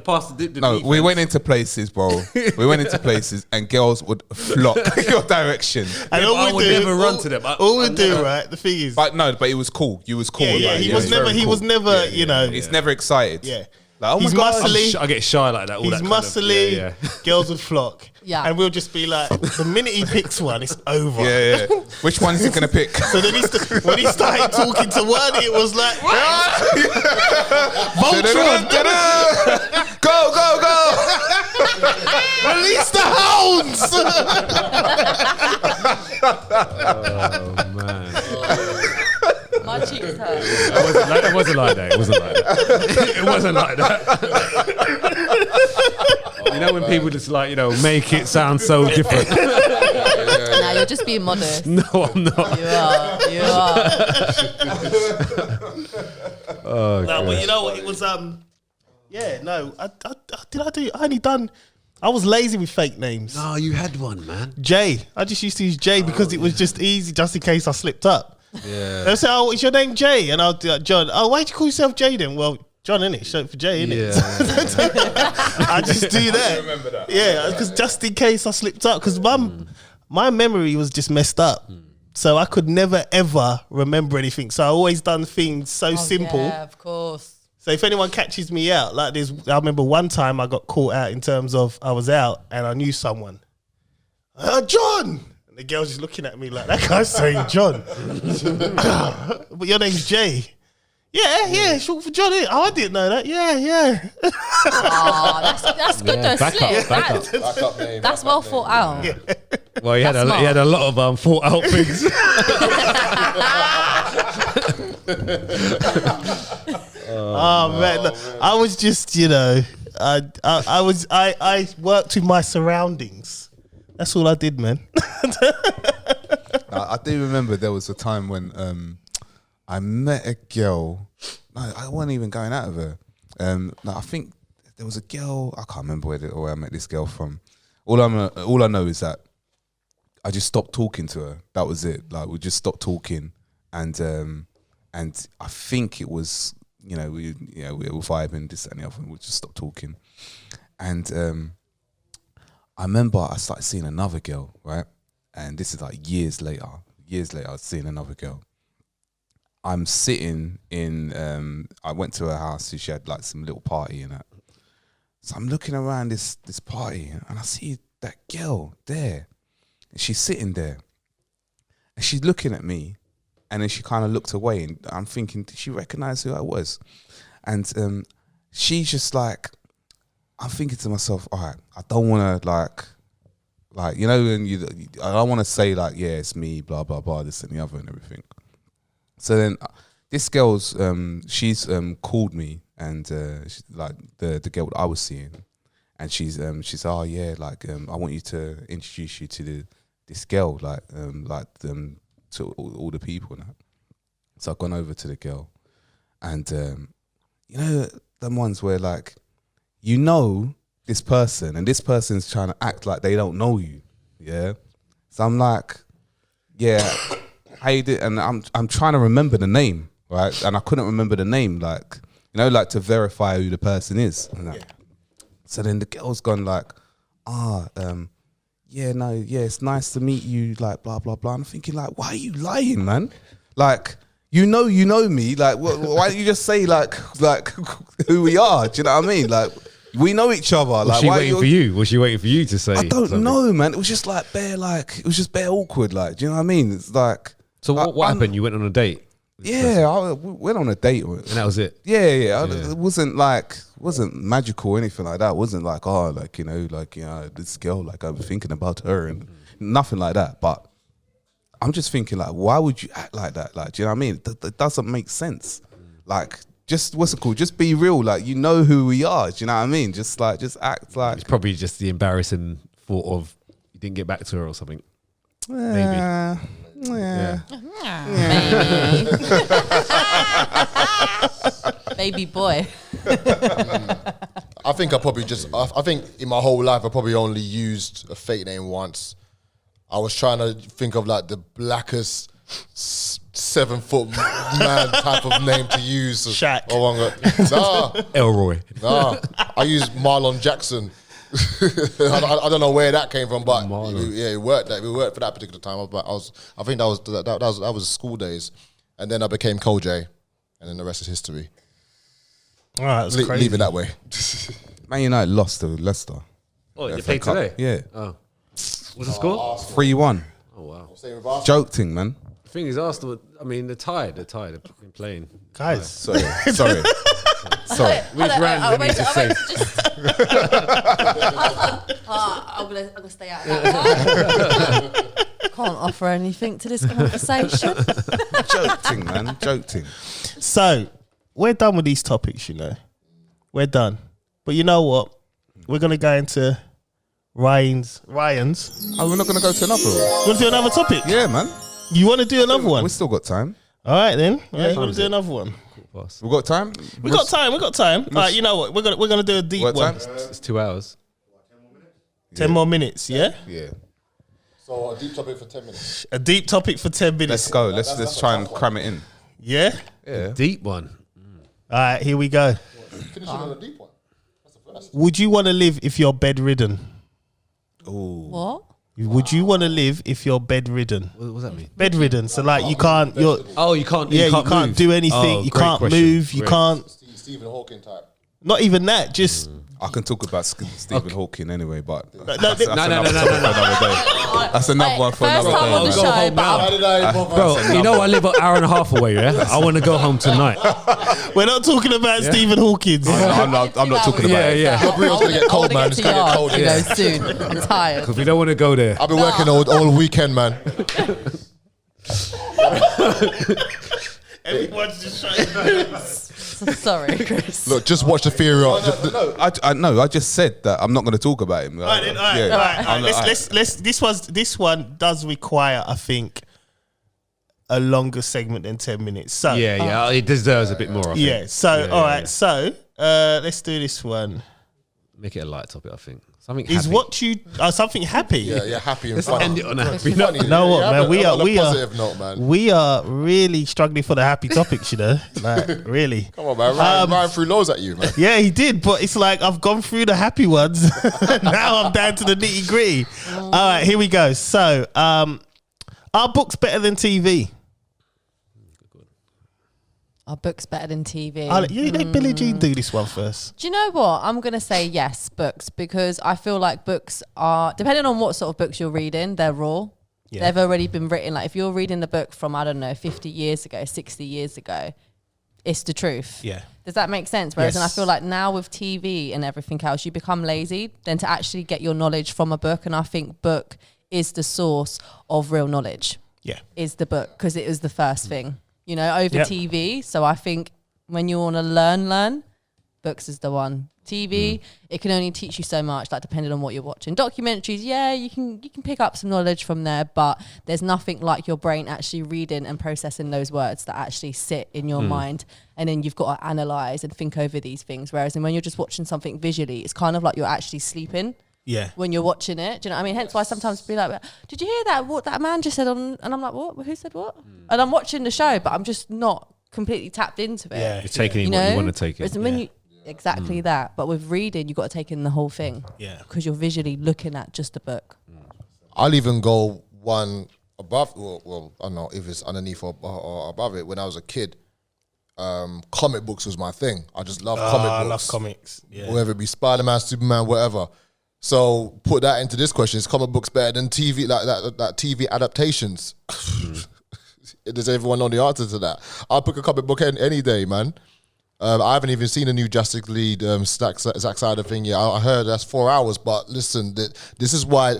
past the No, we defense. went into places, bro. We went into places, and girls would flock your direction. And Yeah, all but I we would do, never run to them. All we do, right? The thing is, But it was cool. You was cool. yeah, like, he it was never, very he cool. was never, you know, He's never excited. yeah. Like, oh my He's god. muscly. I get shy like that. All He's that kind of- muscly. yeah. Girls would flock. Yeah. And we'll just be like, the minute he picks one, it's over. Yeah. Which one is he gonna pick? So then when he started talking to one, it was like, Voltron, Go! release the hounds. Oh man. My cheeks hurt. It wasn't like that. It wasn't like that. You know when people just make it sound so different. Nah, you're just being modest. No, I'm not. You are. No, but you know what? It was Yeah, no. I was lazy with fake names. No, you had one, man. Jay. I just used to use Jay because it was just easy, just in case I slipped up. Yeah. They'll say, "Oh, is your name Jay?" And I'll do like, John. Oh, why'd you call yourself Jay then? Well, John, innit? Short for Jay, innit? Yeah. I just do that. I remember that. Yeah, because just in case I slipped up, because my memory was just messed up. So I could never ever remember anything. So I always done things so simple. Yeah, of course. So if anyone catches me out, like this, I remember one time I got caught out in terms of I was out and I knew someone. John! And the girl's just looking at me like, that guy's saying John. But your name's Jay. Yeah, short for John. Oh, I didn't know that. Yeah. Oh, that's good though. Back Slick. up name. That's well thought out. Yeah. Well, he had a lot of thought out things. Oh man, look, I was just, I worked with my surroundings. That's all I did, man. I do remember there was a time when I met a girl. No, I wasn't even going out of her. No, I think there was a girl. I can't remember where I met this girl from. All I know is that I just stopped talking to her. That was it. Like we just stopped talking, and I think it was we were vibing this and the other. And we just stopped talking, and I remember I started seeing another girl, right? And this is like years later. I was seeing another girl. I'm sitting in. I went to her house. She had like some little party and that. So I'm looking around this party and I see that girl there. And she's sitting there, and she's looking at me, and then she kind of looked away. And I'm thinking, did she recognize who I was? And she's just like, I'm thinking to myself, all right, I don't want to like I don't want to say like, yeah, it's me, blah blah blah, this and the other and everything. So then this girl's she's called me, and she's like the girl that I was seeing, and she's oh yeah, like I want you to introduce you to this girl, to all the people now. So I've gone over to the girl, and them ones where like this person, and this person's trying to act like they don't know you, yeah. So I'm like, yeah. How you did, and I'm trying to remember the name, right? And I couldn't remember the name, like to verify who the person is. And that. So then the girl's gone like, it's nice to meet you, like blah blah blah. I'm thinking like, why are you lying, man? Like you know me, like why don't you just say like who we are? Do you know what I mean? Like we know each other. Was she waiting for you? Was she waiting for you to say? I don't something? know, man. It was just like bare awkward. Like, do you know what I mean? It's like. So what happened? You went on a date? Yeah, I went on a date. And that was it? Yeah. It wasn't magical or anything like that. It wasn't like, this girl, like I'm thinking about her and nothing like that. But I'm just thinking like, why would you act like that? Like, do you know what I mean? That doesn't make sense. Like, just, what's it called? Just be real. Like, you know who we are. Do you know what I mean? Just act like. It's probably just the embarrassing thought of you didn't get back to her or something. Maybe. Yeah. Baby boy. I think I think in my whole life I probably only used a fake name once. I was trying to think of like the blackest 7 foot man type of name to use. Shaq. Elroy. Nah. I used Marlon Jackson. I don't know where that came from, but it worked. It worked for that particular time. I think that was school days, and then I became Cole J, and then the rest is history. All right, that's crazy. Leave it that way. Man United lost to Leicester. Oh, you played today? Yeah. Oh, what's the score? 3-1. Oh wow. Joke thing, man. The thing is, Arsenal. I mean, they're tired. They're fucking playing. Guys, Sorry. Which randomly to say? I'm gonna stay out of that. Can't offer anything to this conversation. Joke thing, man. Joke thing. so we're done with these topics, We're done. But you know what? We're gonna go into Ryan's. Oh, we're not going to go to another one? Want to do another topic? Yeah, man. You want to do another one? We've still got time. All right then. Yeah, you want to do another one? fast. We got time. We got time. All right, you know what? We're gonna do a deep What one. time? It's 2 hours. 10 more minutes. Yeah. Yeah. So a deep topic for 10 minutes. A deep topic for 10 minutes. Let's go. Let's try and cram it in. Yeah. Yeah. Deep one. All right, here we go. Finishing on a deep one. That's the first. Would you want to live if you're bedridden? What? Would you want to live if you're bedridden? What does that mean? Bedridden, so like you can't. You're Oh, you can't. yeah, you can't move. do anything. Oh, you great can't question. move. You Great. can't. Stephen Hawking type. Not even that. Just I can talk about Stephen Hawking anyway, but that's No. another topic for another day. That's another one for First another time on the day. Go show, home but now. How did I bother? Bro, you know I live an hour and a half away. Yeah, I want to go home tonight. we're not talking about Stephen Hawkins. I'm not talking about it. Yeah. Your burrito's gonna get cold, man. It's To gonna get yard, cold. you Yeah. know, soon. I'm tired. Because we don't want to go there. I've been working all weekend, man. Everyone's just trying. Sorry, Chris. Look, just watch the theory. I just said that I'm not going to talk about him. All right. I'm not- Let's. This one does require, I think, a longer segment than 10 minutes. So Yeah, it deserves a bit more. I think. yeah. So Yeah, all yeah, right. So let's do this one. Make it a light topic. I think something Is happy. what you something happy? Yeah, happy and Let's funny. end it on a happy Funny. note. You know what, Yeah, man? but We on are a positive note, man. we are really struggling for the happy topics, you know. Like really. Come on, man. Ryan threw lows at you, man. Yeah, he did, but it's like I've gone through the happy ones. Now I'm down to the nitty gritty. All right, here we go. So, are books better than TV? Are books better than TV? You let Billie-Jean do this one first. Do you know what? I'm going to say yes, books, because I feel like books are, depending on what sort of books you're reading, they're raw. Yeah. They've already been written. Like if you're reading the book from, I don't know, 50 years ago, 60 years ago, it's the truth. Yeah. Does that make sense? Whereas, and I Yes. feel like now with TV and everything else, you become lazy than to actually get your knowledge from a book. And I think book is the source of real knowledge, Yeah. is the book, because it was the first thing, you know, over Yep. TV. So I think when you want to learn, books is the one. TV, it can only teach you so much, like depending on what you're watching. Documentaries, yeah, you can pick up some knowledge from there, but there's nothing like your brain actually reading and processing those words that actually sit in your mind, and then you've got to analyze and think over these things. Whereas when you're just watching something visually, it's kind of like you're actually sleeping Yeah. when you're watching it. Do you know what I mean? Hence why sometimes be like, did you hear that? What that man just said on? And I'm like, what? Who said what? And I'm watching the show, but I'm just not completely tapped into it. Yeah. You're taking in what you want to take Whereas in. when you exactly that, but with reading, you got to take in the whole thing. Yeah. because you're visually looking at just the book. I'll even go one above. Well, I don't know if it's underneath or above it. When I was a kid, comic books was my thing. I just love comic books. I love comics. Yeah. Whether it be Spider-Man, Superman, whatever. So put that into this question: is comic books better than TV, like that TV adaptations? Does everyone know the answer to that? I'll pick a comic book any day, man. I haven't even seen a new Justice League Zack Snyder thing yet. I heard that's 4 hours, but listen, this is why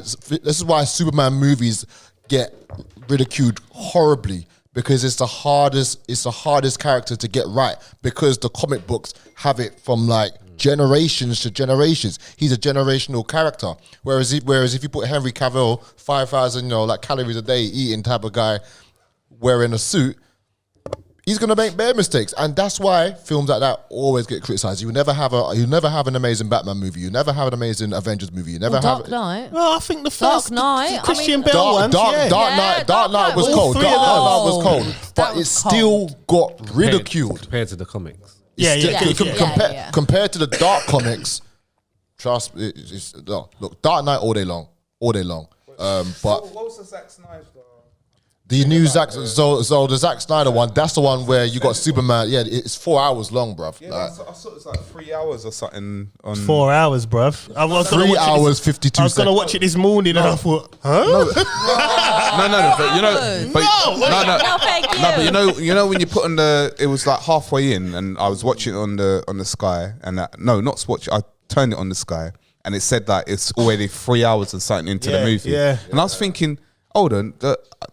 Superman movies get ridiculed horribly, because it's the hardest character to get right, because the comic books have it from like generations to generations. He's a generational character. Whereas if you put Henry Cavill, 5,000 like calories a day eating type of guy wearing a suit, he's gonna make bare mistakes, and that's why films like that always get criticized. You never have an amazing Batman movie. You never have an amazing Avengers movie. You never Dark have. Knight. Well, I think the Dark first Knight. Christian I mean, Bale ones. Dark Yeah, Knight Dark was Knight cold. was Dark Knight cold. was cold, That but was it still got ridiculed. compared to the comics. Yeah, yeah, yeah. Compared to the Dark comics, trust me, look, Dark Knight all day long. But what was the Zack Snyder? the new Zack, so the Zack Snyder one, that's the one where you got Superman. Yeah, it's 4 hours long, bruv. Yeah, Like, I saw it's like 3 hours or something. On 4 hours, bruv. I was gonna 3 watch it hours, this- 52 I was gonna seconds. watch it this morning, and I thought, huh? No, but you know, No, thank you. no, but you know when you put on it was like halfway in, and I was watching it on the Sky, and I turned it on the Sky, and it said that it's already 3 hours and something into the Yeah, movie. yeah. And I was thinking, hold on,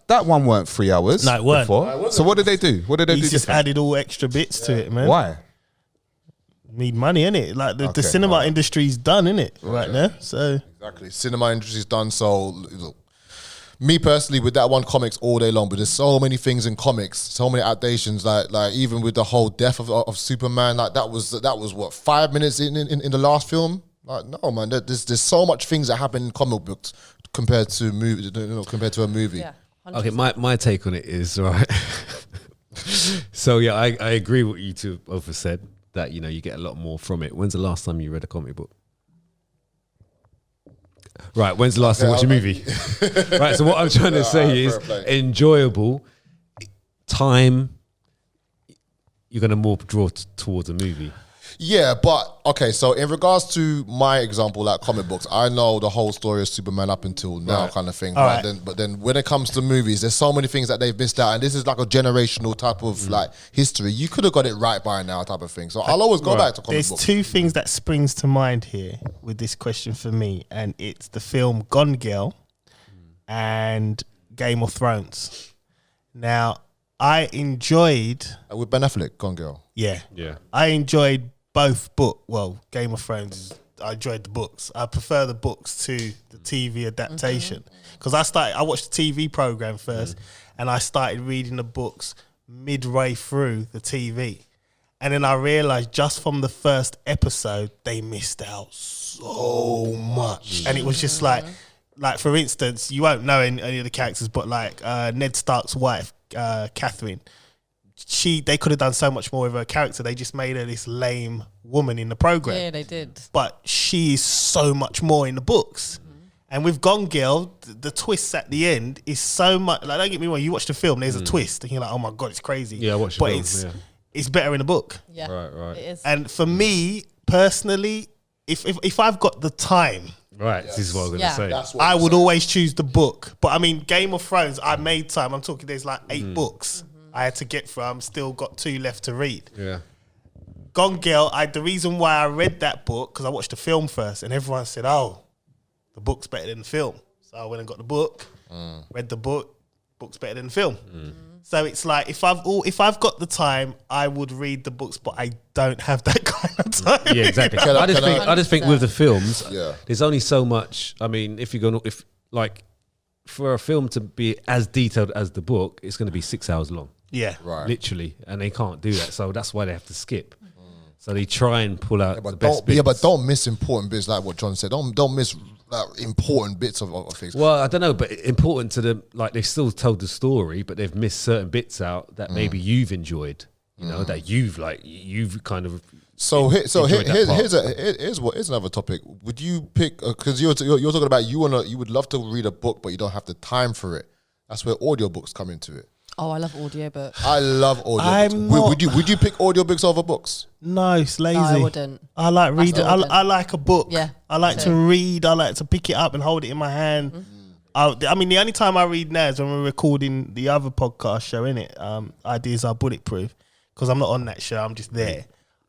that one weren't 3 hours. No, it weren't. before. So what did they do? What did they He's do? just different? added all extra bits to it, man. Why? Need money, innit? Like the Okay, cinema right. industry's done, innit? Right now. So Exactly. Cinema industry's done, so look, Me personally, with that one, comics all day long. But there's so many things in comics, so many adaptations. Like even with the whole death of Superman, like that was what 5 minutes in the last film. Like no man, there's so much things that happen in comic books compared to compared to a movie. Yeah. 100%. Okay, my take on it is right. So yeah, I agree with what you two both have said, that you get a lot more from it. When's the last time you read a comic book? Right, when's the last time you watched a movie? Right, so what I'm trying to say is enjoyable time. You're gonna more draw towards a movie. Yeah, but okay. So in regards to my example, like comic books, I know the whole story of Superman up until now, kind of thing. But then when it comes to movies, there's so many things that they've missed out, and this is like a generational type of like history. You could have got it right by now, type of thing. So I'll always go back to comic books. There's two things that springs to mind here with this question for me, and it's the film Gone Girl and Game of Thrones. Now, I enjoyed With Ben Affleck, Gone Girl. Yeah. I enjoyed both Game of Thrones, I enjoyed the books. I prefer the books to the TV adaptation because I watched the TV program first and I started reading the books midway through the TV. And then I realized just from the first episode, they missed out so much. And it was just like for instance, you won't know any of the characters, but like Ned Stark's wife, Catherine, they could have done so much more with her character. They just made her this lame woman in the program. Yeah, they did. But she is so much more in the books. And with Gone Girl, the twists at the end is so much. Like, don't get me wrong, you watch the film, there's a twist, and you're like, oh my god, it's crazy. Yeah, I watched the film. It's better in the book. Yeah, right. It is. And for me personally, if I've got the time, Right, this is what I was going to say. I would always choose the book. But I mean, Game of Thrones, I made time. I'm talking, there's like 8 books I had to get through. I'm still got 2 left to read. Yeah. Gone Girl, the reason why I read that book, because I watched the film first, and everyone said, oh, the book's better than the film. So I went and got the book, read the book's better than the film. So it's like, if I've got the time, I would read the books, but I don't have that kind of time. Yeah, exactly. I just think with the films, there's only so much. I mean, for a film to be as detailed as the book, it's going to be 6 hours long. Yeah. Right. Literally. And they can't do that. So that's why they have to skip. So they try and pull out the best bits. Yeah, but don't miss important bits like what John said. Don't miss important bits of things. Well, I don't know, but important to them, like they still told the story, but they've missed certain bits out that maybe you've enjoyed, that you've kind of. So here's another topic. Would you pick, because you're talking about you would love to read a book, but you don't have the time for it. That's where audiobooks come into it. Oh, I love audiobooks. I love audiobooks. Would you pick audiobooks over books? No, it's lazy. No, I wouldn't. I like reading. I like a book. Yeah, I like to read. I like to pick it up and hold it in my hand. I mean, the only time I read now is when we're recording the other podcast show, innit? Ideas Are Bulletproof, because I'm not on that show. I'm just there.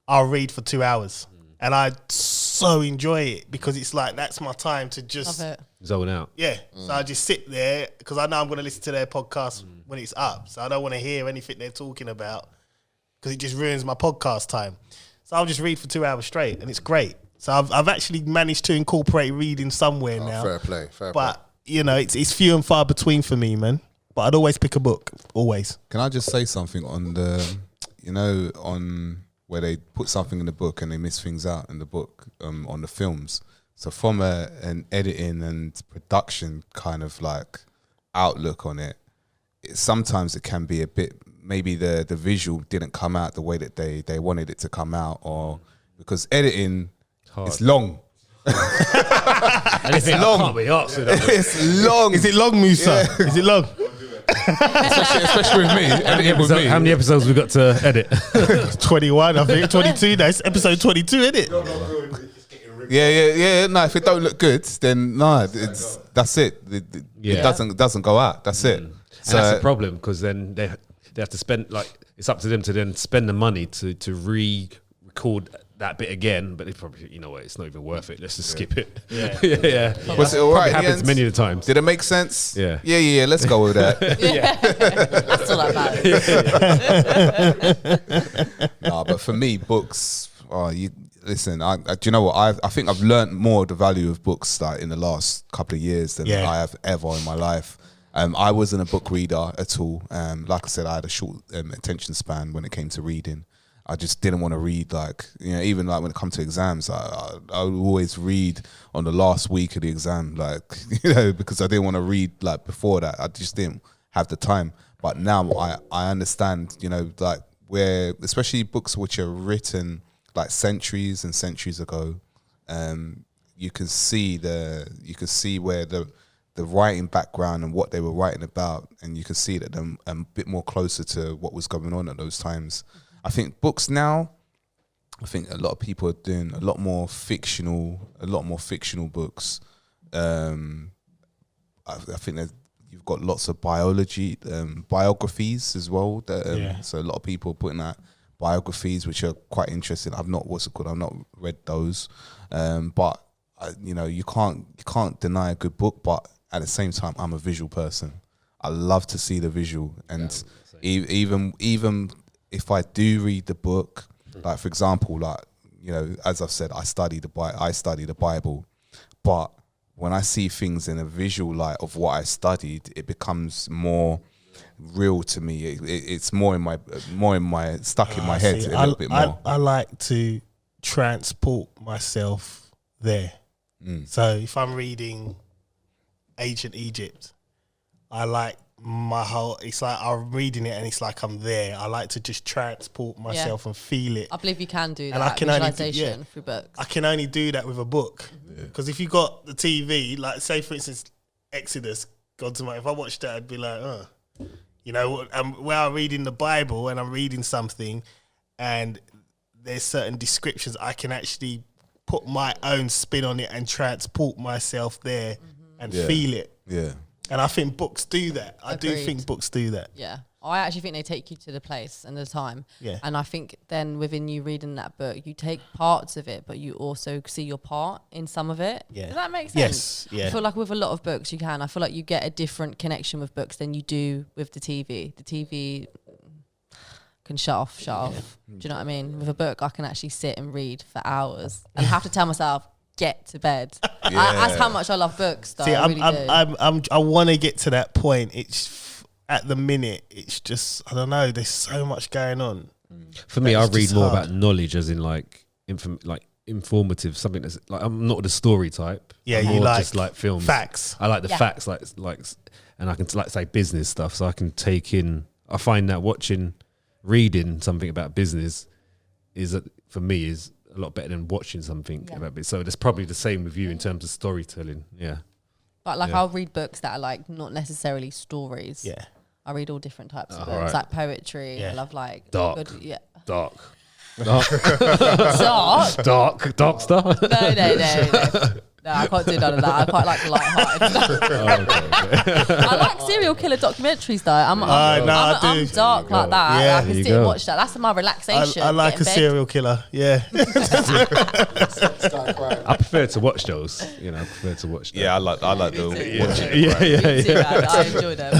I'll read for 2 hours, and I so enjoy it because it's like that's my time to just zone out. Yeah, so I just sit there because I know I'm going to listen to their podcast when it's up. So I don't want to hear anything they're talking about because it just ruins my podcast time. So I'll just read for 2 hours straight, and it's great. So I've actually managed to incorporate reading somewhere now. Fair play. But it's few and far between for me, man. But I'd always pick a book, always. Can I just say something on the, on where they put something in the book and they miss things out in the book on the films. So from an editing and production kind of like outlook on it, sometimes it can be a bit, maybe the visual didn't come out the way that they wanted it to come out, or because editing is long. It's long. It's long. Is it long, Mussa? Yeah. Is it long? especially with me. Editing with me. How many episodes we got to edit? 21, I think. 22. That's episode 22, isn't it? Yeah. No, if it don't look good, then that's it. It doesn't go out. That's it. So and that's the problem, because then they have to spend, it's up to them to then spend the money to re-record that bit again, but they probably, it's not even worth it. Let's just skip it. Yeah. Was it all right? Happens many of the times. Did it make sense? Yeah. Let's go with that. That's all that matters. No, but for me, books. Listen. Do you know what? I think I've learned more of the value of books in the last couple of years than I have ever in my life. I wasn't a book reader at all. Like I said, I had a short attention span when it came to reading. I just didn't want to read, like, even like when it comes to exams, I would always read on the last week of the exam, like, because I didn't want to read like before that. I just didn't have the time. But now I understand, like where, especially books which are written like centuries and centuries ago, you can see where the writing background and what they were writing about, and you can see that they're a bit more closer to what was going on at those times. I think books now, I think a lot of people are doing a lot more fictional books. I think that you've got lots of biographies as well. So a lot of people are putting out biographies which are quite interesting. I've not read those, but you can't deny a good book. But at the same time, I'm a visual person. I love to see the visual, and even if I do read the book, like for example, like as I've said, I study the Bible, but when I see things in a visual light of what I studied, it becomes more real to me. It's more in my stuck in my head a little bit more. I like to transport myself there. So if I'm reading Ancient Egypt, I like it's like I'm reading it and it's like I'm there. I like to just transport myself and feel it. I believe you can do that. And I can visualization through books. I can only do that with a book, because if you got the TV, like say for instance Exodus, God Almighty, if I watched that, I'd be like, where I'm reading the Bible and I'm reading something, and there's certain descriptions, I can actually put my own spin on it and transport myself there and feel it. Yeah. And I think books do that. I do think books do that. Yeah. I actually think they take you to the place and the time. Yeah. And I think then within you reading that book, you take parts of it, but you also see your part in some of it. Yeah. Does that make sense? Yes. Yeah. I feel like with a lot of books you can. I feel like you get a different connection with books than you do with the TV. The TV can shut off. Do you know what I mean? With a book, I can actually sit and read for hours and have to tell myself, get to bed. That's how much I love books, though. See, I really do. I want to get to that point. It's at the minute, it's just, I don't know, there's so much going on. For me, I read more about knowledge, as in like informative, something that's like, I'm not the story type. Yeah, I'm you more like just like films. Facts. I like the facts, like, and I can like say business stuff, so I can take in. I find that reading something about business for me is a lot better than watching something about it. So that's probably the same with you in terms of storytelling. Yeah. But like I'll read books that are like not necessarily stories. Yeah. I read all different types of books, right. like poetry. Yeah. I love like Dark. Dark. Dark stuff. No. No, I can't do none of that. I quite like light-hearted stuff. I like serial killer documentaries though. I'm dark like that. Yeah. I can sit and watch that. That's my relaxation. I like a serial killer. Yeah. I prefer to watch those. I prefer to watch them. Yeah, I like the watching. I enjoy them.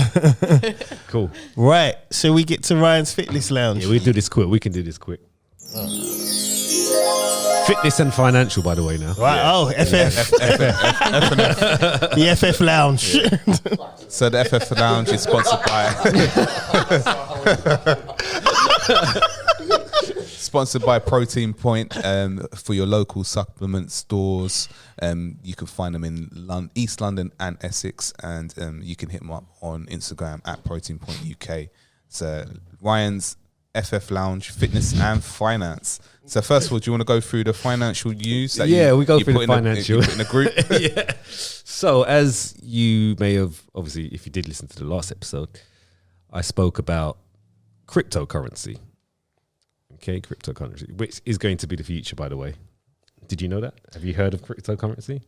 Cool. Right. So we get to Ryan's Fitness Lounge. Yeah, we do this quick. We can do this quick. Fitness and financial, by the way, now. Right. Yeah. Oh, FF. The FF Lounge. Yeah. So the FF Lounge is sponsored by Protein Point for your local supplement stores. You can find them in East London and Essex, and you can hit them up on Instagram at Protein Point UK. So Ryan's FF Lounge, fitness and finance. So first of all, do you want to go through the financial news? We go through the financial. In the group. Yeah. So as you may have, obviously, if you did listen to the last episode, I spoke about cryptocurrency. Okay, cryptocurrency, which is going to be the future, by the way. Did you know that? Have you heard of cryptocurrency?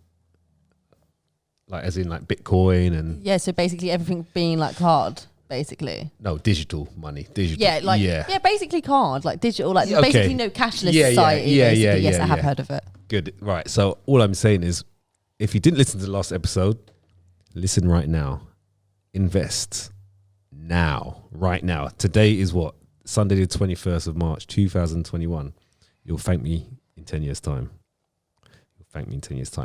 Like as in like Bitcoin and... Yeah, so basically everything being like card. Basically, no, digital money. Basically card, like digital, like basically no cashless society. Yes, I have heard of it. Good, right? So all I'm saying is, if you didn't listen to the last episode, listen right now. Invest now, right now. Today is what? Sunday the 21st of March, 2021. You'll thank me in 10 years' time.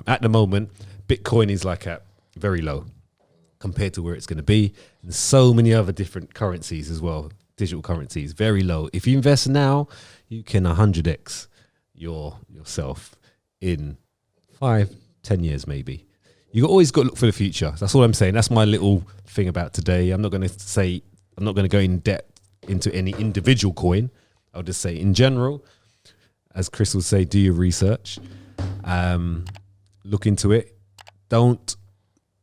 At the moment, Bitcoin is like at very low. compared to where it's going to be. And so many other different currencies as well, digital currencies, very low. If you invest now, you can 100x yourself in 5-10 years maybe. You always got to look for the future. That's all I'm saying. That's my little thing about today. I'm not going to go in depth into any individual coin. I'll just say in general, as Chris will say, do your research, look into it. Don't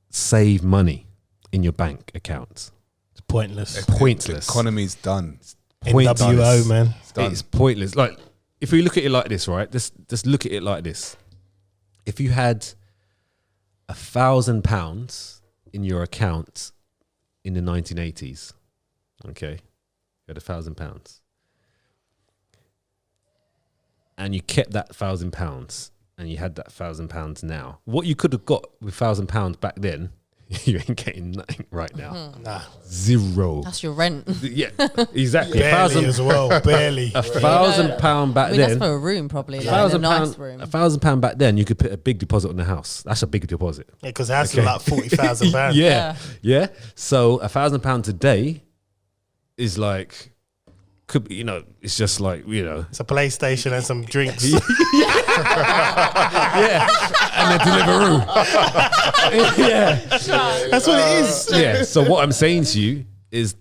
save money in your bank accounts. It's pointless. The economy's done. Pointless. NWO, man. It's pointless. Like, if we look at it like this, right? Just look at it like this. If you had £1,000 in your account in the 1980s, okay, you had £1,000, and you kept that £1,000, and you had that £1,000 now, what you could have got with £1,000 back then, you ain't getting nothing right now. Nah. Zero. That's your rent. Yeah, exactly. Barely as well. Barely. £1,000 back I mean, that's then. for a room, probably. Like, a nice room. £1,000 back then, you could put a big deposit on the house. That's a big deposit. Yeah, because the house is like £40,000. Yeah. So £1,000 today is like, could be, you know, it's just like, you know. It's a PlayStation and some drinks. Yeah. And a Deliveroo. Yeah. That's what it is. Yeah. So what I'm saying to you is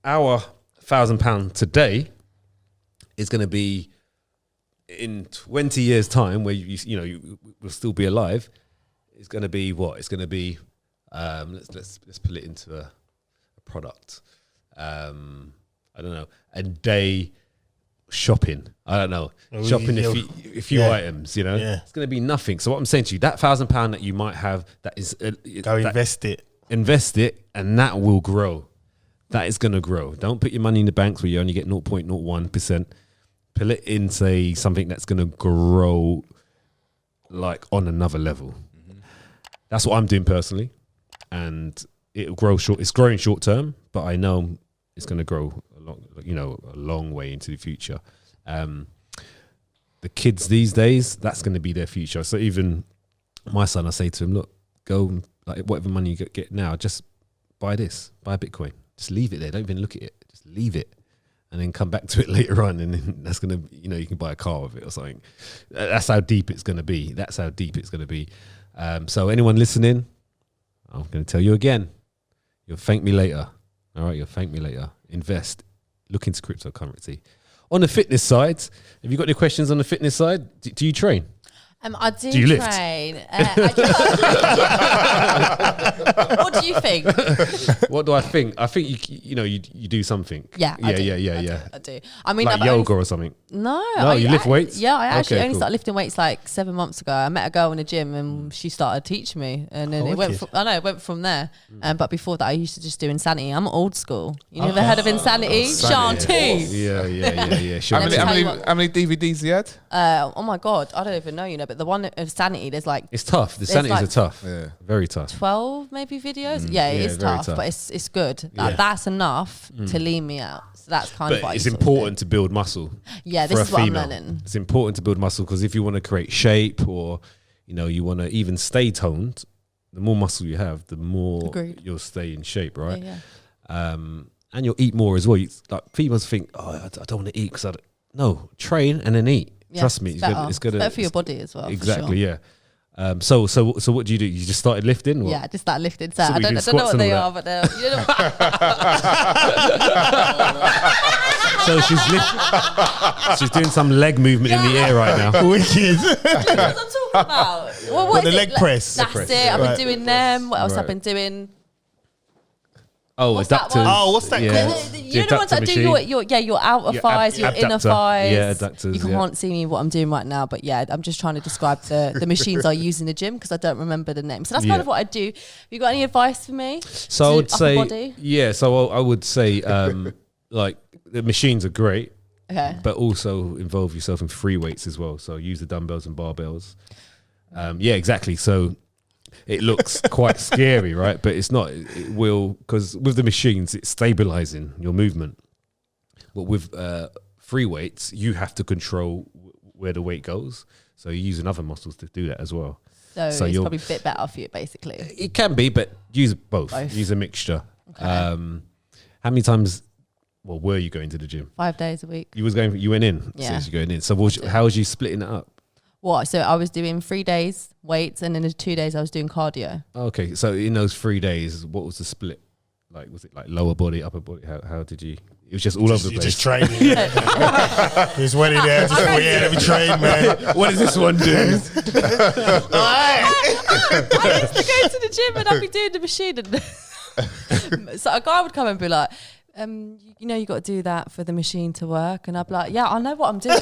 our £1,000 today is going to be in 20 years' time, where you will still be alive. It's going to be what? It's going to be let's put it into a product. I don't know, a day shopping. I don't know, shopping a few items. You know, it's going to be nothing. So what I'm saying to you, that £1,000 that you might have, that is invest it, and that will grow. That is going to grow. Don't put your money in the banks where you only get 0.01%. Put it in, say, something that's going to grow like on another level. That's what I'm doing personally, and it'll grow short. It's growing short term, but I know it's going to grow a long way into the future. The kids these days, that's going to be their future. So even my son, I say to him, look, go, like, whatever money you get now, just buy Bitcoin. Just leave it there. Don't even look at it. Just leave it, and then come back to it later on. And then that's going to, you can buy a car with it or something. That's how deep it's going to be. That's how deep it's going to be. So anyone listening, I'm going to tell you again, you'll thank me later. All right, you'll thank me later. Invest. Look into cryptocurrency. On the fitness side, have you got any questions on the fitness side? Do you train? I do you lift? train. What do you think? What do I think? I think you do something. Yeah. I do. I mean, like yoga or something. No, you lift weights? Yeah, I actually Okay, only cool. started lifting weights like 7 months ago. I met a girl in a gym and she started teaching me, and then it went from there. But before that, I used to just do Insanity. I'm old school. You never heard of Insanity? Sean too. Yeah. Sure. How many DVDs you had? Oh my god, I don't even know. But the one of Sanity, there's like It's tough. The Sanities are tough. Yeah. Very tough. 12 maybe videos. Yeah, it is tough, but it's good. That's enough to lean me out. So that's kind of But what it's important to build muscle. Yeah, this for is a what I'm female. learning. It's important to build muscle, because if you want to create shape, or you want to even stay toned, the more muscle you have, the more Agreed. you'll stay in shape, right? Yeah. And you'll eat more as well. Like, females think, I don't want to eat because no, train and then eat. Yeah, Trust me, it's better for your body as well. Exactly, for sure. yeah. So what do? You just started lifting? What? Yeah, I just started lifting. So So I we don't do know squats what and they all are, but they're, So she's doing some leg movement in the air right now. Wicked. That's what I'm talking about. Well, what the is leg it? press. That's press, it. I've right. been doing them. What else Right. I've been doing? Oh, What's that adductors. one? Oh, what's that called? You know the ones that do your outer Your thighs, your inner abductor. thighs. Yeah, adductors, You can't see me what I'm doing right now, but yeah, I'm just trying to describe the machines I use in the gym because I don't remember the name. So that's kind of what I do. Have you got any advice for me? So I would upper say, body? yeah. So I would say, like, the machines are great, Okay. but also involve yourself in free weights as well. So use the dumbbells and barbells. Yeah, exactly. So it looks quite scary, right? But it's not. It will, because with the machines, it's stabilizing your movement. But with free weights, you have to control where the weight goes. So you're using other muscles to do that as well. So it's you're probably a bit better for you, basically. It can be, but use both. Use a mixture. Okay. How many times? Well, were you going to the gym? 5 days a week. You went in. Yeah. So you're going in. So how was you splitting it up? What? So I was doing 3 days weights, and then the 2 days I was doing cardio. Okay, so in those 3 days, what was the split? Like, was it like lower body, upper body? How did you? It was just all over the place. Just training. He's went in there. Just let me train, man. What does this one do? I used to go to the gym and I'd be doing the machine, and so a guy would come and be like, you know, you got to do that for the machine to work, and I'd be like, yeah, I know what I'm doing.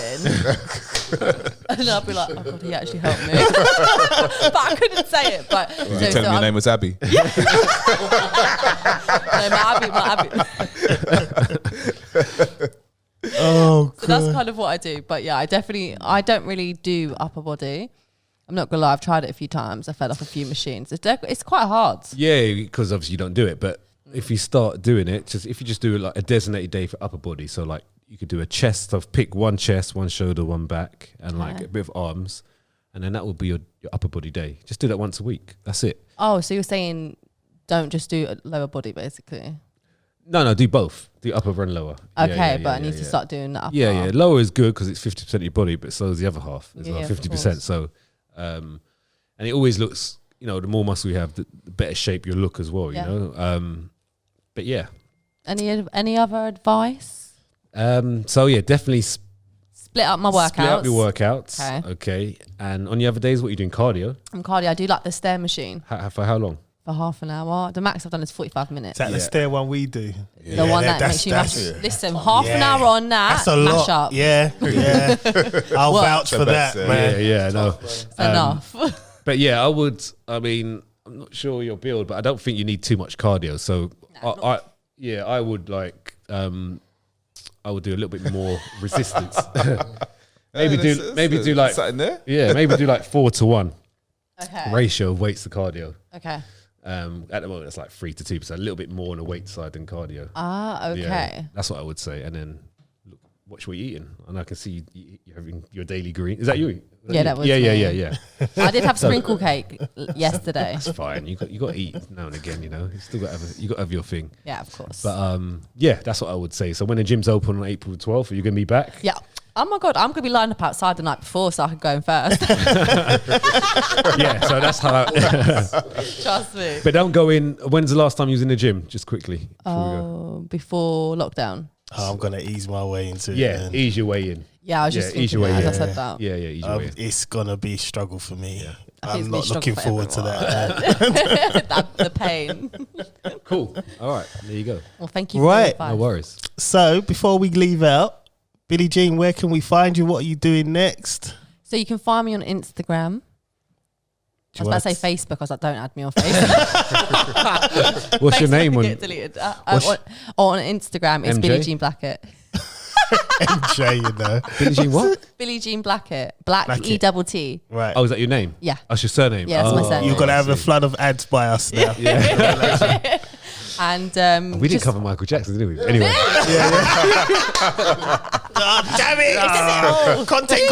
And I'd be like, oh God, he actually helped me. But I couldn't say it. But Did you tell him your name was Abby? No, my Abby. Oh, So that's kind of what I do. But yeah, I don't really do upper body. I'm not gonna lie, I've tried it a few times. I fell off a few machines. It's quite hard. Yeah, because obviously you don't do it, but if you start doing it, if you just do like a designated day for upper body, so like you could do a chest of pick one chest, one shoulder, one back, and like a bit of arms, and then that will be your upper body day. Just do that once a week. That's it. Oh, so you're saying don't just do a lower body, basically? No, do both. Do upper and lower. Okay, but I need to start doing the upper. Yeah. Lower is good because it's 50% of your body, but so is the other half as well, Yeah, 50%. So, and it always looks, you know, the more muscle you have, the better shape you'll look as well, you know. But yeah. Any other advice? So yeah, definitely Split up my workouts. split up your workouts. Okay. And on the other days, what are you doing? Cardio? Cardio, I do like the stair machine For how long? for half an hour. The max I've done is 45 minutes. Is that the stair one we do? The one that makes you mash. Listen, half an hour on that, That's a mash lot. up. Yeah. I'll vouch for that, man. Yeah, no. It's enough. But yeah, I mean, I'm not sure your build, but I don't think you need too much cardio. So I would like, I would do a little bit more resistance. maybe do like something there. Yeah, maybe do like 4-to-1 Okay. ratio of weights to cardio. Okay. At the moment, it's like 3 to 2, so a little bit more on the weight side than cardio. Okay. Yeah, that's what I would say. And then watch what you're eating, and I can see you're having your daily green. Is that you? That was yeah. I did have sprinkle cake yesterday. It's fine. You got to eat now and again. You know, you still got to have your thing. Yeah, of course. But yeah, that's what I would say. So when the gym's open on April 12th, are you gonna be back? Yeah. Oh my God, I'm going to be lined up outside the night before so I can go in first. Yeah, so that's how. Trust me. But don't go in. When's the last time you was in the gym? Just quickly. Before lockdown. Oh, I'm going to ease my way into it. Yeah, man. ease your way in. Yeah, I was just ease thinking your way that in. as I said that. Yeah, ease your way in. It's going to be a struggle for me. Yeah. I'm not looking forward to that. The pain. Cool. All right, there you go. Well, thank you for Right. the advice. No worries. So, before we leave out, Billie-Jean, where can we find you? What are you doing next? So you can find me on Instagram. I was about to say Facebook. I was like, don't add me on Facebook. What's your name? Get deleted. On Instagram, it's MJ? Billie-Jean Blackett. MJ, you know. Billie-Jean what? Billie-Jean Blackett. Black Blackett. E-double-T. Right. Oh, is that your name? Yeah. That's your surname? Yeah, that's my surname. You're going to have a flood of ads by us now. And We didn't cover Michael Jackson, did we? Anyway. Oh, damn it. Content.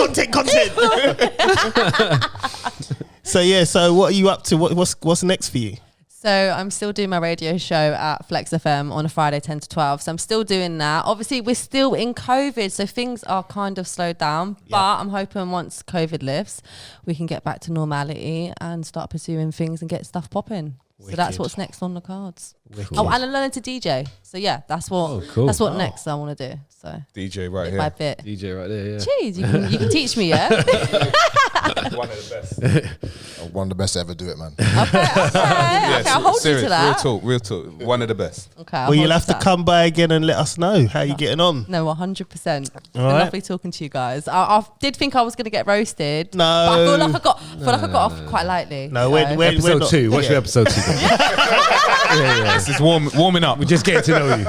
So what are you up to? What's next for you? So I'm still doing my radio show at Flex FM on a Friday 10 to 12. So I'm still doing that. Obviously, we're still in COVID, so things are kind of slowed down. But I'm hoping once COVID lifts, we can get back to normality and start pursuing things and get stuff popping. So that's what's next on the cards. Wicked. Oh, and I'm learning to DJ. So yeah, that's what that's what next I want to do. So DJ right bit by here. bit. DJ right there, yeah. Jeez, you can teach me, yeah? One of the best. One of the best to ever do it, man. Okay, I'll hold serious, you to that. Real talk. One of the best. Okay, Well, you'll have to come by again and let us know how you're getting on. No, 100%. It's been right. lovely talking to you guys. I did think I was going to get roasted. No. But I feel like I got off quite lightly. No, so. we're Episode not, 2. What's your episode 2? This is warming up. We're just getting to know you.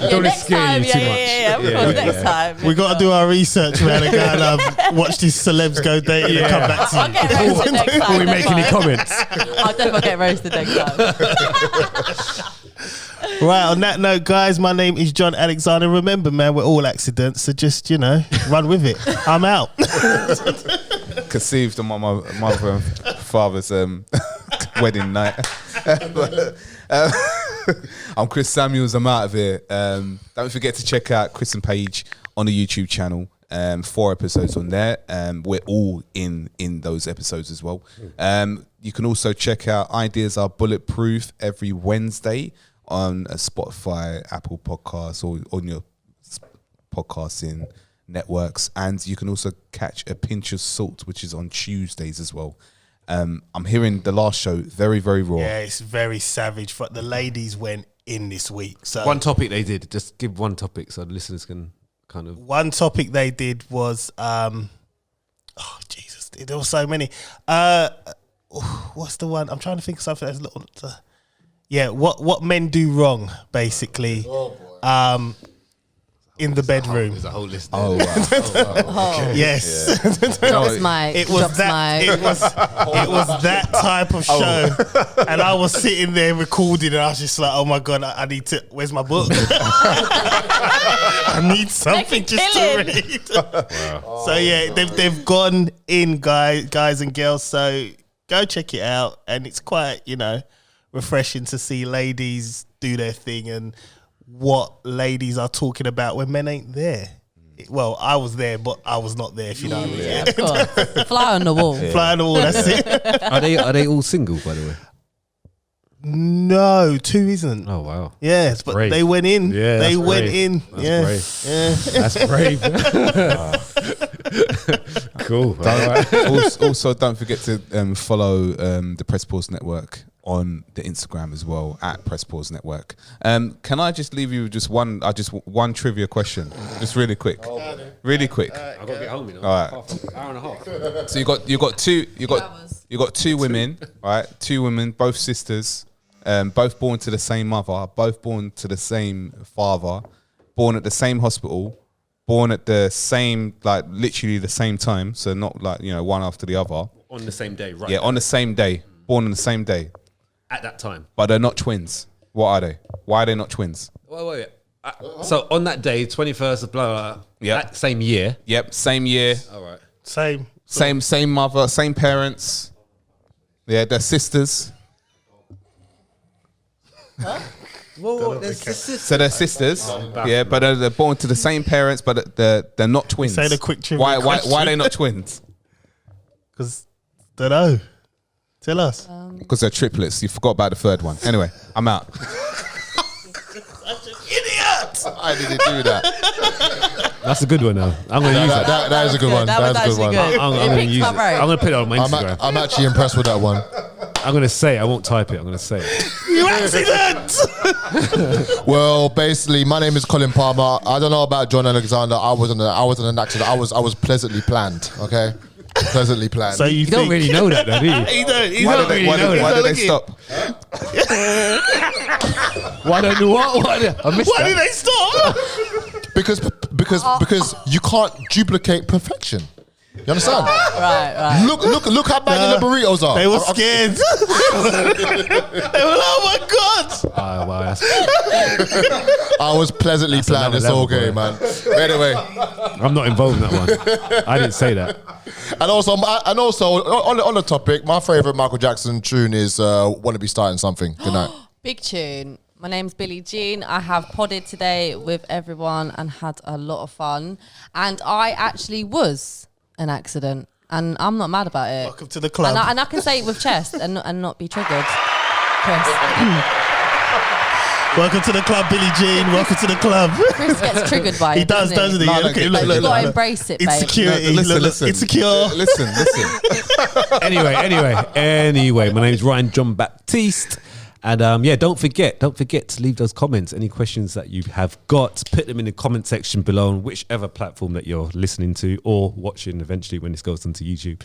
Don't let it scare you too much. Yeah, of course, next time. We got to do our research, man, and go and watch these celebs go dating and come back to I'll you. get roasted next time. Before we make any comments. I'll definitely get roasted next time. Right, on that note, guys, my name is John Alexander. Remember, man, we're all accidents, so just, run with it. I'm out. conceived on my mother and father's wedding night. I'm Chris Samuels. I'm out of here. Don't forget to check out Chris and Paige on the YouTube channel. 4 episodes on there. We're all in those episodes as well. You can also check out Ideas Are Bulletproof every Wednesday on Spotify, Apple Podcasts, or on your podcasting networks. And you can also catch A Pinch of Salt, which is on Tuesdays as well. I'm hearing the last show very, very raw. Yeah, it's very savage. But the ladies went in this week. So One topic they did. Just give one topic so the listeners can kind of. one topic they did was, oh Jesus, there were so many. What's the one? I'm trying to think of something that's little. Yeah, what men do wrong, basically. In the bedroom. There's a whole list. Oh, wow. Yes. Drops mic. It was Drops that. mic. It was that type of show, and I was sitting there recording, and I was just like, "Oh my god, I need to. Where's my book? I need something just to read." Wow. So yeah, they've gone in, guys and girls. So go check it out, and it's quite refreshing to see ladies do their thing and what ladies are talking about when men ain't there. Well, I was there, but I was not there, if you know what I mean. Yeah, of course. Fly on the wall. Fly on the wall, that's it. Are they all single, by the way? No, 2 isn't. Oh wow. Yes, but brave. they went in. Yeah, they that's went brave. in. That's Yeah. brave. That's brave. Cool. All right. Also, don't forget to follow the Press Pause Network on the Instagram as well, at Press Pause Network. Can I just leave you with just one trivia question, just really quick, really quick. I've got to get home. All right. Hour and a half. So you got two women, right? 2 women, both sisters, both born to the same mother, both born to the same father, born at the same hospital, born at the same, like literally the same time. So not like one after the other. On the same day, right? Yeah, on the same day, born on the same day. At that time. But they're not twins. What are they? Why are they not twins? Wait. So on that day, 21st of blah, Yep. that same year. Yep, same year, All right. Same. same mother, same parents. Yeah, they're sisters. Well, So they're sisters. Yeah, but they're born to the same parents, but they're not twins. Say the quick trivia Why question. are they not twins? Because, don't know. Tell us. Because they're triplets. You forgot about the third one. Anyway, I'm out. Idiot! I didn't do that. That's a good one, though. I'm going to use that. That is a good one. That was That is a actually good one. good. I'm It going to picked use my it. brain. I'm going to put it on my Instagram. I'm actually impressed with that one. I'm going to say it. I won't type it. I'm going to say it. You accident! Well, basically, my name is Colin Palmer. I don't know about John Alexander. I wasn't an accident. I was pleasantly planned. Okay, pleasantly planned. So You don't really know that, though, do you? He don't. He Why don't did really know they that. stop? Why don't you what? I missed Why did that. they stop? because you can't duplicate perfection. You understand? Right. Look how banging the burritos are. They were scared. They were like, oh my god. Oh, wow, that's, I was pleasantly planned. another It's level, okay, boy. man. Anyway, I'm not involved in that one. I didn't say that. and also on the topic, my favorite Michael Jackson tune is "Want to Be Starting Something." Good night. Big tune. My name's Billie-Jean. I have podded today with everyone and had a lot of fun. And I actually was an accident. And I'm not mad about it. Welcome to the club. And I can say it with chest and not be triggered. Chris. Welcome to the club, Billie-Jean. Welcome to the club. Chris gets triggered by it. He does, doesn't he? No, no, Okay, no, But no, you've no, got to no. embrace it, babe. Insecurity. No, listen, Look, listen. Insecure. Listen. Anyway, my name's Ryan John-Baptiste. And don't forget to leave those comments. Any questions that you have got, put them in the comment section below on whichever platform that you're listening to or watching eventually when this goes onto YouTube.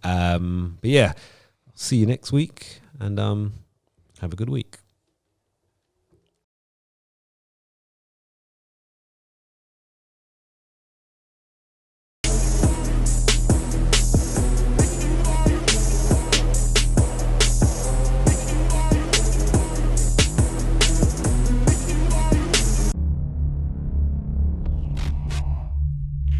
But yeah, see you next week and have a good week.